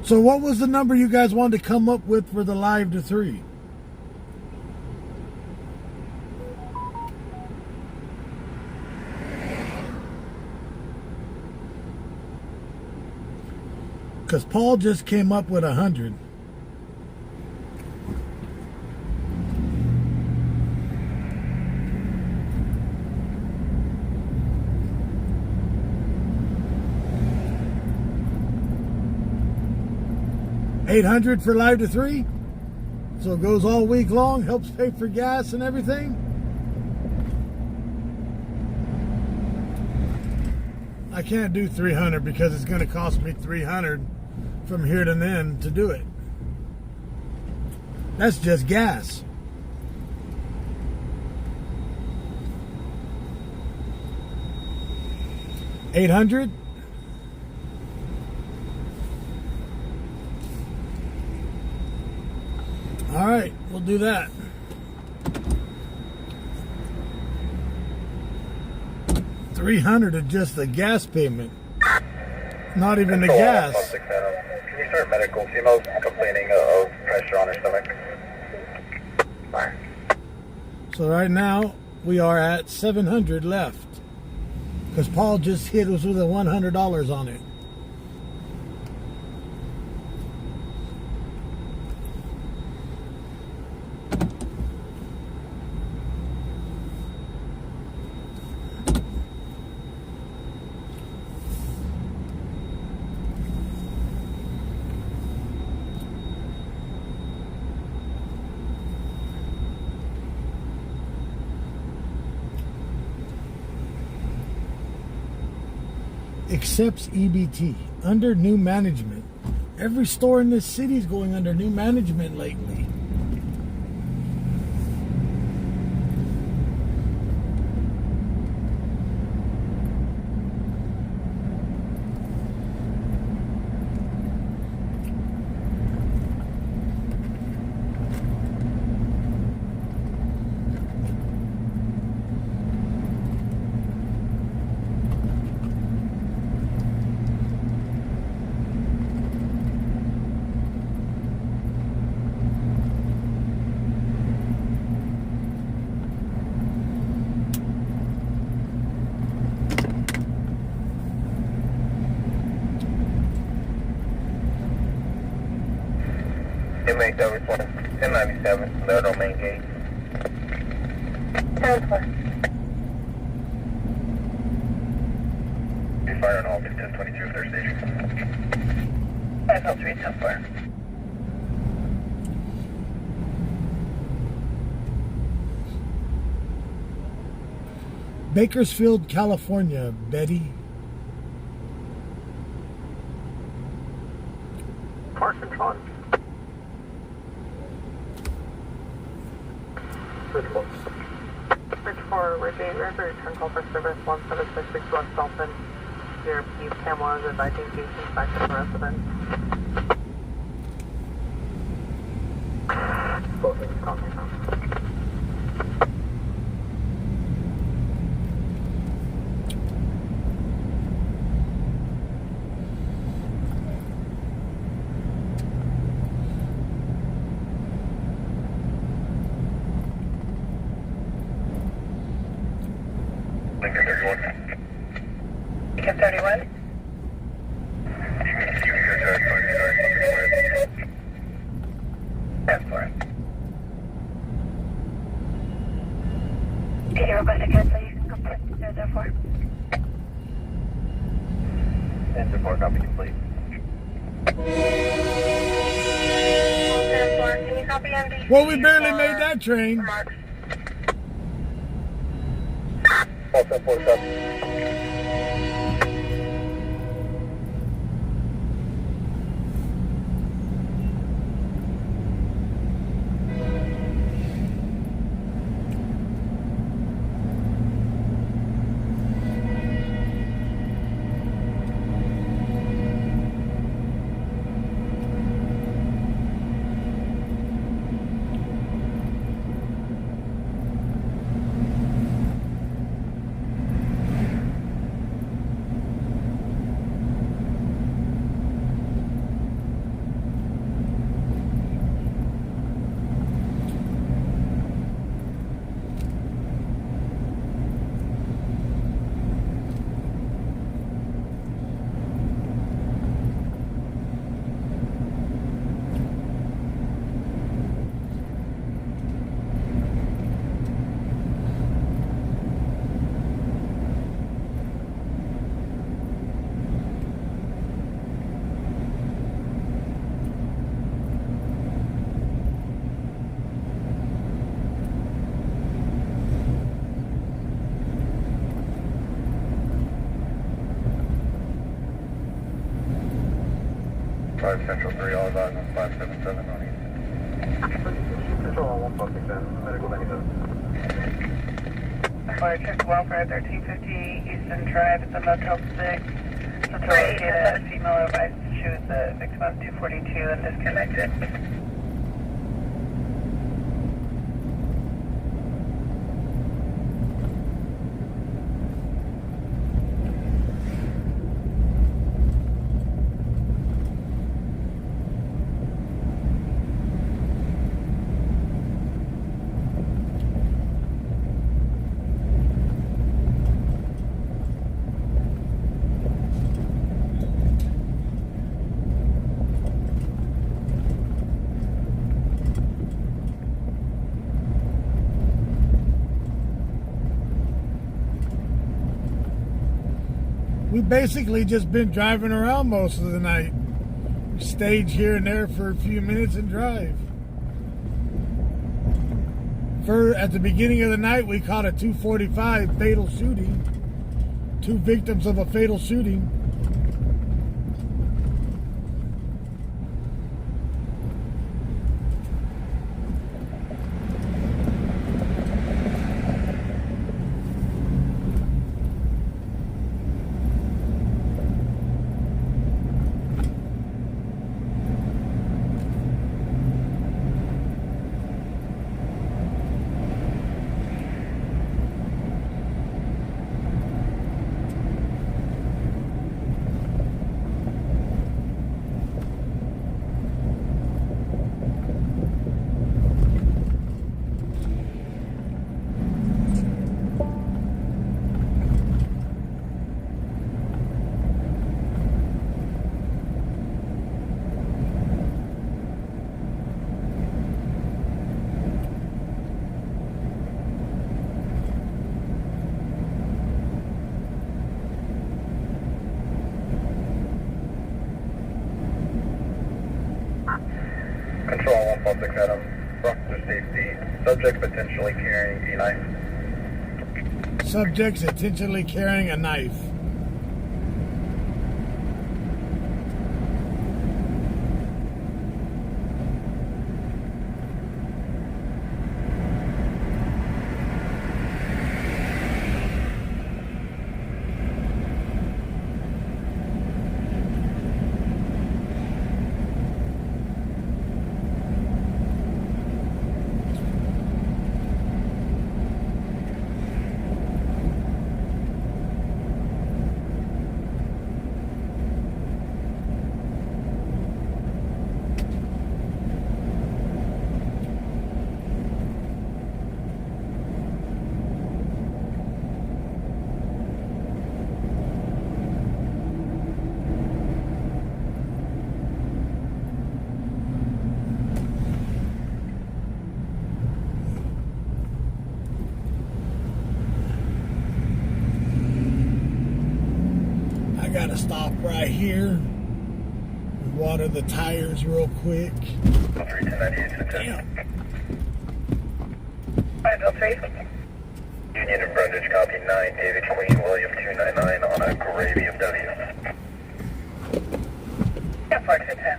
C: So what was the number you guys wanted to come up with for the live to 3? Because Paul just came up with 100. $800 for live to 3, so it goes all week long, helps pay for gas and everything. I can't do 300 because it's going to cost me 300 from here to then to do it. That's just gas. $800. All right, we'll do that. $300 is just the gas payment. Not even the gas.
I: Can you start medical? Female complaining of pressure on her stomach. Fine.
C: So right now we are at $700 left because Paul just hit us with a $100 on it. Accepts EBT under new management. Every store in this city is going under new management lately.
I: Inmate that response, 1097, Meadow Main Gate.
B: 10-4.
I: Be fire on all 1022 if they're station.
F: 503 10-4.
C: Bakersfield, California, Betty.
D: Park and Tron. Bridge 4, Ridgey River, return call for service 1766 West Dolphin. Your cameras advising patients back to the residence. Both of you call me now.
I: Lincoln 31.
F: Lincoln 31.
I: You can hear Judge
F: 10 4. Can you request a cancel? You can complete 004.
I: and 4 copy complete.
F: Can you copy MD?
C: Well, we barely made that train.
I: All 10 4 copy. Central 3, all advised on 577 on East. Control on 146, medical 97.
F: Fire check welfare 1350 Houston Drive at the Motel 6. Motel located a female advised she was the victim of 242 and disconnected.
C: We basically just been driving around most of the night. Stage here and there for a few minutes and drive. At the beginning of the night, we caught a 245 fatal shooting. 2 victims of a fatal shooting.
I: Control 146 Adam, officer safety, subject potentially carrying a knife.
C: Subjects intentionally carrying a knife. gotta stop right here. Water the tires real quick. Damn.
B: 503.
I: Union and Brundage, copy 9, David Queen, William 299 on a gray BMW.
B: Yeah, 4210.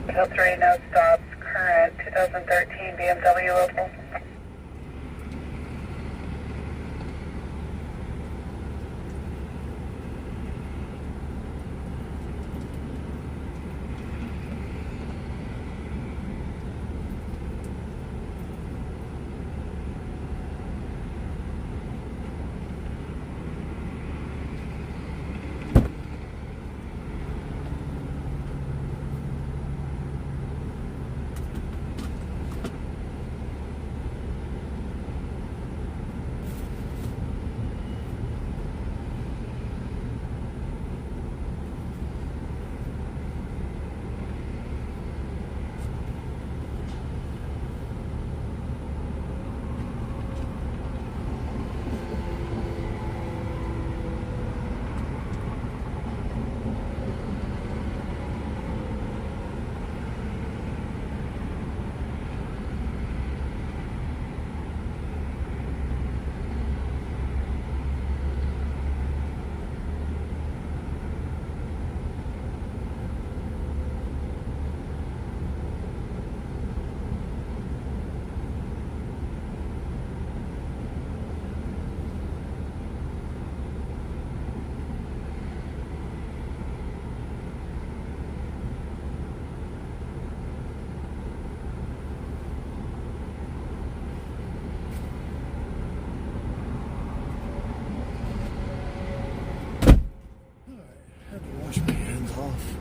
B: Hill 3, no stops, current 2013 BMW local.
C: Wash my hands off.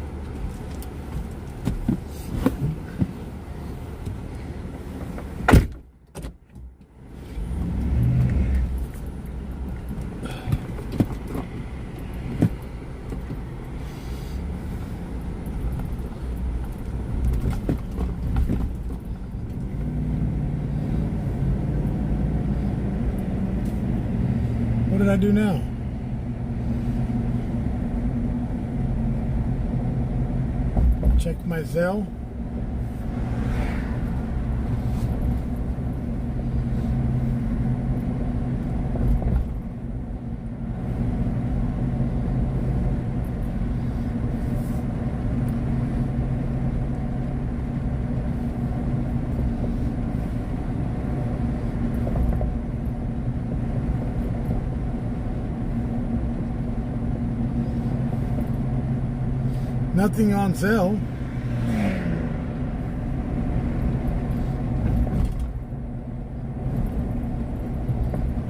C: What did I do now? Check my Zelle. Nothing on Zelle.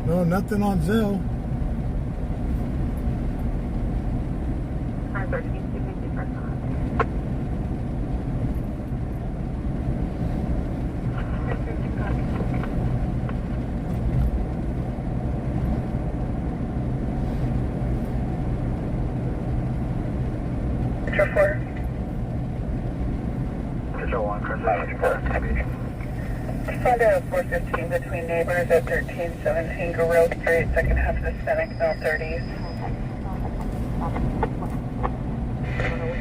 C: No, nothing on Zelle.
B: Metro 4.
I: Metro 1,
B: Respond to 415 between neighbors at 1317 Gorilla Street, second half of Hispanic, no 30s.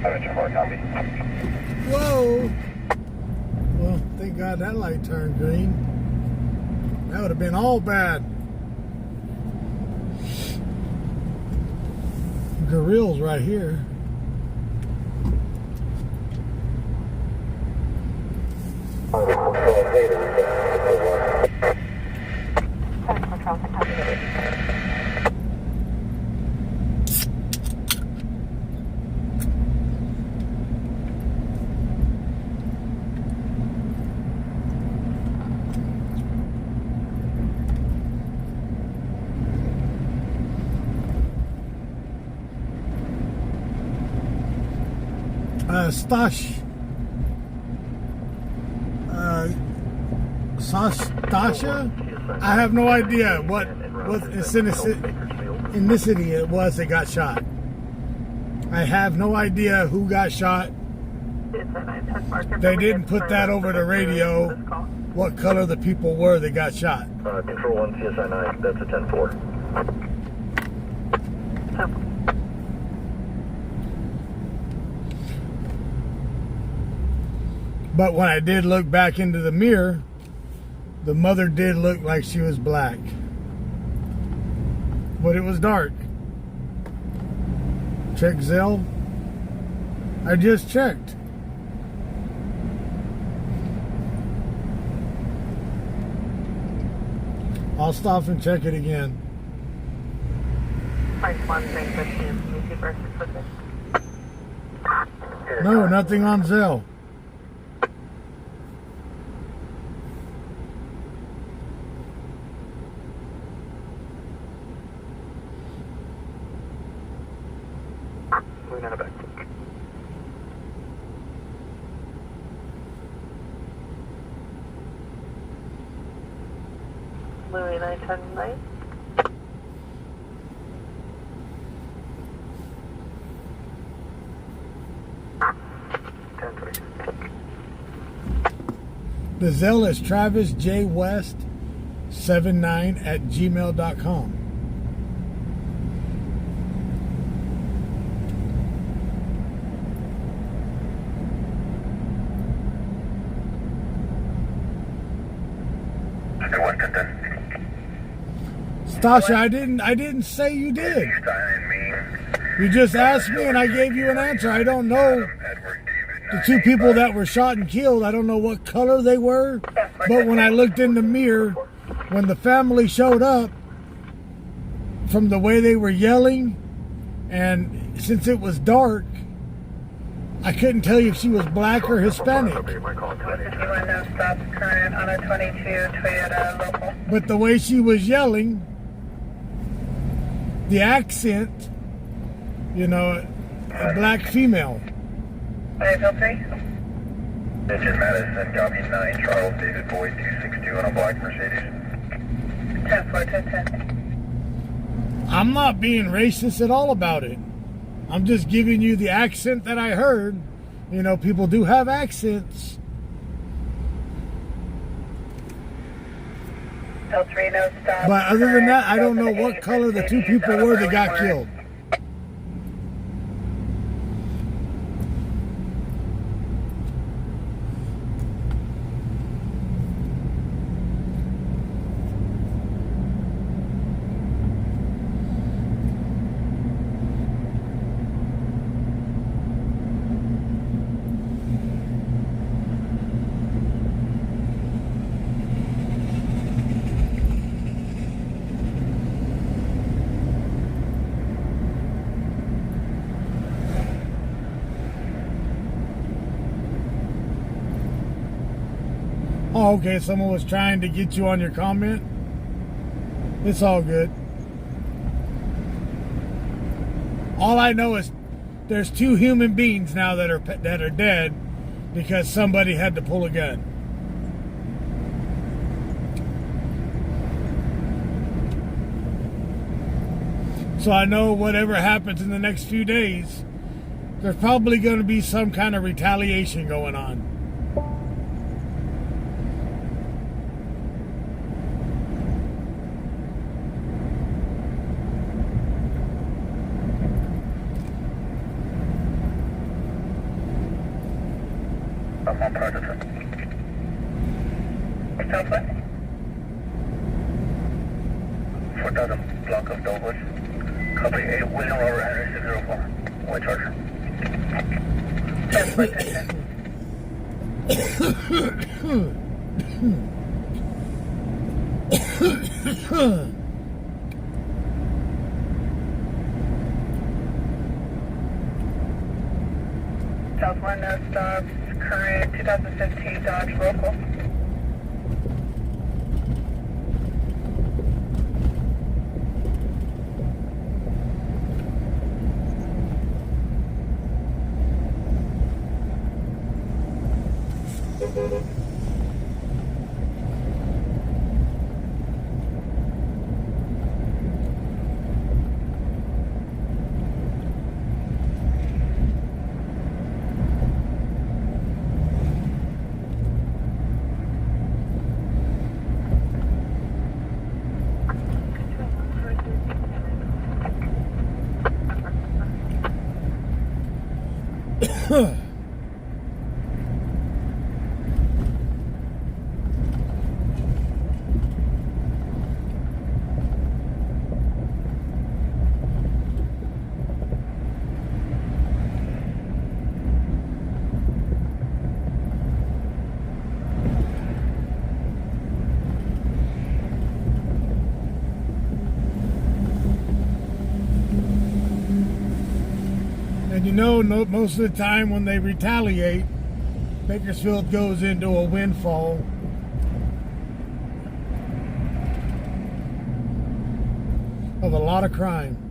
I: Metro 4, copy.
C: Whoa! Well, thank God that light turned green. That would have been all bad. Gorill's right here. Stasha? I have no idea what ethnicity it was that got shot. I have no idea who got shot. They didn't put that over the radio, what color the people were that got shot.
I: Control 1, CSI 9, that's a 10-4.
C: But when I did look back into the mirror, the mother did look like she was black. But it was dark. Check Zelle. I just checked. I'll stop and check it again. No, nothing on Zelle.
B: Louis 910
C: The Zelle is Travis J. West 79@gmail.com. Stasha, I didn't say you did. You just asked me and I gave you an answer. I don't know the two people that were shot and killed. I don't know what color they were, but when I looked in the mirror, when the family showed up, from the way they were yelling, and since it was dark, I couldn't tell you if she was black or Hispanic. But the way she was yelling, the accent, you know, a black female.
I: Engine Madison, copy 9, Charles David Boyd 262 on a black Mercedes.
B: 10-4,
C: I'm not being racist at all about it. I'm just giving you the accent that I heard. You know, people do have accents. But other than that, I don't know what color the two people were that got killed. Oh, okay, someone was trying to get you on your comment. It's all good. All I know is there's 2 human beings now that are dead because somebody had to pull a gun. So I know whatever happens in the next few days, there's probably going to be some kind of retaliation going on.
I: I'm on target.
B: Southwest.
I: 4000, block of Douglas. Copy 8, William Robert Henry 604. White Charger.
B: 10-4, 10-10. Southwest, no stops. Current 2015 Dodge local.
C: And you know, most of the time when they retaliate, Bakersfield goes into a windfall. Of a lot of crime.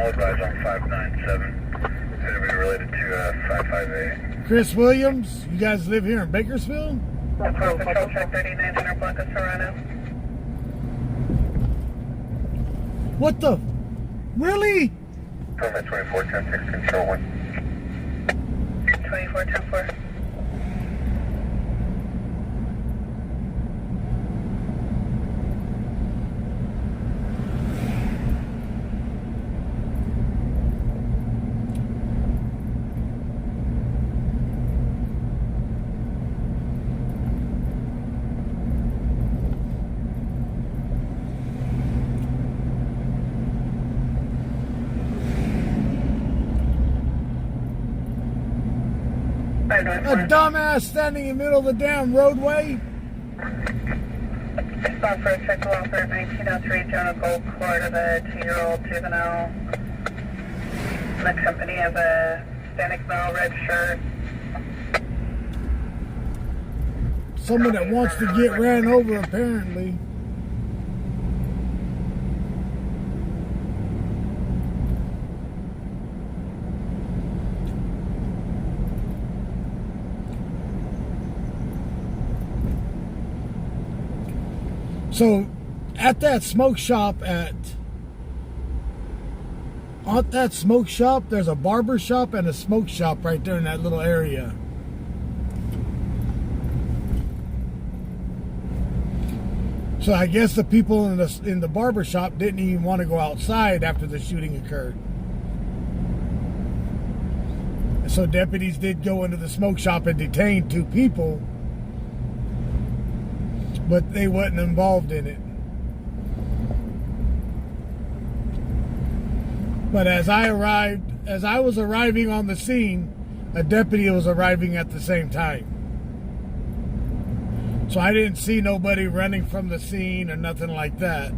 I: Advise on 597. Anybody related to 558?
C: Chris Williams, you guys live here in Bakersfield?
F: Patrol check 3900 block of Serrano.
C: What the? Really?
I: Permit 2410 control 1.
F: 2410-4.
C: A dumbass standing in the middle of the damn roadway?
F: Stop for a check welfare 1903 Jonah Gold Court of a 2-year-old juvenile. The company of a Hispanic male, red shirt.
C: Someone that wants to get ran over, apparently. So, at that smoke shop there's a barber shop and a smoke shop right there in that little area. So I guess the people in the barber shop didn't even want to go outside after the shooting occurred. So deputies did go into the smoke shop and detain 2 people, but they wasn't involved in it. But as I was arriving on the scene, a deputy was arriving at the same time. So I didn't see nobody running from the scene or nothing like that.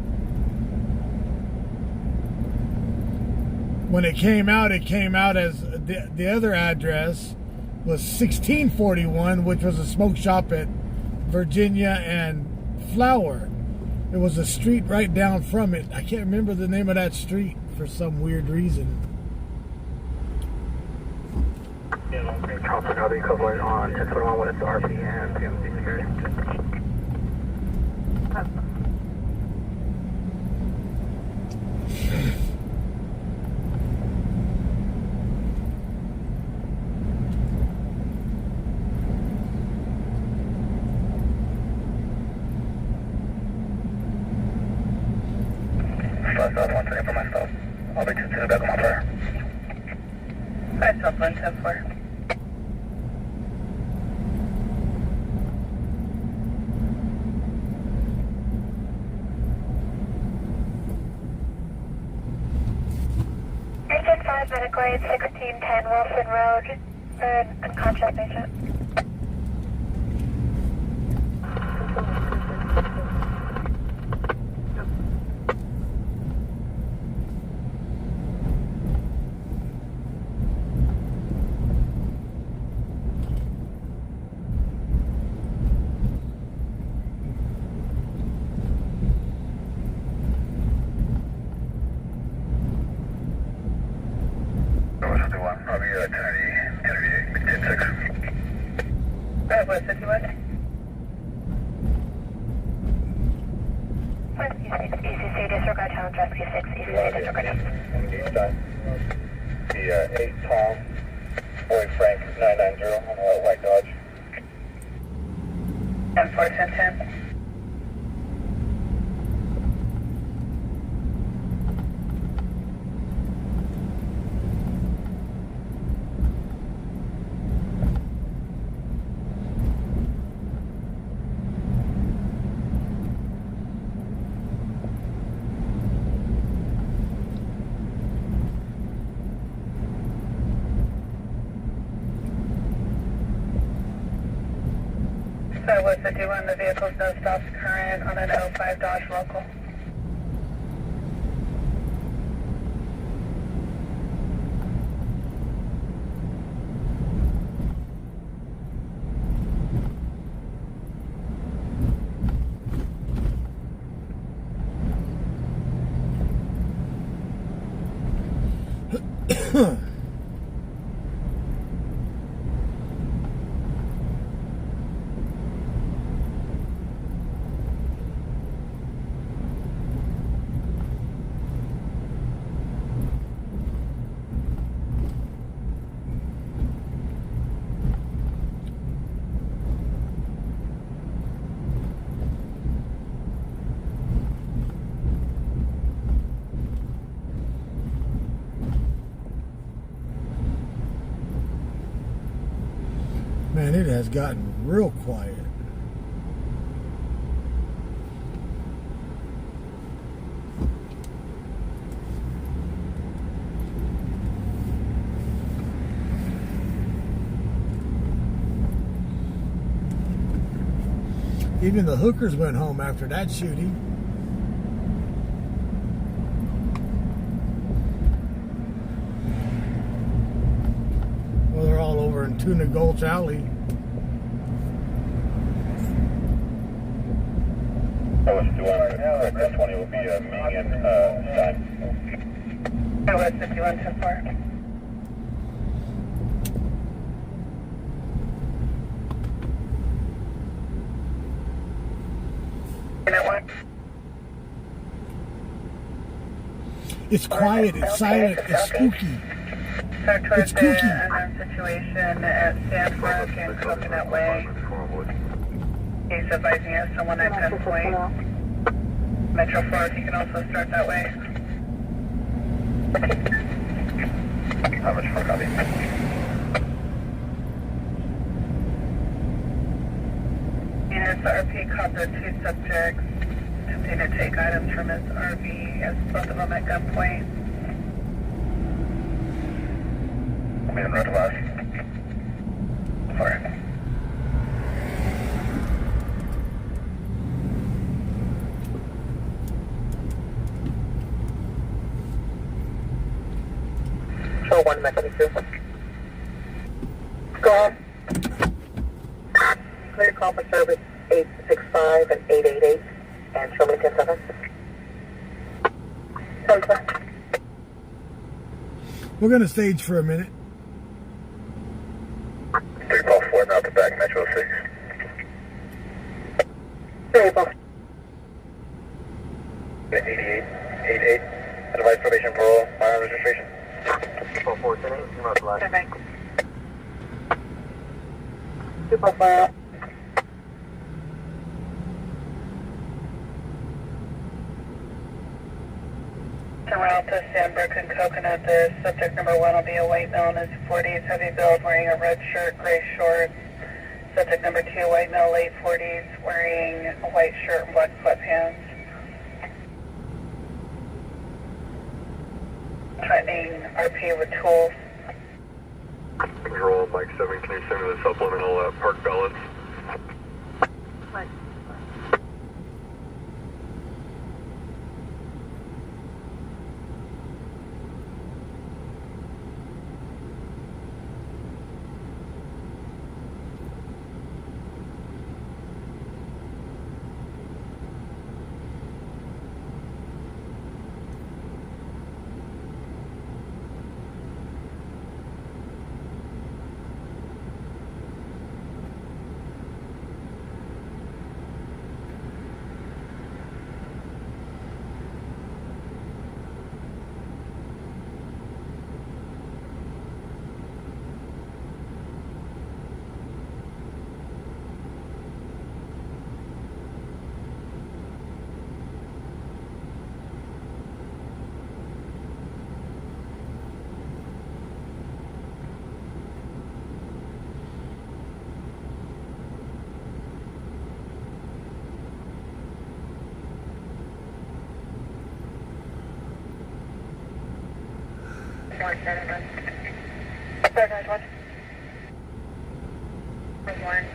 C: When it came out as the other address was 1641, which was a smoke shop at Virginia and Flower. It was a street right down from it. I can't remember the name of that street for some weird reason.
D: Chopper got equivalent on 1021 when it's RP and PMC security.
I: One second for myself. I'll be considered back on my fire.
F: 5 South 110-4.
B: Agent 5, medical aid 1610 Wilson Road for an unconscious patient.
I: I'll be 10-8,
F: 5 West 51.
B: 56 ECC, disregard challenge, rescue 6, ECC, disregard challenge.
I: The 8 Tom, Boy Frank 990 on the white Dodge.
F: 10-4, 10-10. So what's the do on the vehicle's no stops current on an 05 Dodge local?
C: Man, it has gotten real quiet. Even the hookers went home after that shooting. Well, they're all over in Tuna Gulch Alley.
I: West 51, 1020 will be Ming and Stein.
F: West 51, 10-4.
C: It's quiet, it's silent, it's spooky.
F: Start towards the unknown situation at Sandbrook and Coconut Way. He's advising us someone at gunpoint. Metro 4, if you can also start that way.
I: How much for copy?
F: Units RP copper 2 subjects attempting to take items from his RV as both of them at gunpoint.
I: I'm in red last. Sorry.
J: Show 1 mechanism. Go ahead. Clear call for service 865 and 888 and show me 10-7.
C: We're going to stage for a minute.
I: 3 ball 4 now to back Metro 6.
J: Variable.
I: 88, 88. Advice probation parole, minor registration.
J: 448, you must lie.
F: Okay.
J: 245.
F: Around to Sandbrook and Coconut, the subject number 1 will be a white male in his 40s, heavy build, wearing a red shirt, gray shorts. Subject number 2, white male, late 40s, wearing a white shirt and black sweatpants. Threatening RP with tools.
I: Control, Mike 7, can you send me the supplemental park ballots?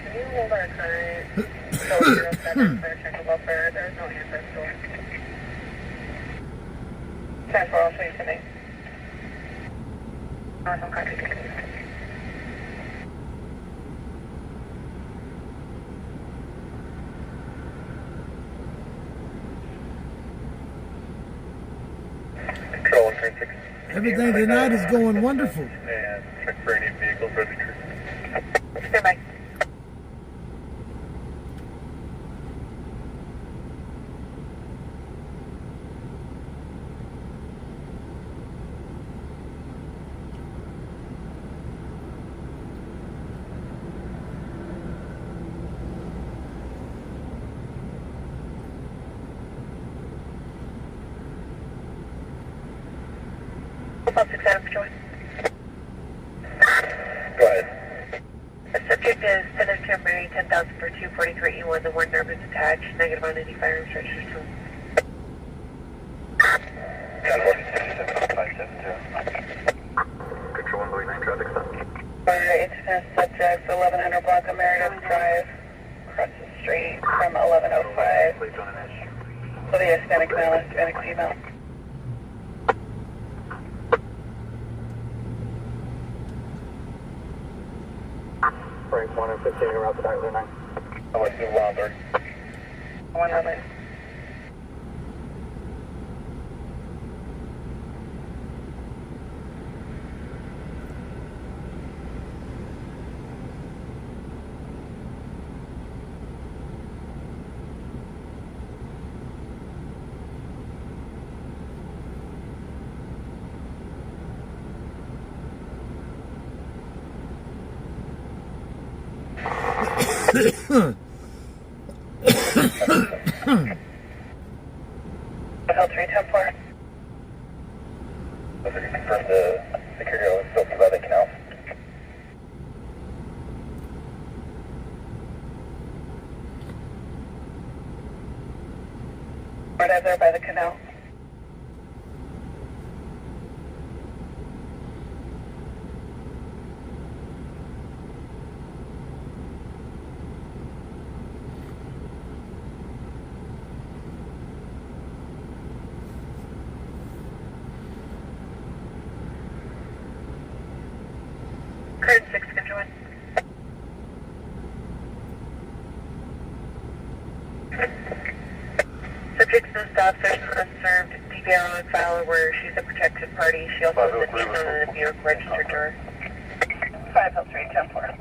B: Can you hold our current 07 for check of welfare? There's no answer still. 10-4, I'll show you today. Awesome, copy.
I: Control 136.
C: Everything tonight is going wonderful.
I: And check for any vehicles registered.
B: Stand by.
I: Go ahead.
B: The subject is Senator Mary 10,000 for 243 E1. The one nerve is attached. Negative on any firearms registered to him.
I: Control 139 traffic stop.
F: Incident subject 1100 block of Meredith Drive, across the street from 1105.
I: Please on an edge.
F: So the Hispanic male, Hispanic female.
I: Frank 115 around the back of the 9. I want to do 130.
F: 111. Hotel 310-4.
I: Was it confirmed the security was still by the canal?
F: Right there by the canal.
B: Current 6, control 1. Subject's no stop, there's an unserved DVR on file where she's a protected party. She also has a name on the New York registered door.
F: 503-10-4.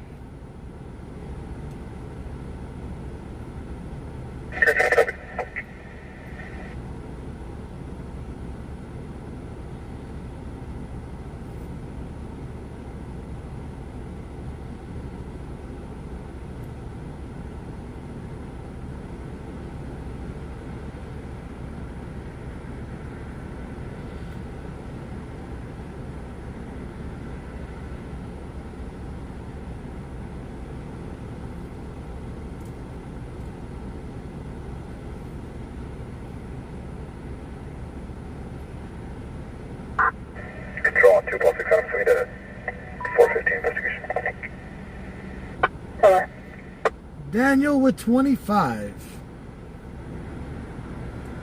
C: Daniel with 25.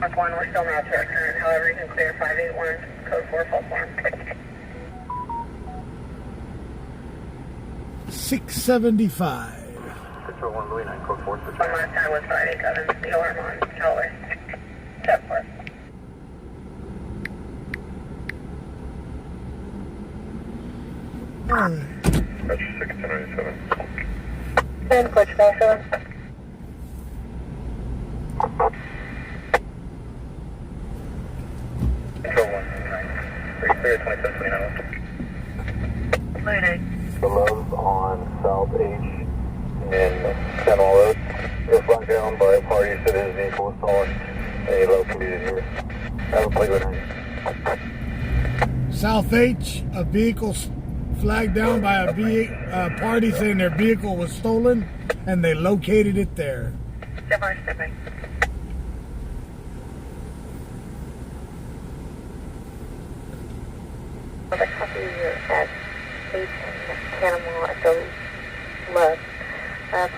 J: Mark 1, we're still not to our current. However, you can clear 581, code 4, false alarm.
C: 675.
I: Control 1, Louis 9, code 4, switch.
J: One last time was 587, the alarm on Callaway. 7-4.
I: That's 697.
J: 10, Coach Marshall.
I: Control 1, 9. Are you clear 2729?
J: Louis 9.
I: The lows on South H in Canal Road. You're flagged down by a party said his vehicle was stolen and he located here. Have a play good night.
C: South H, a vehicle flagged down by a party saying their vehicle was stolen, and they located it there.
J: Step by, step by. The copy you're at 8 and Panama at the left.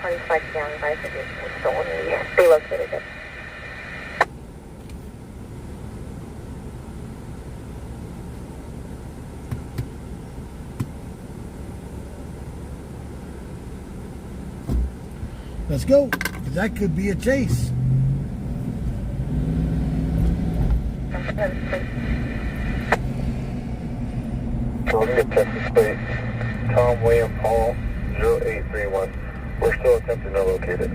J: Party flagged down by the vehicle was stolen. They located it.
C: Let's go. That could be a chase.
I: Columbia, Texas plate, Tom William Paul, 0831. We're still attempting to locate it.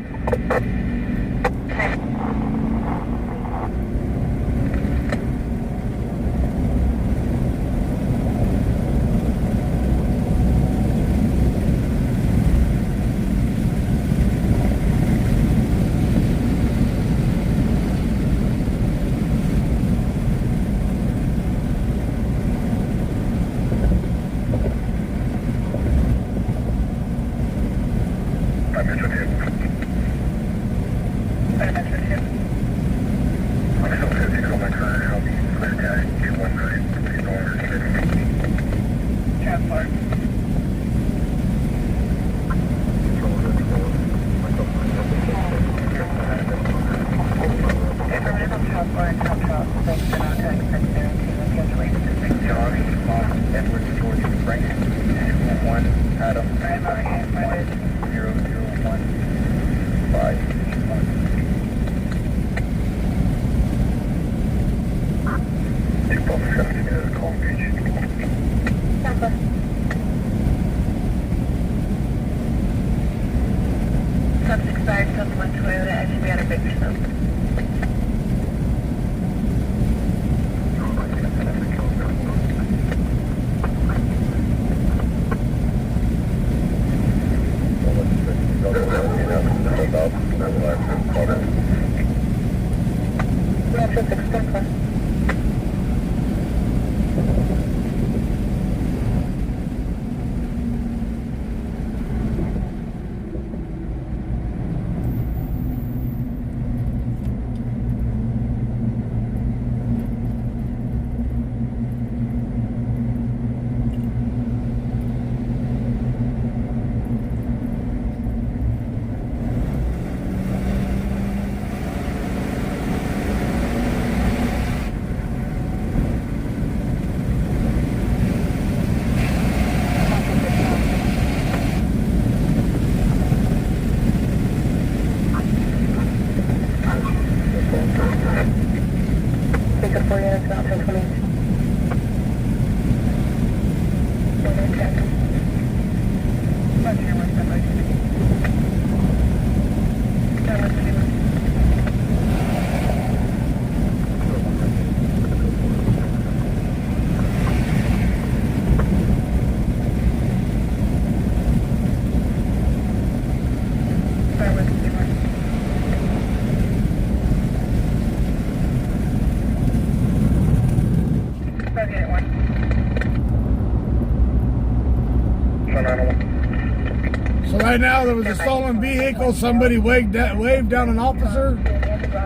C: Right now, there was a stolen vehicle. Somebody waved down an officer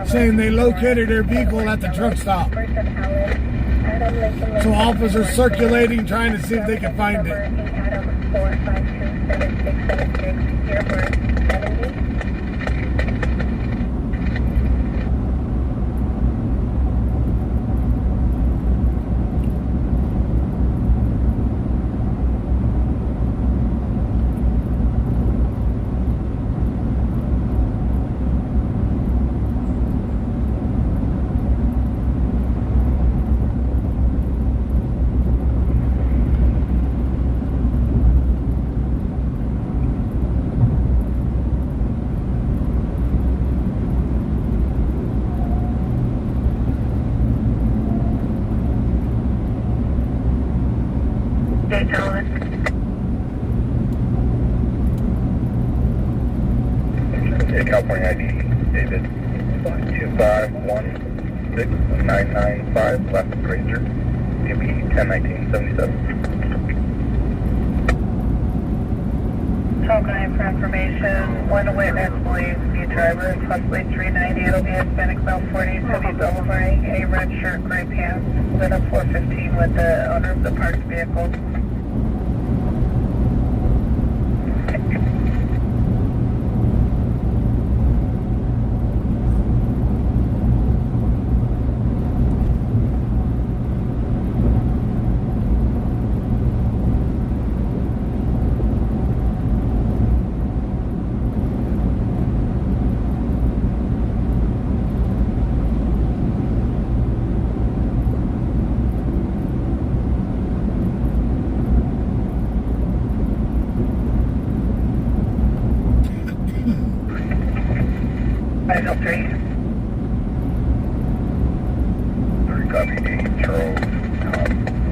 C: saying they located their vehicle at the truck stop. So officers circulating, trying to see if they can find it.
I: California ID, David 2516995, left Granger, DMP 101977.
F: Top 9 for information. One witness believes the driver is possibly 390. It'll be Hispanic male, 40, heavy Boulevard, a red shirt, gray pants, lit up 415 with the owner of the parked vehicle.
I: Copy 8 Charles,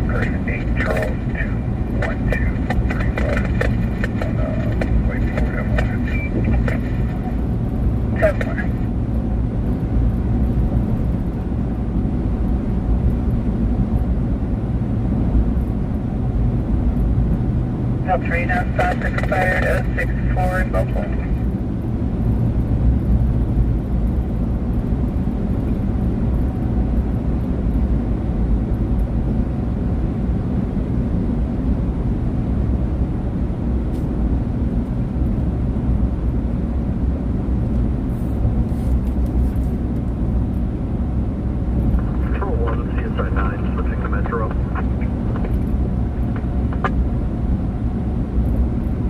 I: person 8 Charles 21235 on Whiteboard M1.
F: 10-4. L3 now stop expired 064 in Buffalo.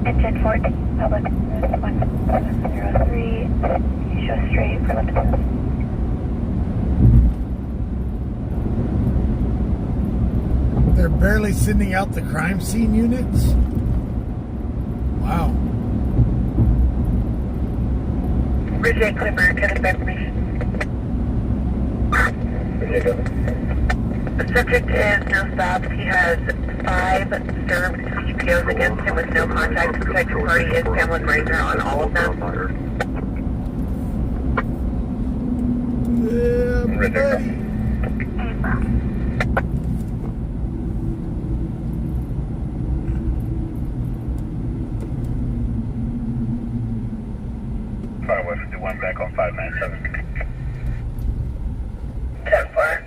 B: Engine 14, public 103, show straight for left.
C: They're barely sending out the crime scene units? Wow.
F: Bridge 8 Clipper, can I have information? The subject is no stops. He has 5 served CPOs against him with no contact. The protected party is Pamela Granger on all of them.
I: West 51 back on 597.
F: 10-4.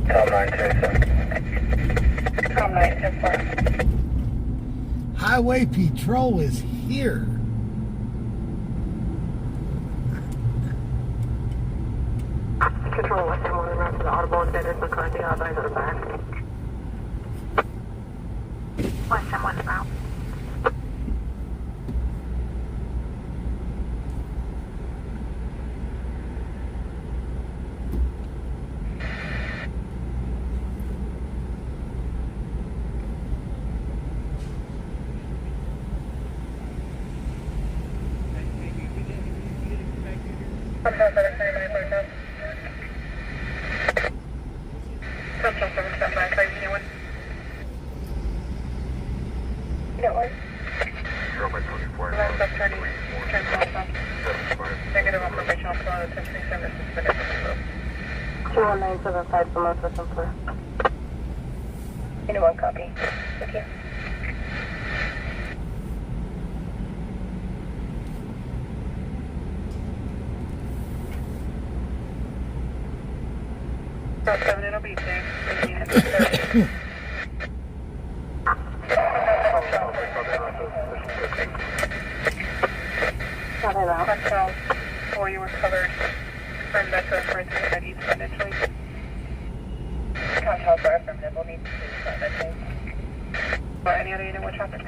I: Tom 927.
F: Tom 9-4.
C: Highway Patrol is here.
F: Control Western 1 and route to the Audible and Vendors McCarthy, all eyes on the back. Western 1 route. Negative information on flow, 1037 suspended. 21975 for most system clear. Anyone copy? Thank you. Route 7, it'll be safe. Control 4, you were covered. Confirm that the first unit needs initially. Control 4, affirmative. We'll need to do that. Or any other unit with traffic?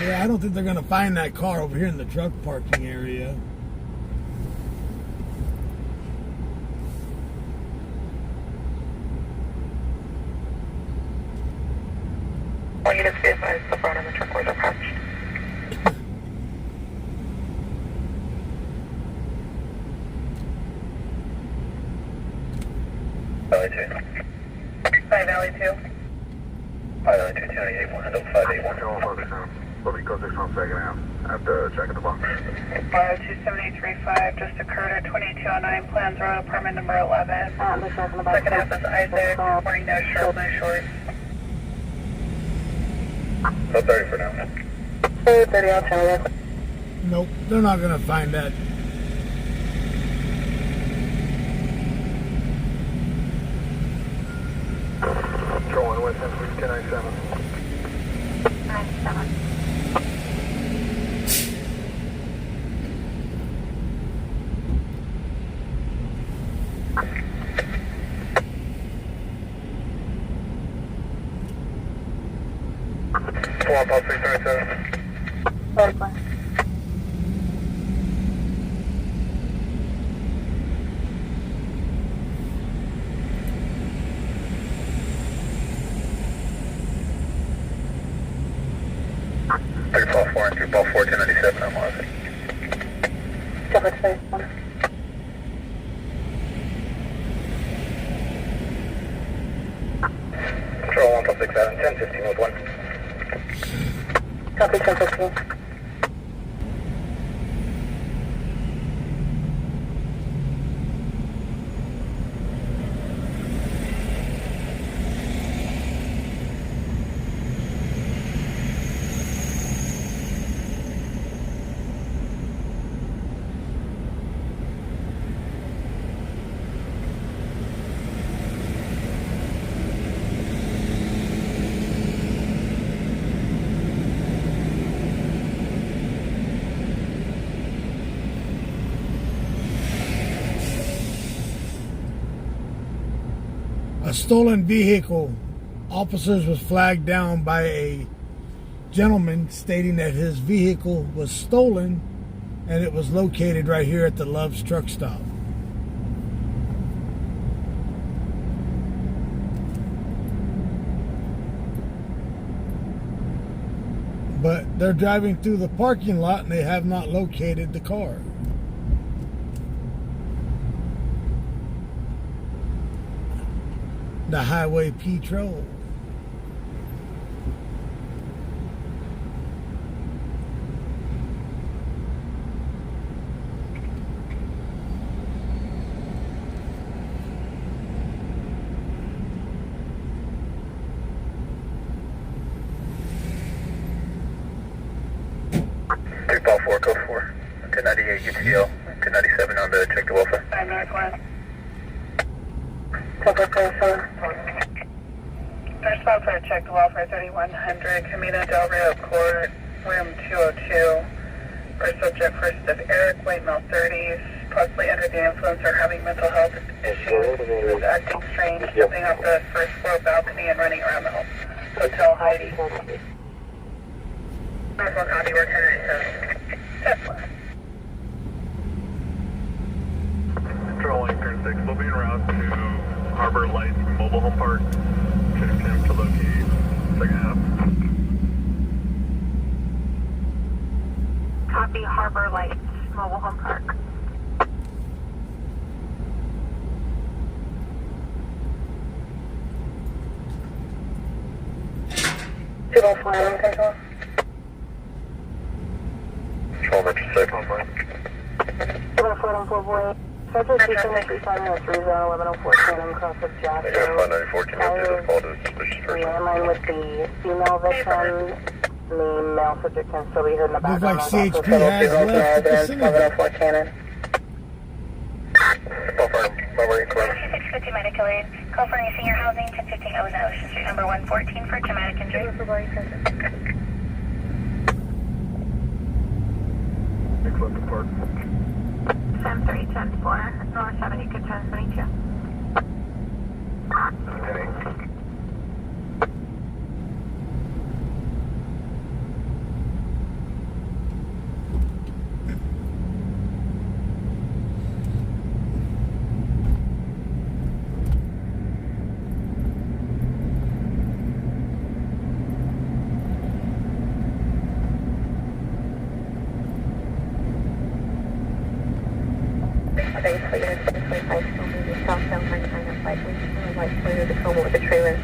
C: Yeah, I don't think they're going to find that car over here in the truck parking area.
B: All units be advised, the front of the truck was approached.
I: Valley 2.
F: Hi, Valley 2.
I: Hi, Valley 2, 298, 10581.
A: We'll be closer on second half. I have to check at the box.
F: 27835 just occurred at 2209 Plans Road, apartment number 11. Second half is Isaac, wearing no shirt, no shorts.
I: So 30 for now.
B: 30 out, 10.
C: Nope, they're not going to find that.
A: Control 1 West End, 1097.
J: 97.
I: Pull up, 637.
J: Very fine.
I: Ball 4 and 3 ball 4, 1097, I'm on it.
J: Double space 1.
I: Control 1, 67, 1015 with 1.
J: Copy 1015.
C: A stolen vehicle. Officers was flagged down by a gentleman stating that his vehicle was stolen and it was located right here at the Love's truck stop. But they're driving through the parking lot and they have not located the car. The highway patrol.
I: Ball 4, code 4. 1098 UTL. 1097 on the check the welfare.
F: 5 Northwest. Response for check the welfare 3100, Camino Del Rio Court, room 202. For subject first of Eric, weight male 30s, possibly under the influence or having mental health issues. He was acting strange, jumping off the first floor balcony and running around the Hotel Heidi. Northwest Copy, we're 1097. Tesla.
A: Controlling turn 6, we'll be en route to Harbor Lights Mobile Home Park. Check him to locate second half.
J: Copy Harbor Lights, Mobile Home Park.
B: Control 4, control.
I: Control Metro 6.
J: 4 boy. Central Station 1104 Tandem cross of Jack.
I: They got 594, this call to suspicious person.
J: Landline with the female victim. The male subject can still be heard in the
C: Looks
J: background.
C: like CHP has left the vicinity.
B: 1104 Cannon.
I: Ball 4, Marine Corps.
J: 650 medical aid. Call for any senior housing, 1015 Ocean Street, number 114 for traumatic injury.
A: Six left to park.
J: 10-3, 10-4, North 70, good 10-22.
I: 10-8.
J: Basically, units 25 still moving southbound 99 at 5 weeks. White Toyota Tacoma with a trailer.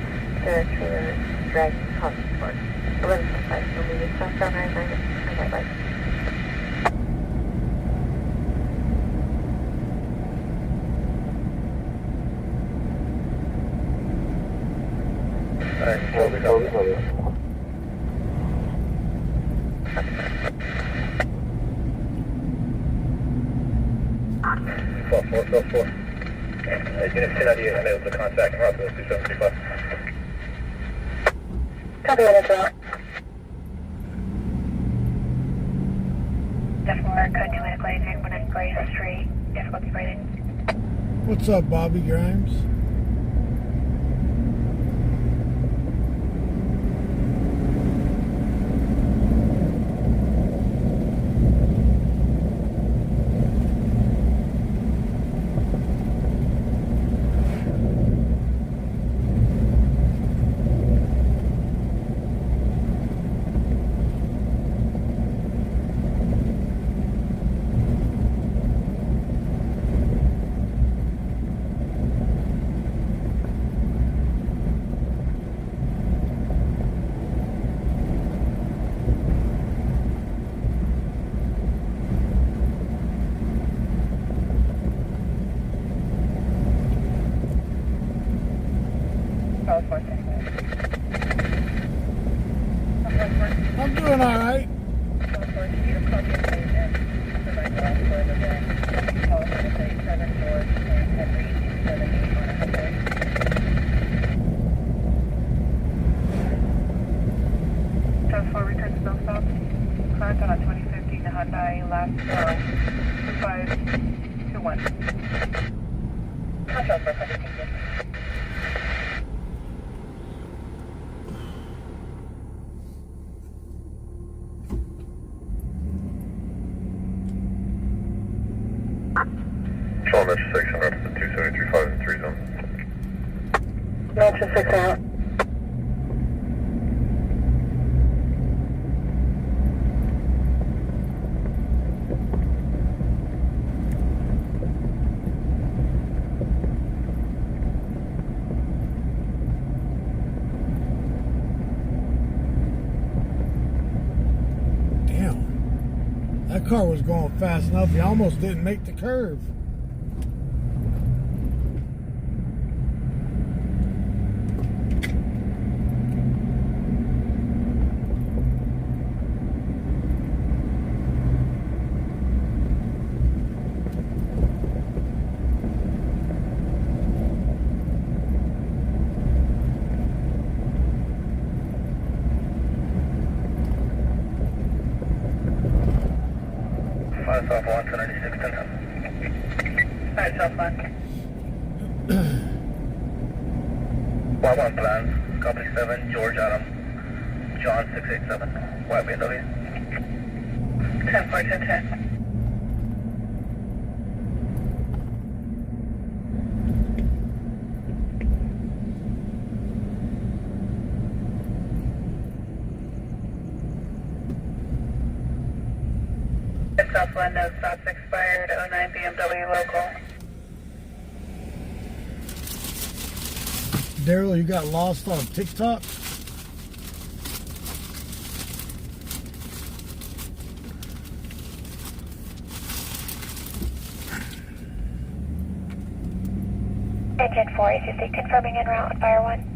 J: The trailer dragging across the sport. 1125 still moving southbound 99 at white light.
I: Four. Unit 10 idea, unable to contact en route to 2735.
B: Copy that as well.
J: F4, code 2 Clay, 319 Grace Street, difficulty rating.
C: What's up, Bobby Grimes? I'm doing all right.
F: Return to South. Current on a 2015 Hyundai last 2521.
B: Control for 17.
I: Control Metro 6 en route to the 2735 and 3 zone.
B: Metro 6 out.
C: Damn. That car was going fast enough. He almost didn't make the curve.
I: South 1, 296, 10.
F: Alright, South 1.
I: 1 plans, copy 7, George Adam, John 687, white BMW.
F: 10-4, 10-10. Southland, no stops expired, 09 BMW local.
C: Daryl, you got lost on TikTok?
J: Engine 4, ACC confirming en route on Fire 1.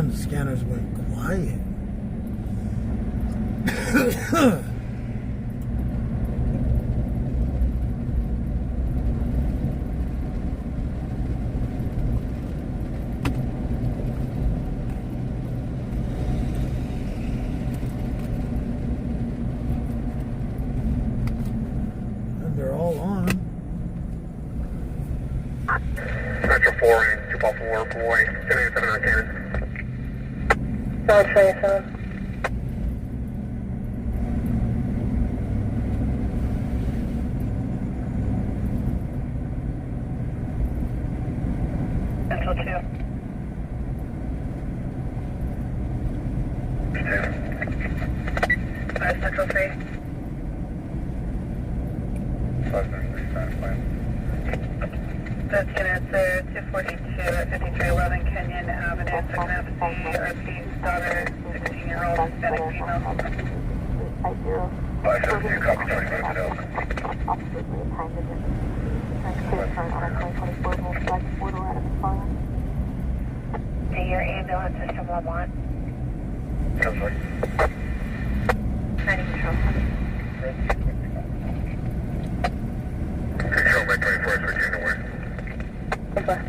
C: the scanners went quiet. And they're all on.
I: Metro 4 and 244, boy, 787 on cannon.
B: Solid 27.
F: Central 2. 5 Central 3.
I: 5
F: That's gonna answer 242 at 5311 Kenyon Avenue, second FC, RP's daughter, 16-year-old Hispanic female.
I: 572, copy 25 Middle.
B: Your ambulance system Lamont.
I: Comes
B: I need control.
I: Control by 24, switching to west.
B: Goodbye.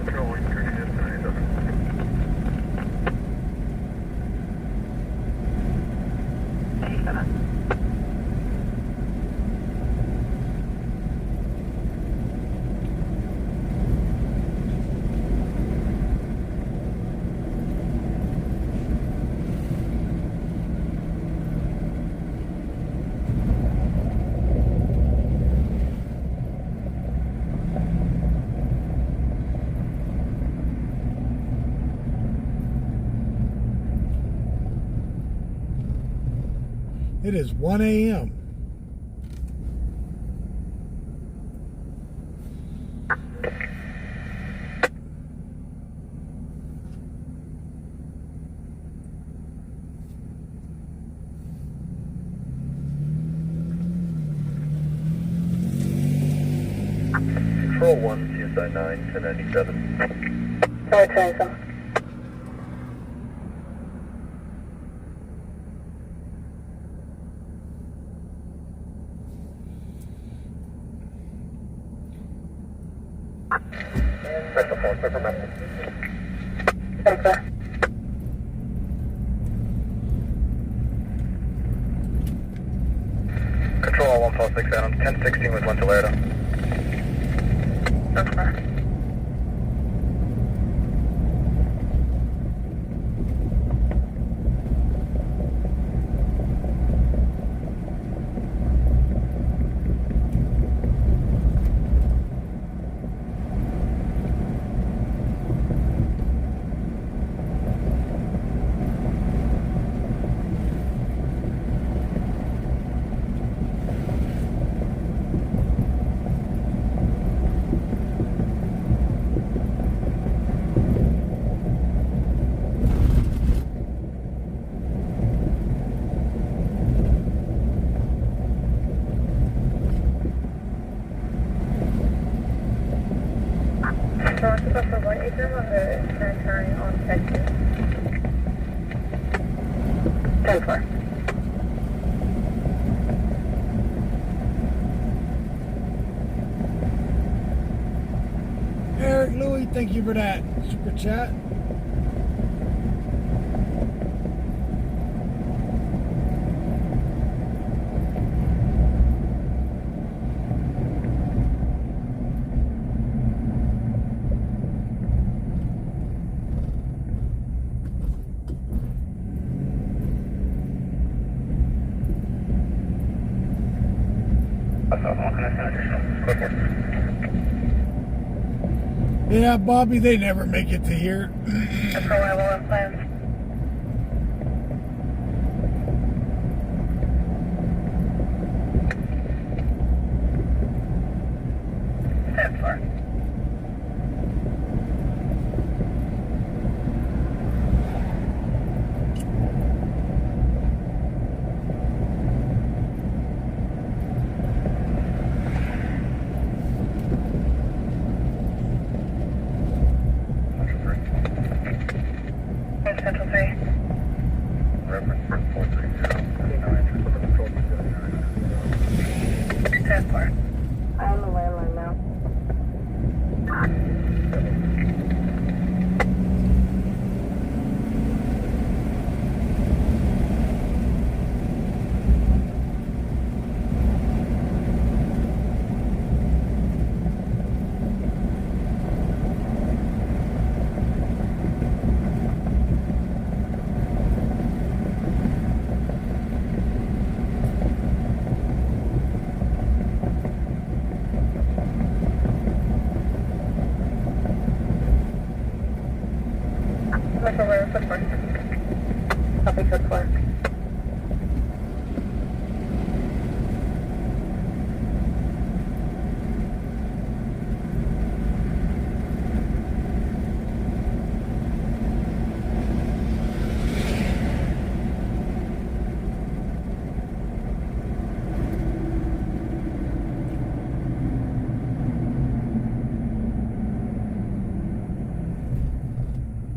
I: Control 130,
F: 87.
C: It is 1 a.m.
I: Control 1, CSI 9, 1097.
B: Solid 27.
I: Metro 4, clear for Metro.
B: Goodbye.
I: Control 146 Adam, 1016 with 1 Toledo.
B: Goodbye. Toronto Buffer 1, is there on the turn on Texas? 10-4.
C: Eric Louie, thank you for that super chat. Yeah, Bobby, they never make it to here.
F: That's for level and plans. 10-4. Central 3.
I: Reference for 430.
F: 10-4.
J: I'm the landline now.
B: Metro Rail, code 4. Copy, code 4.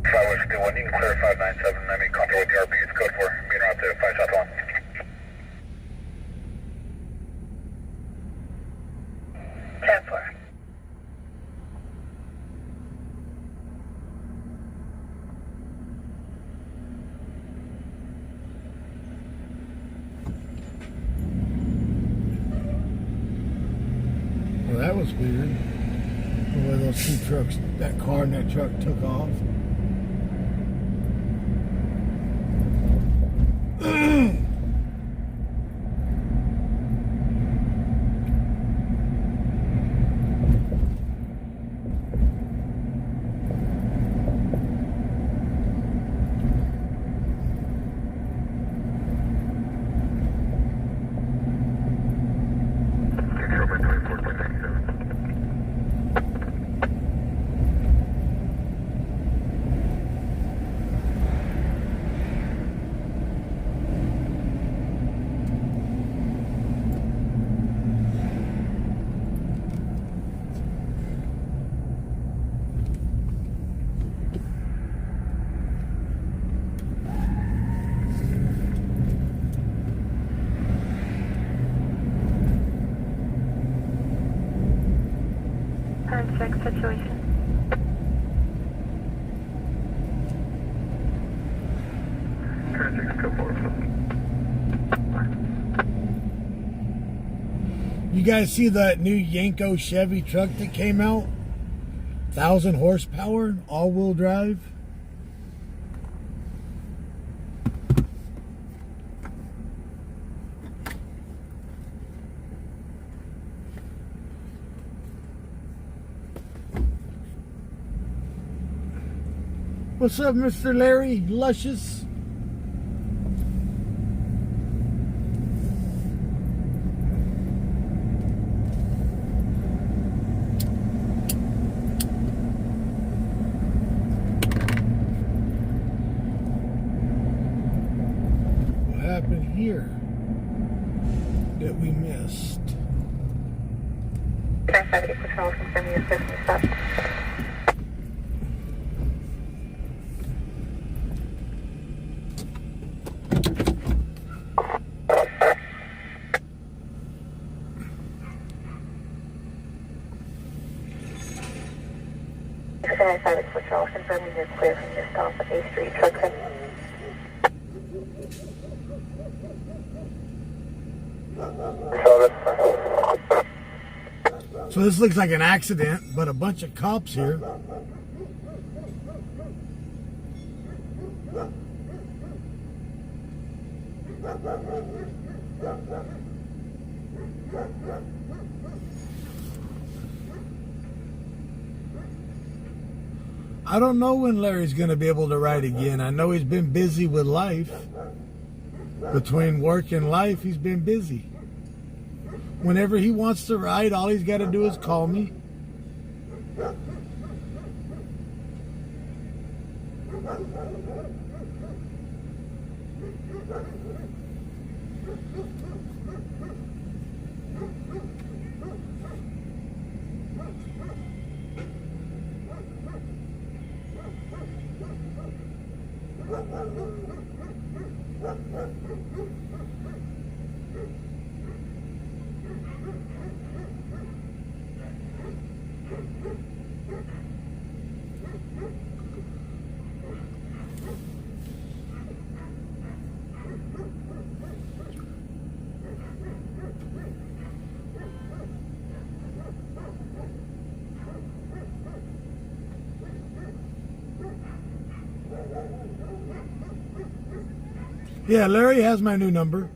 I: Flowers, do one, you can clear 597. I mean, contact with the RP, it's code 4. Being out to 5 South 1.
F: 10-4.
C: Well, that was weird. The way those two trucks, that car and that truck took off.
I: Control by 24.97.
J: Current check situation.
I: Current 6, code 4.
C: You guys see that new Yanko Chevy truck that came out? 1,000 horsepower, all-wheel drive. What's up, Mr. Larry Luscious? What happened here that we missed?
J: 970 Patrol, confirm your system stop. Patrol, confirming you're clear from your stop at A Street, truck set.
C: So this looks like an accident, but a bunch of cops here. I don't know when Larry's going to be able to ride again. I know he's been busy with life. Between work and life, he's been busy. Whenever he wants to ride, all he's got to do is call me. Yeah, Larry has my new number.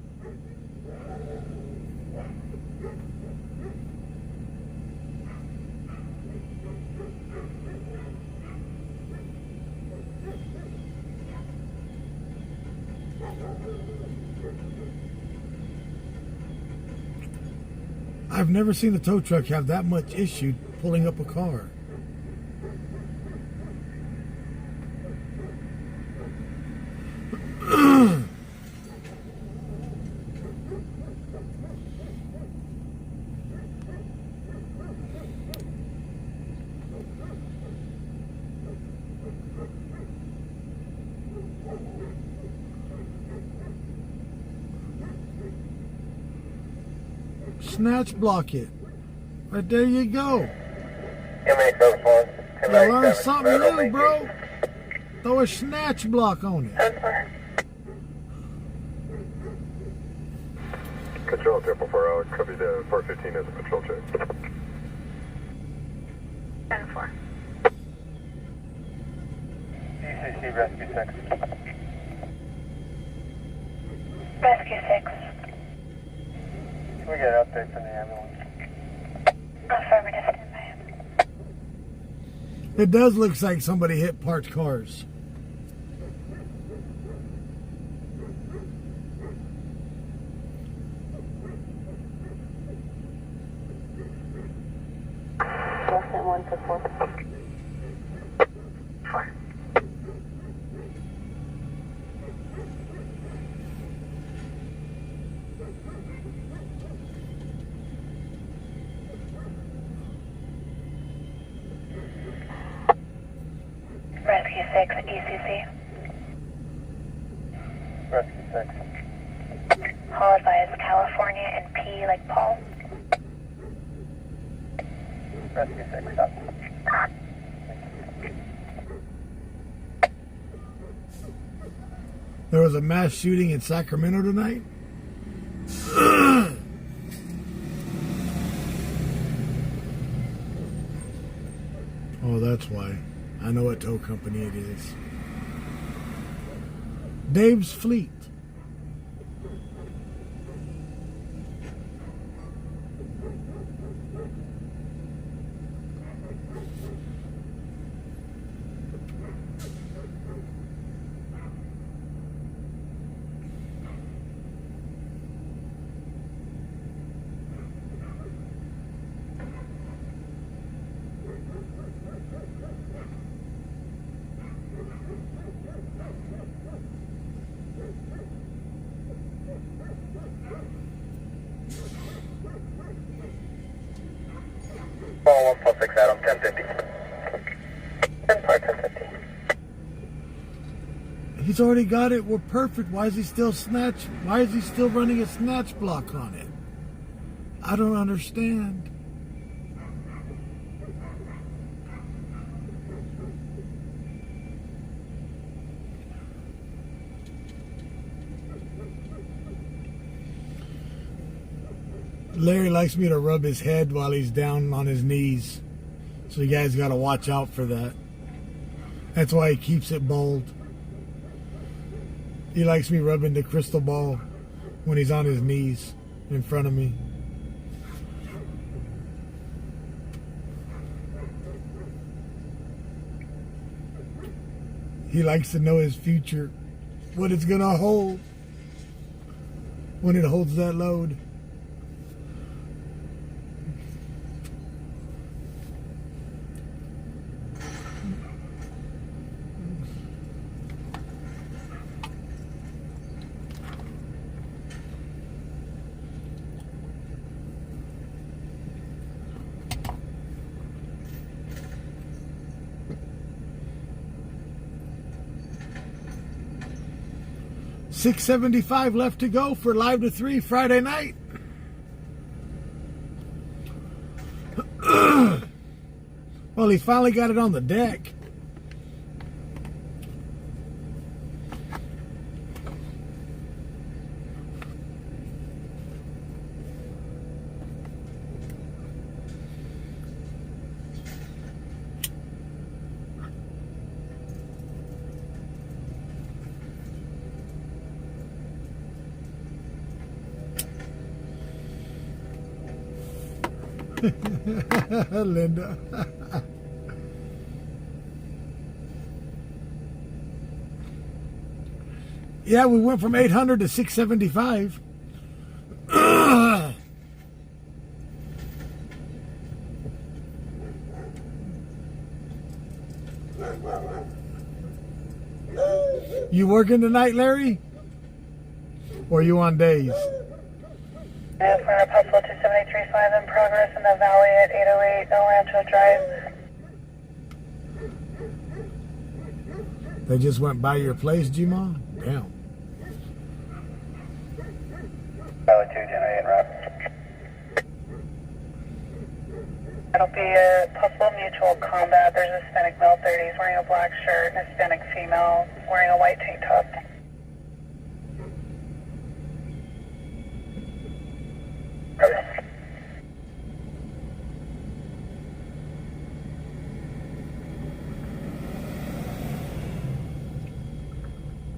C: I've never seen a tow truck have that much issue pulling up a car. Snatch block it. Right there you go. You learn something new, bro. Throw a snatch block on it.
I: Control 440, copy the 415 as a patrol check.
J: 10-4.
A: DCC Rescue 6.
F: Rescue 6.
A: Can we get an update from the ambulance?
F: Affirmative, stand by.
C: It does look like somebody hit parked cars.
J: Less 1 to 4. 4.
F: Rescue 6, ECC.
A: Rescue 6.
F: Hall advised California and P like Paul.
A: Rescue 6, stop.
C: There was a mass shooting in Sacramento tonight. Oh, that's why. I know what tow company it is. Dave's Fleet.
I: Ball 146 Adam, 1050. 1050.
C: He's already got it. We're perfect. Why is he still Why is he still running a snatch block on it? I don't understand. Larry likes me to rub his head while he's down on his knees. So you guys got to watch out for that. That's why he keeps it bold. He likes me rubbing the crystal ball when he's on his knees in front of me. He likes to know his future, what it's going to hold when it holds that load. $6.75 left to go for Live to 3 Friday night. Well, he finally got it on the deck. Linda. Yeah, we went from 800 to 675. You working tonight, Larry? Or are you on days?
F: For Apostle 273.5 in progress in the valley at 808 El Rancho Drive.
C: They just went by your place, G-Ma? Damn.
A: Valley 208 route.
F: It'll be a possible mutual combat. There's a Hispanic male 30s wearing a black shirt and a Hispanic female wearing a white tank top.
A: Okay.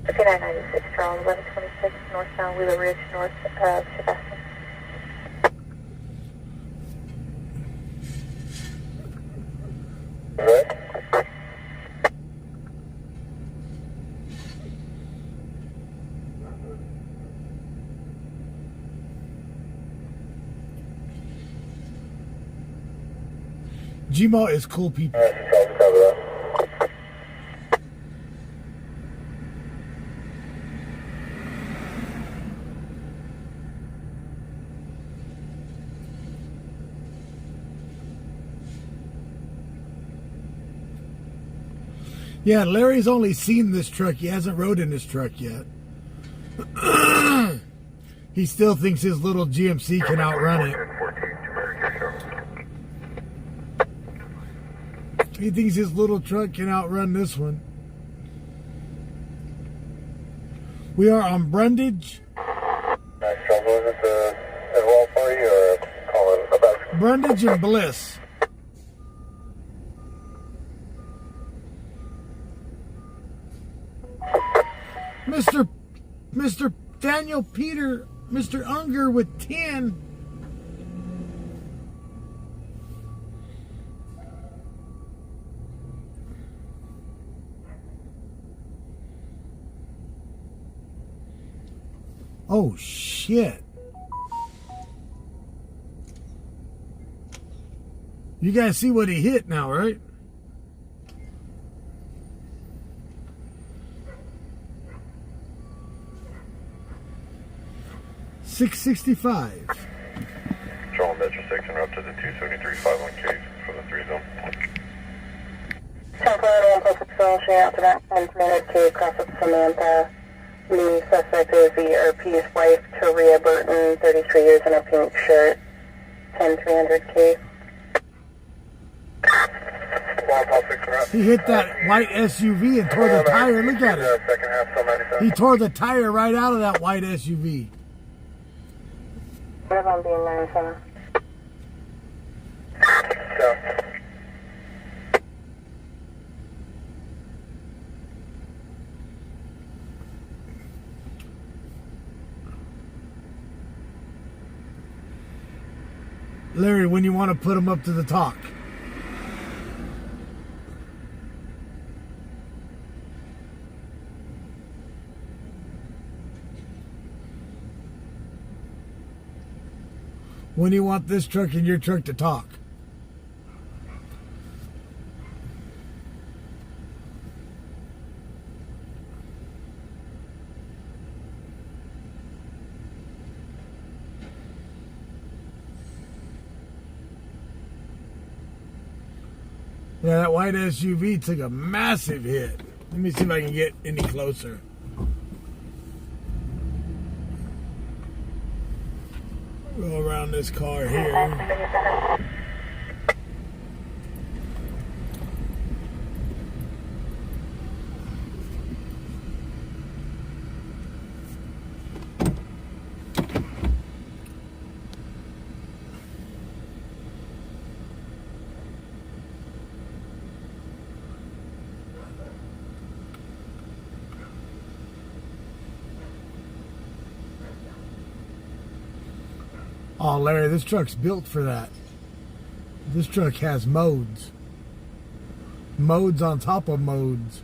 J: $59.96 Charles, 1126 northbound Wheeler Ridge, north of Sebastian.
A: What?
C: G-Ma is cool people. Yeah, Larry's only seen this truck. He hasn't rode in this truck yet. He still thinks his little GMC can outrun it. He thinks his little truck can outrun this one. We are on Brundage. Brundage and Bliss. Mr. Daniel Peter, Mr. Unger with 10. Oh, shit. You guys see what he hit now, right? $665.
A: Control Metro 6 and up to the 273.51 case for the 3 zone.
F: 10-1 Patrol, share out to that 10-300K across with Samantha. The suspect is the RP's wife, Taria Burton, 33 years in a pink shirt. 10-300K.
C: He hit that white SUV and tore the tire. Look at it. He tore the tire right out of that white SUV.
F: What about being 97?
C: Larry, when you want to put him up to the talk. When do you want this truck and your truck to talk? Yeah, that white SUV took a massive hit. Let me see if I can get any closer. Go around this car here. Oh, Larry, this truck's built for that. This truck has modes. Modes on top of modes.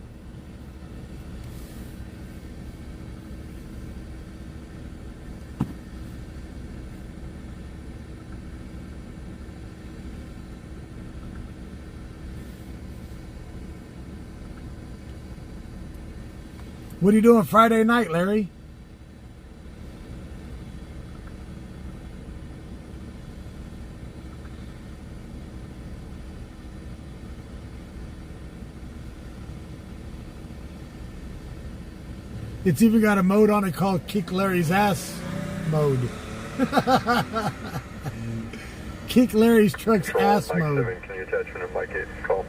C: What are you doing Friday night, Larry? It's even got a mode on it called Kick Larry's Ass mode. Kick Larry's truck's ass mode.
I: Can you attach for Mike 8 call?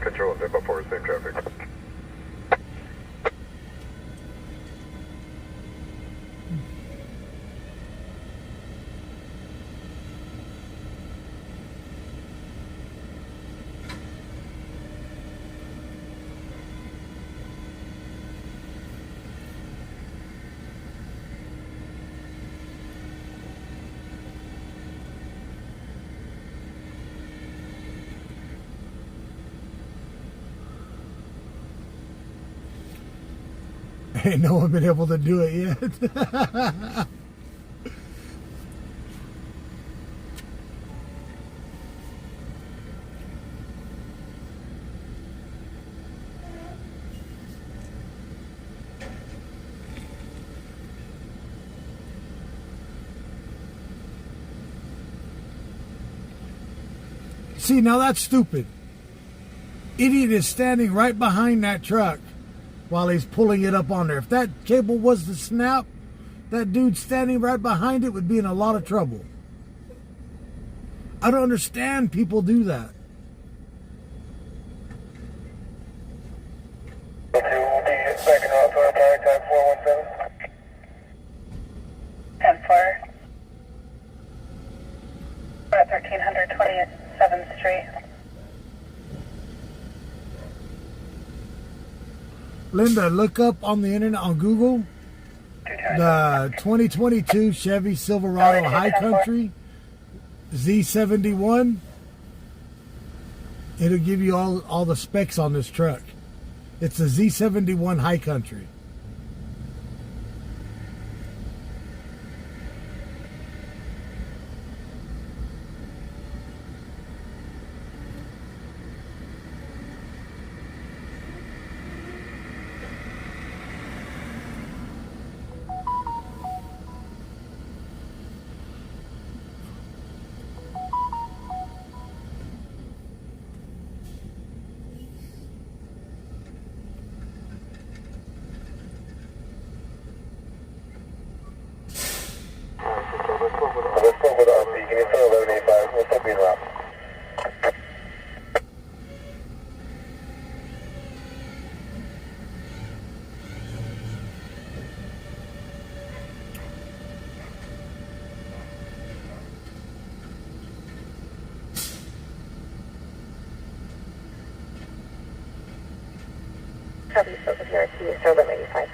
I: Control of Zip 4, same traffic.
C: Ain't no one been able to do it yet. See, now that's stupid. Idiot is standing right behind that truck while he's pulling it up on there. If that cable was to snap, that dude standing right behind it would be in a lot of trouble. I don't understand people do that.
A: Second route to our power time 417.
F: 10-4. At 1327th Street.
C: Linda, look up on the internet, on Google, the 2022 Chevy Silverado High Country Z71. It'll give you all the specs on this truck. It's a Z71 High Country.
I: Let's go with RP. Give me 1185. We'll still be in route.
J: Have you spoken to your RT, Star 1185?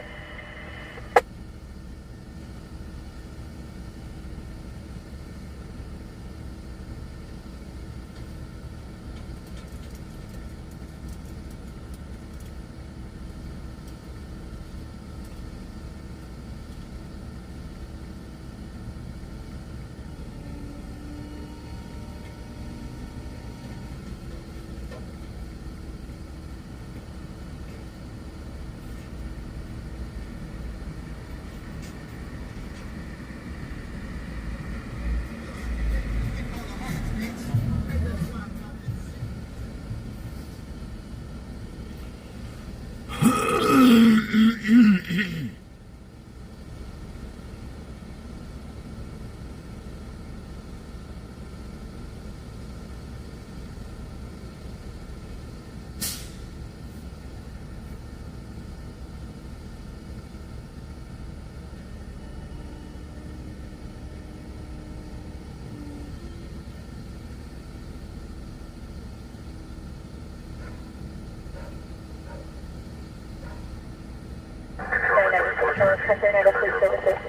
J: Concern out of police services.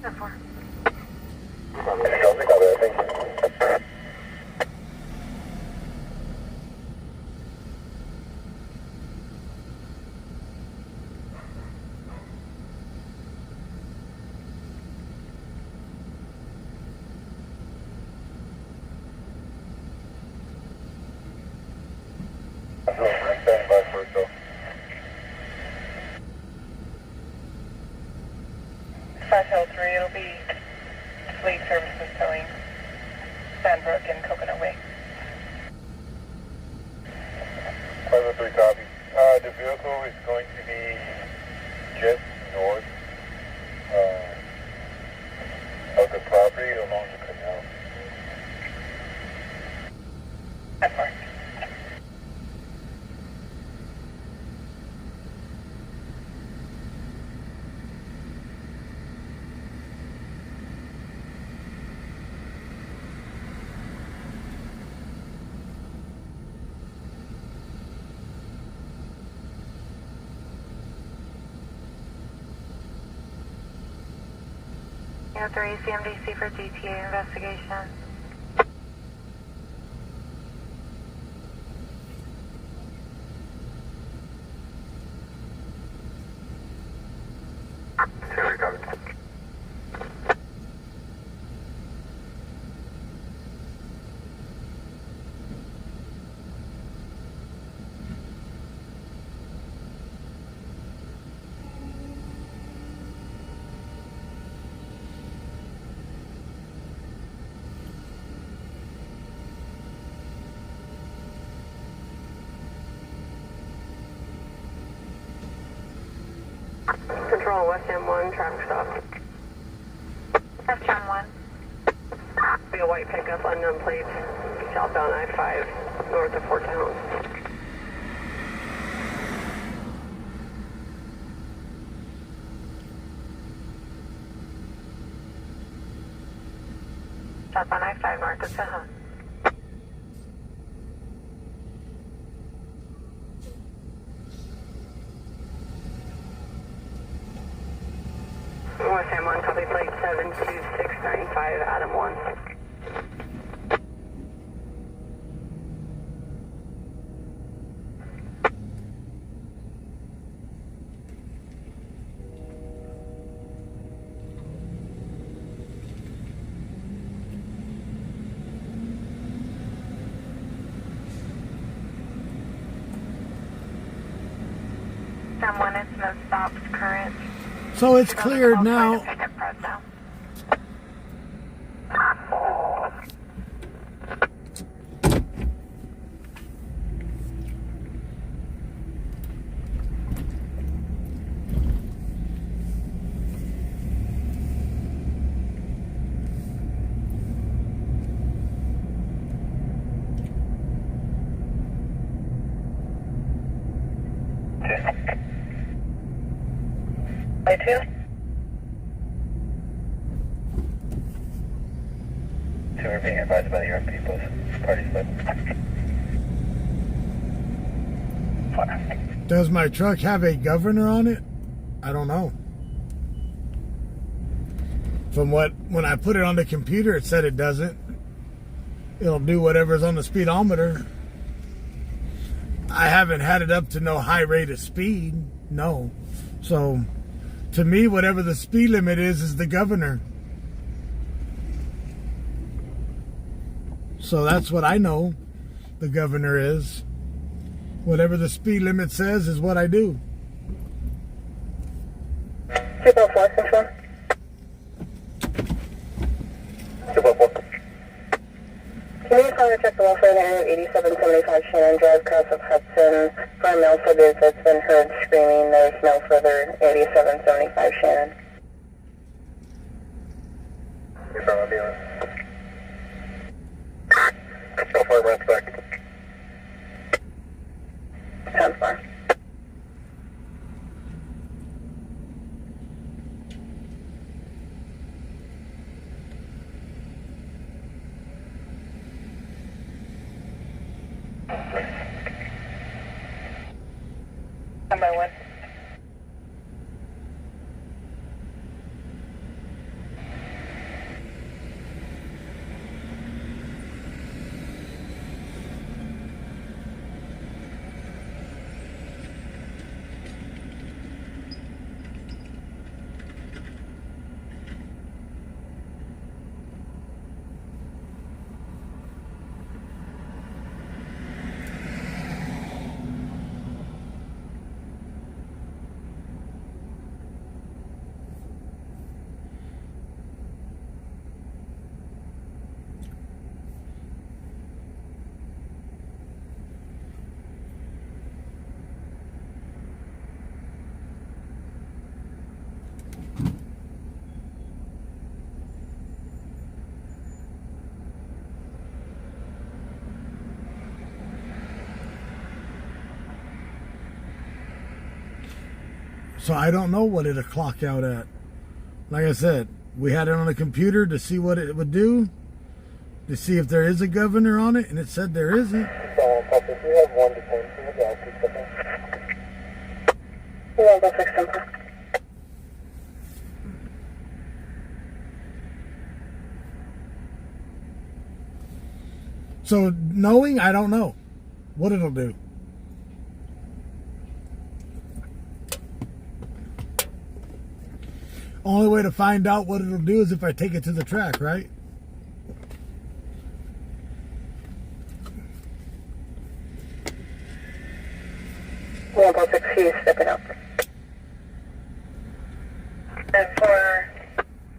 B: 10-4.
I: Thank you. Stand by for it though.
F: Hill 3, it'll be Fleet Services towing Sandbrook and Coconut Way.
I: 503 copy. The vehicle is going to be just north of the property along the canal.
F: That's fine.
B: Unit 3, CMDC for GTA investigation.
J: Control, West M1, traffic stop.
B: West John 1.
J: Be a white pickup, unknown plates, southbound I-5, north of Fort Towns.
B: Southbound I-5, north of Soho.
J: West M1, copy plate 72695, Adam 1.
B: John 1, it's no stops current.
C: So it's cleared now.
F: Play 2.
I: 2 are being advised by the RP post. Party split.
C: Does my truck have a governor on it? I don't know. From when I put it on the computer, it said it doesn't. It'll do whatever's on the speedometer. I haven't had it up to no high rate of speed. No. So, to me, whatever the speed limit is the governor. So that's what I know the governor is. Whatever the speed limit says is what I do.
J: 204, control.
I: 244.
J: Can you call to check the welfare there at 8775 Shannon Drive, cross of Hudson? For a male suburb that's been heard screaming, there's no further 8775 Shannon.
I: You're from ambulance. Go for it, rent back.
J: 10-4.
F: By 1.
C: So I don't know what it'll clock out at. Like I said, we had it on a computer to see what it would do, to see if there is a governor on it, and it said there isn't.
D: Papa, if you have 1 to 10, can you have the altitude something?
J: Yeah, go fix them.
C: So knowing, I don't know what it'll do. Only way to find out what it'll do is if I take it to the track, right?
J: Yeah, go fix you, step it up.
F: And for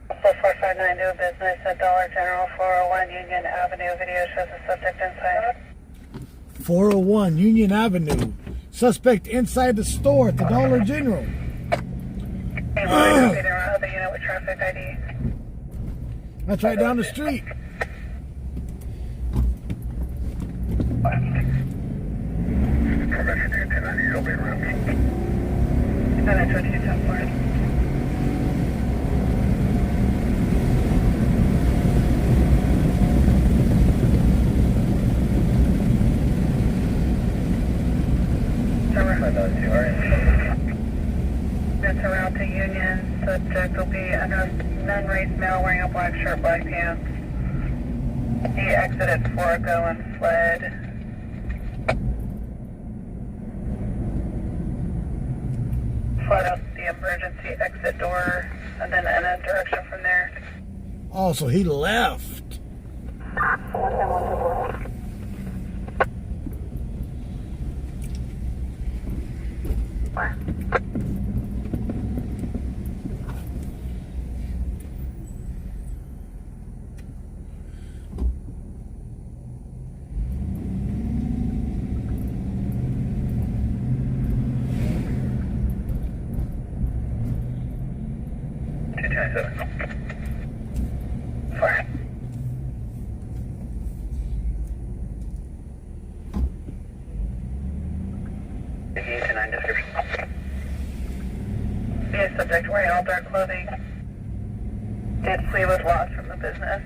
F: 459 new business at Dollar General, 401 Union Avenue. Video shows the subject inside.
C: 401 Union Avenue. Suspect inside the store at the Dollar General.
F: Around the unit with traffic ID.
C: That's right down the street.
I: Permission to 1090, you'll be around.
F: 922 10 for it. That's a route to Union. Subject will be an unraised male wearing a black shirt, black pants. He exited Forgo and fled. Fled out the emergency exit door and then in a direction from there.
C: Oh, so he left.
F: The subject wearing all dark clothing did flee with loss from the business.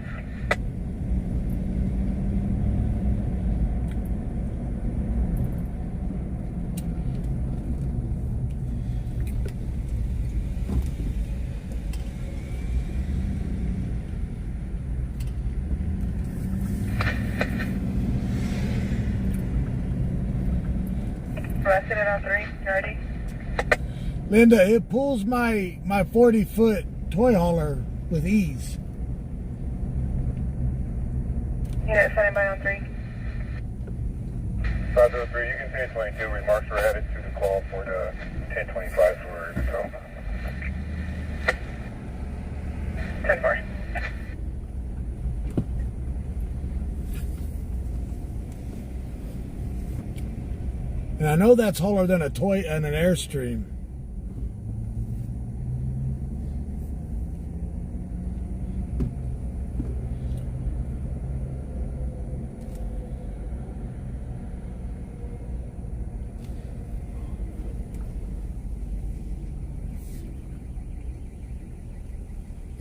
F: Arrested at 03, you ready?
C: Linda, it pulls my 40-foot toy hauler with ease.
F: Unit standing by on 3.
I: 503, you can say 22. Remarks were added to the call for the 1025 for the tow.
F: 10-4.
C: And I know that's hauler than a toy and an Airstream.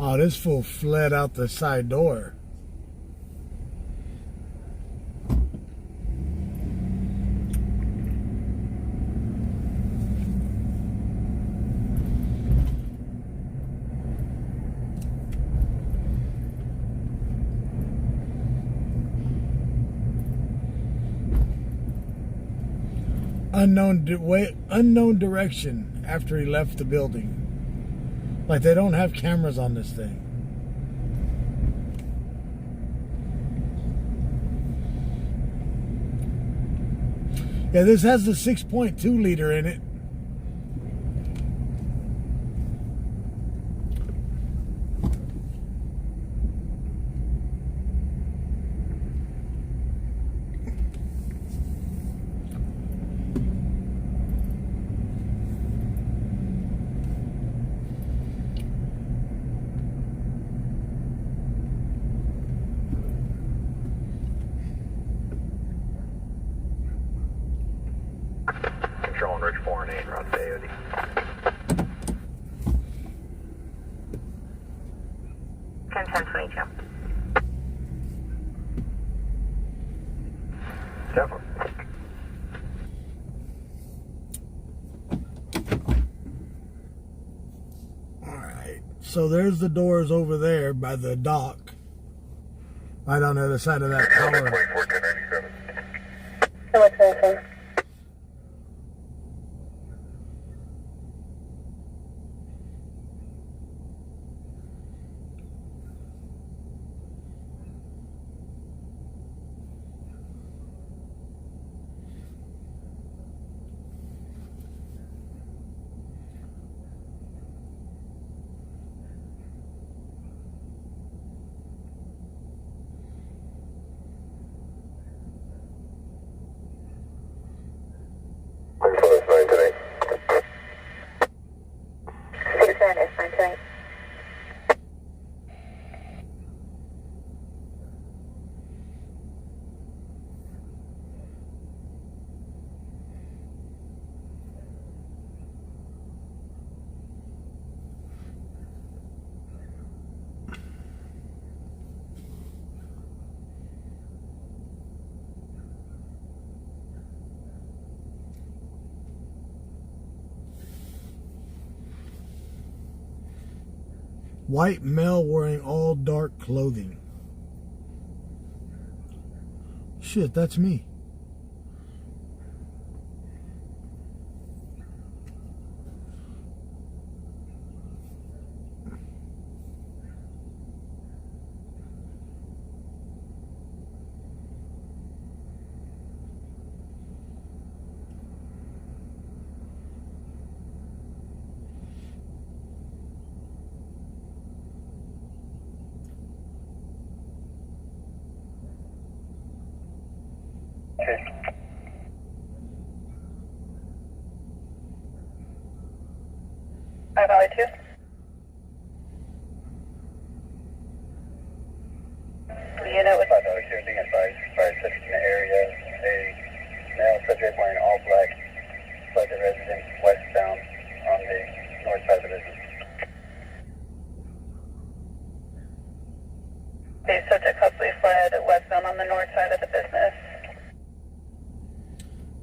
C: Oh, this fool fled out the side door. Unknown direction after he left the building. Like they don't have cameras on this thing. Yeah, this has the 6.2 liter in it.
I: Controlling Ridge 4 and 8, route to AOD.
C: So there's the doors over there by the dock. Right on the other side of that tower.
I: 24-1097.
J: So what's that?
C: White male wearing all dark clothing. Shit, that's me.
F: Valley 2. Unit with
I: 5 Valley 2, being advised, fire subject in the area, a male subject wearing all black, fled the residence westbound on the north side of the business.
F: the subject possibly fled westbound on the north side of the business.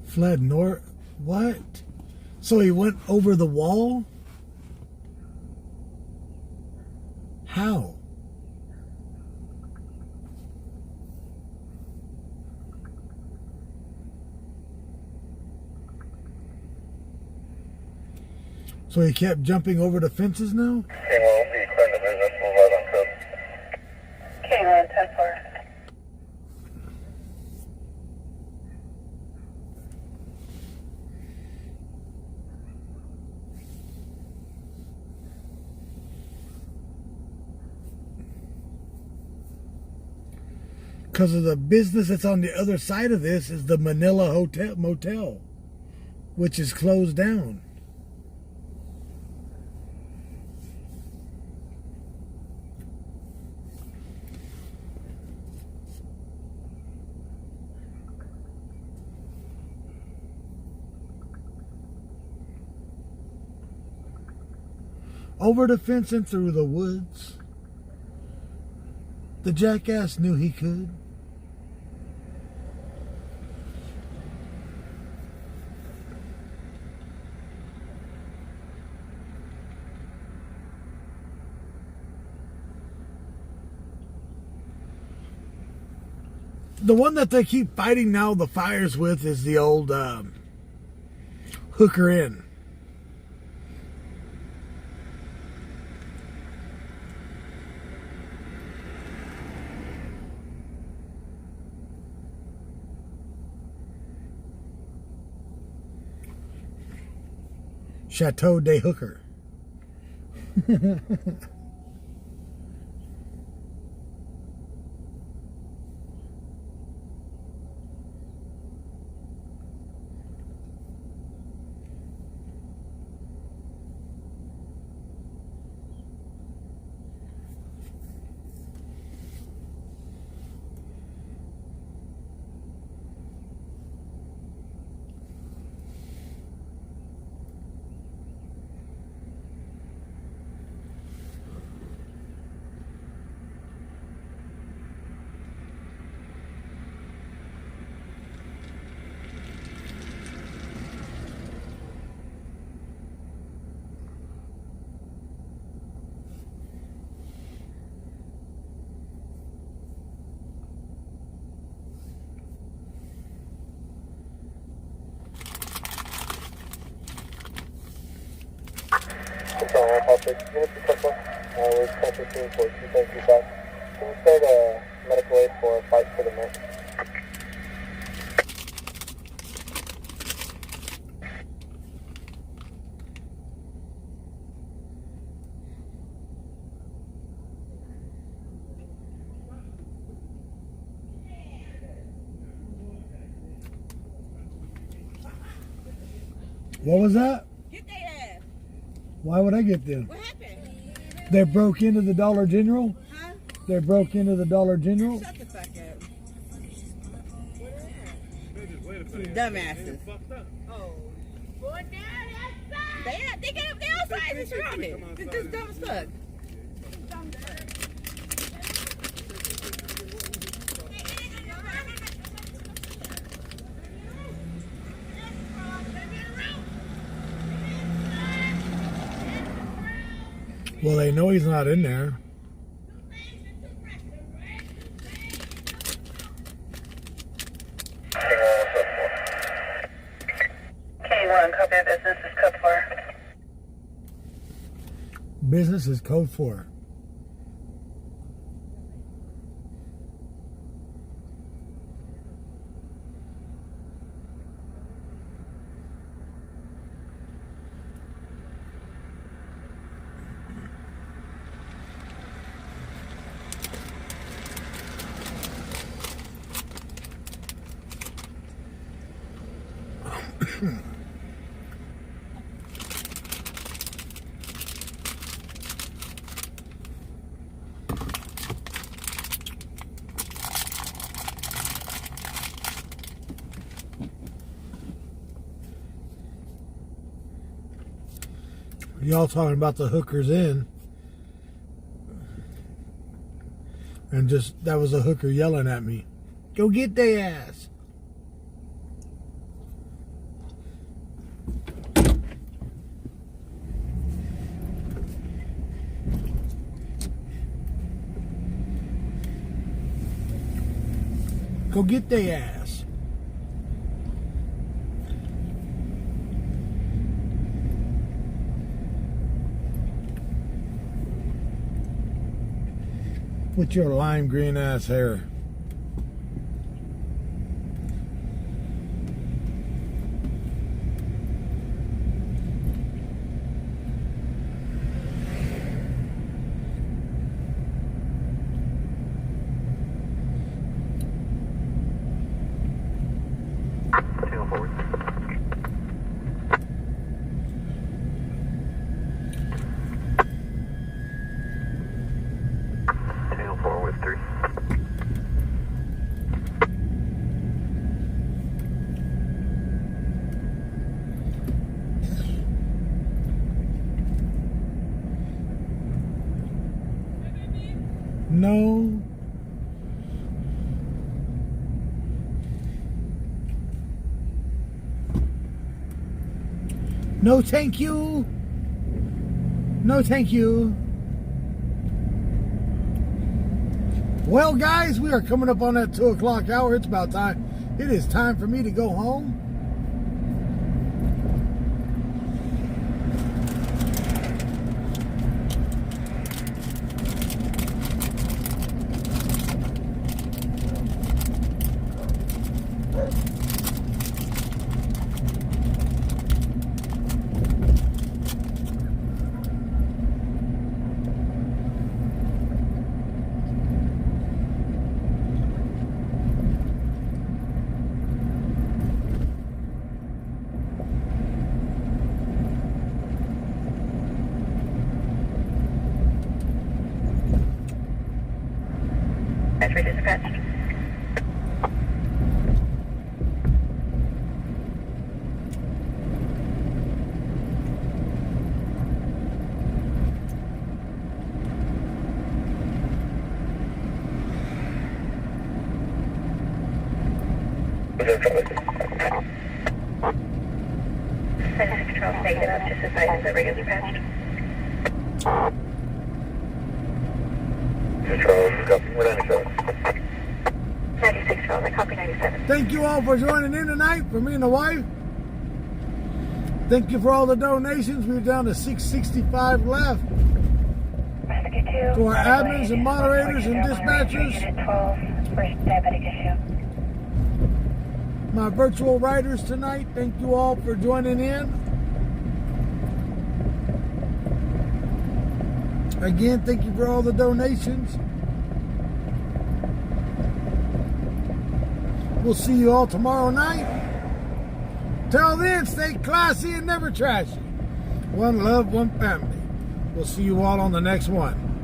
C: Fled north? What? So he went over the wall? How? So he kept jumping over the fences now?
I: Okay, well, be clearing the business, move out on code.
F: King 10-4.
C: Because of the business that's on the other side of this is the Manila Motel, which is closed down. Over the fence and through the woods. The jackass knew he could. The one that they keep fighting now the fires with is the old Hooker Inn. Chateau de Hooker.
D: Traffic, units to Tesla. We're processing for 2725. Can we start a medical aid for a fight for the neck?
C: What was that?
K: Get their ass.
C: Why would I get them?
K: What happened?
C: They broke into the Dollar General?
K: Huh?
C: They broke into the Dollar General?
K: Shut the fuck up. Dumbasses. Oh. Boy, now that's they outside and surrounded. It's just dumb as fuck.
C: Well, they know he's not in there.
F: K1, copy of business is code 4.
C: Business is code 4. Y'all talking about the hookers in, and just that was a hooker yelling at me, "Go get their ass." Go get their ass. With your lime green ass hair. No. No, thank you. No, thank you. Well, guys, we are coming up on that 2 o'clock hour. It's about time. It is time for me to go home.
B: Battery dispatched. Control negative. I've just advised that regular dispatched.
I: Control, copy, we're 97.
B: 96 Charles, I copy 97.
C: Thank you all for joining in tonight for me and the wife. Thank you for all the donations. We're down to 665 left. To our admins and moderators and dispatchers. My virtual writers tonight, thank you all for joining in. Again, thank you for all the donations. We'll see you all tomorrow night. Till then, stay classy and never trashy. One love, one family. We'll see you all on the next one.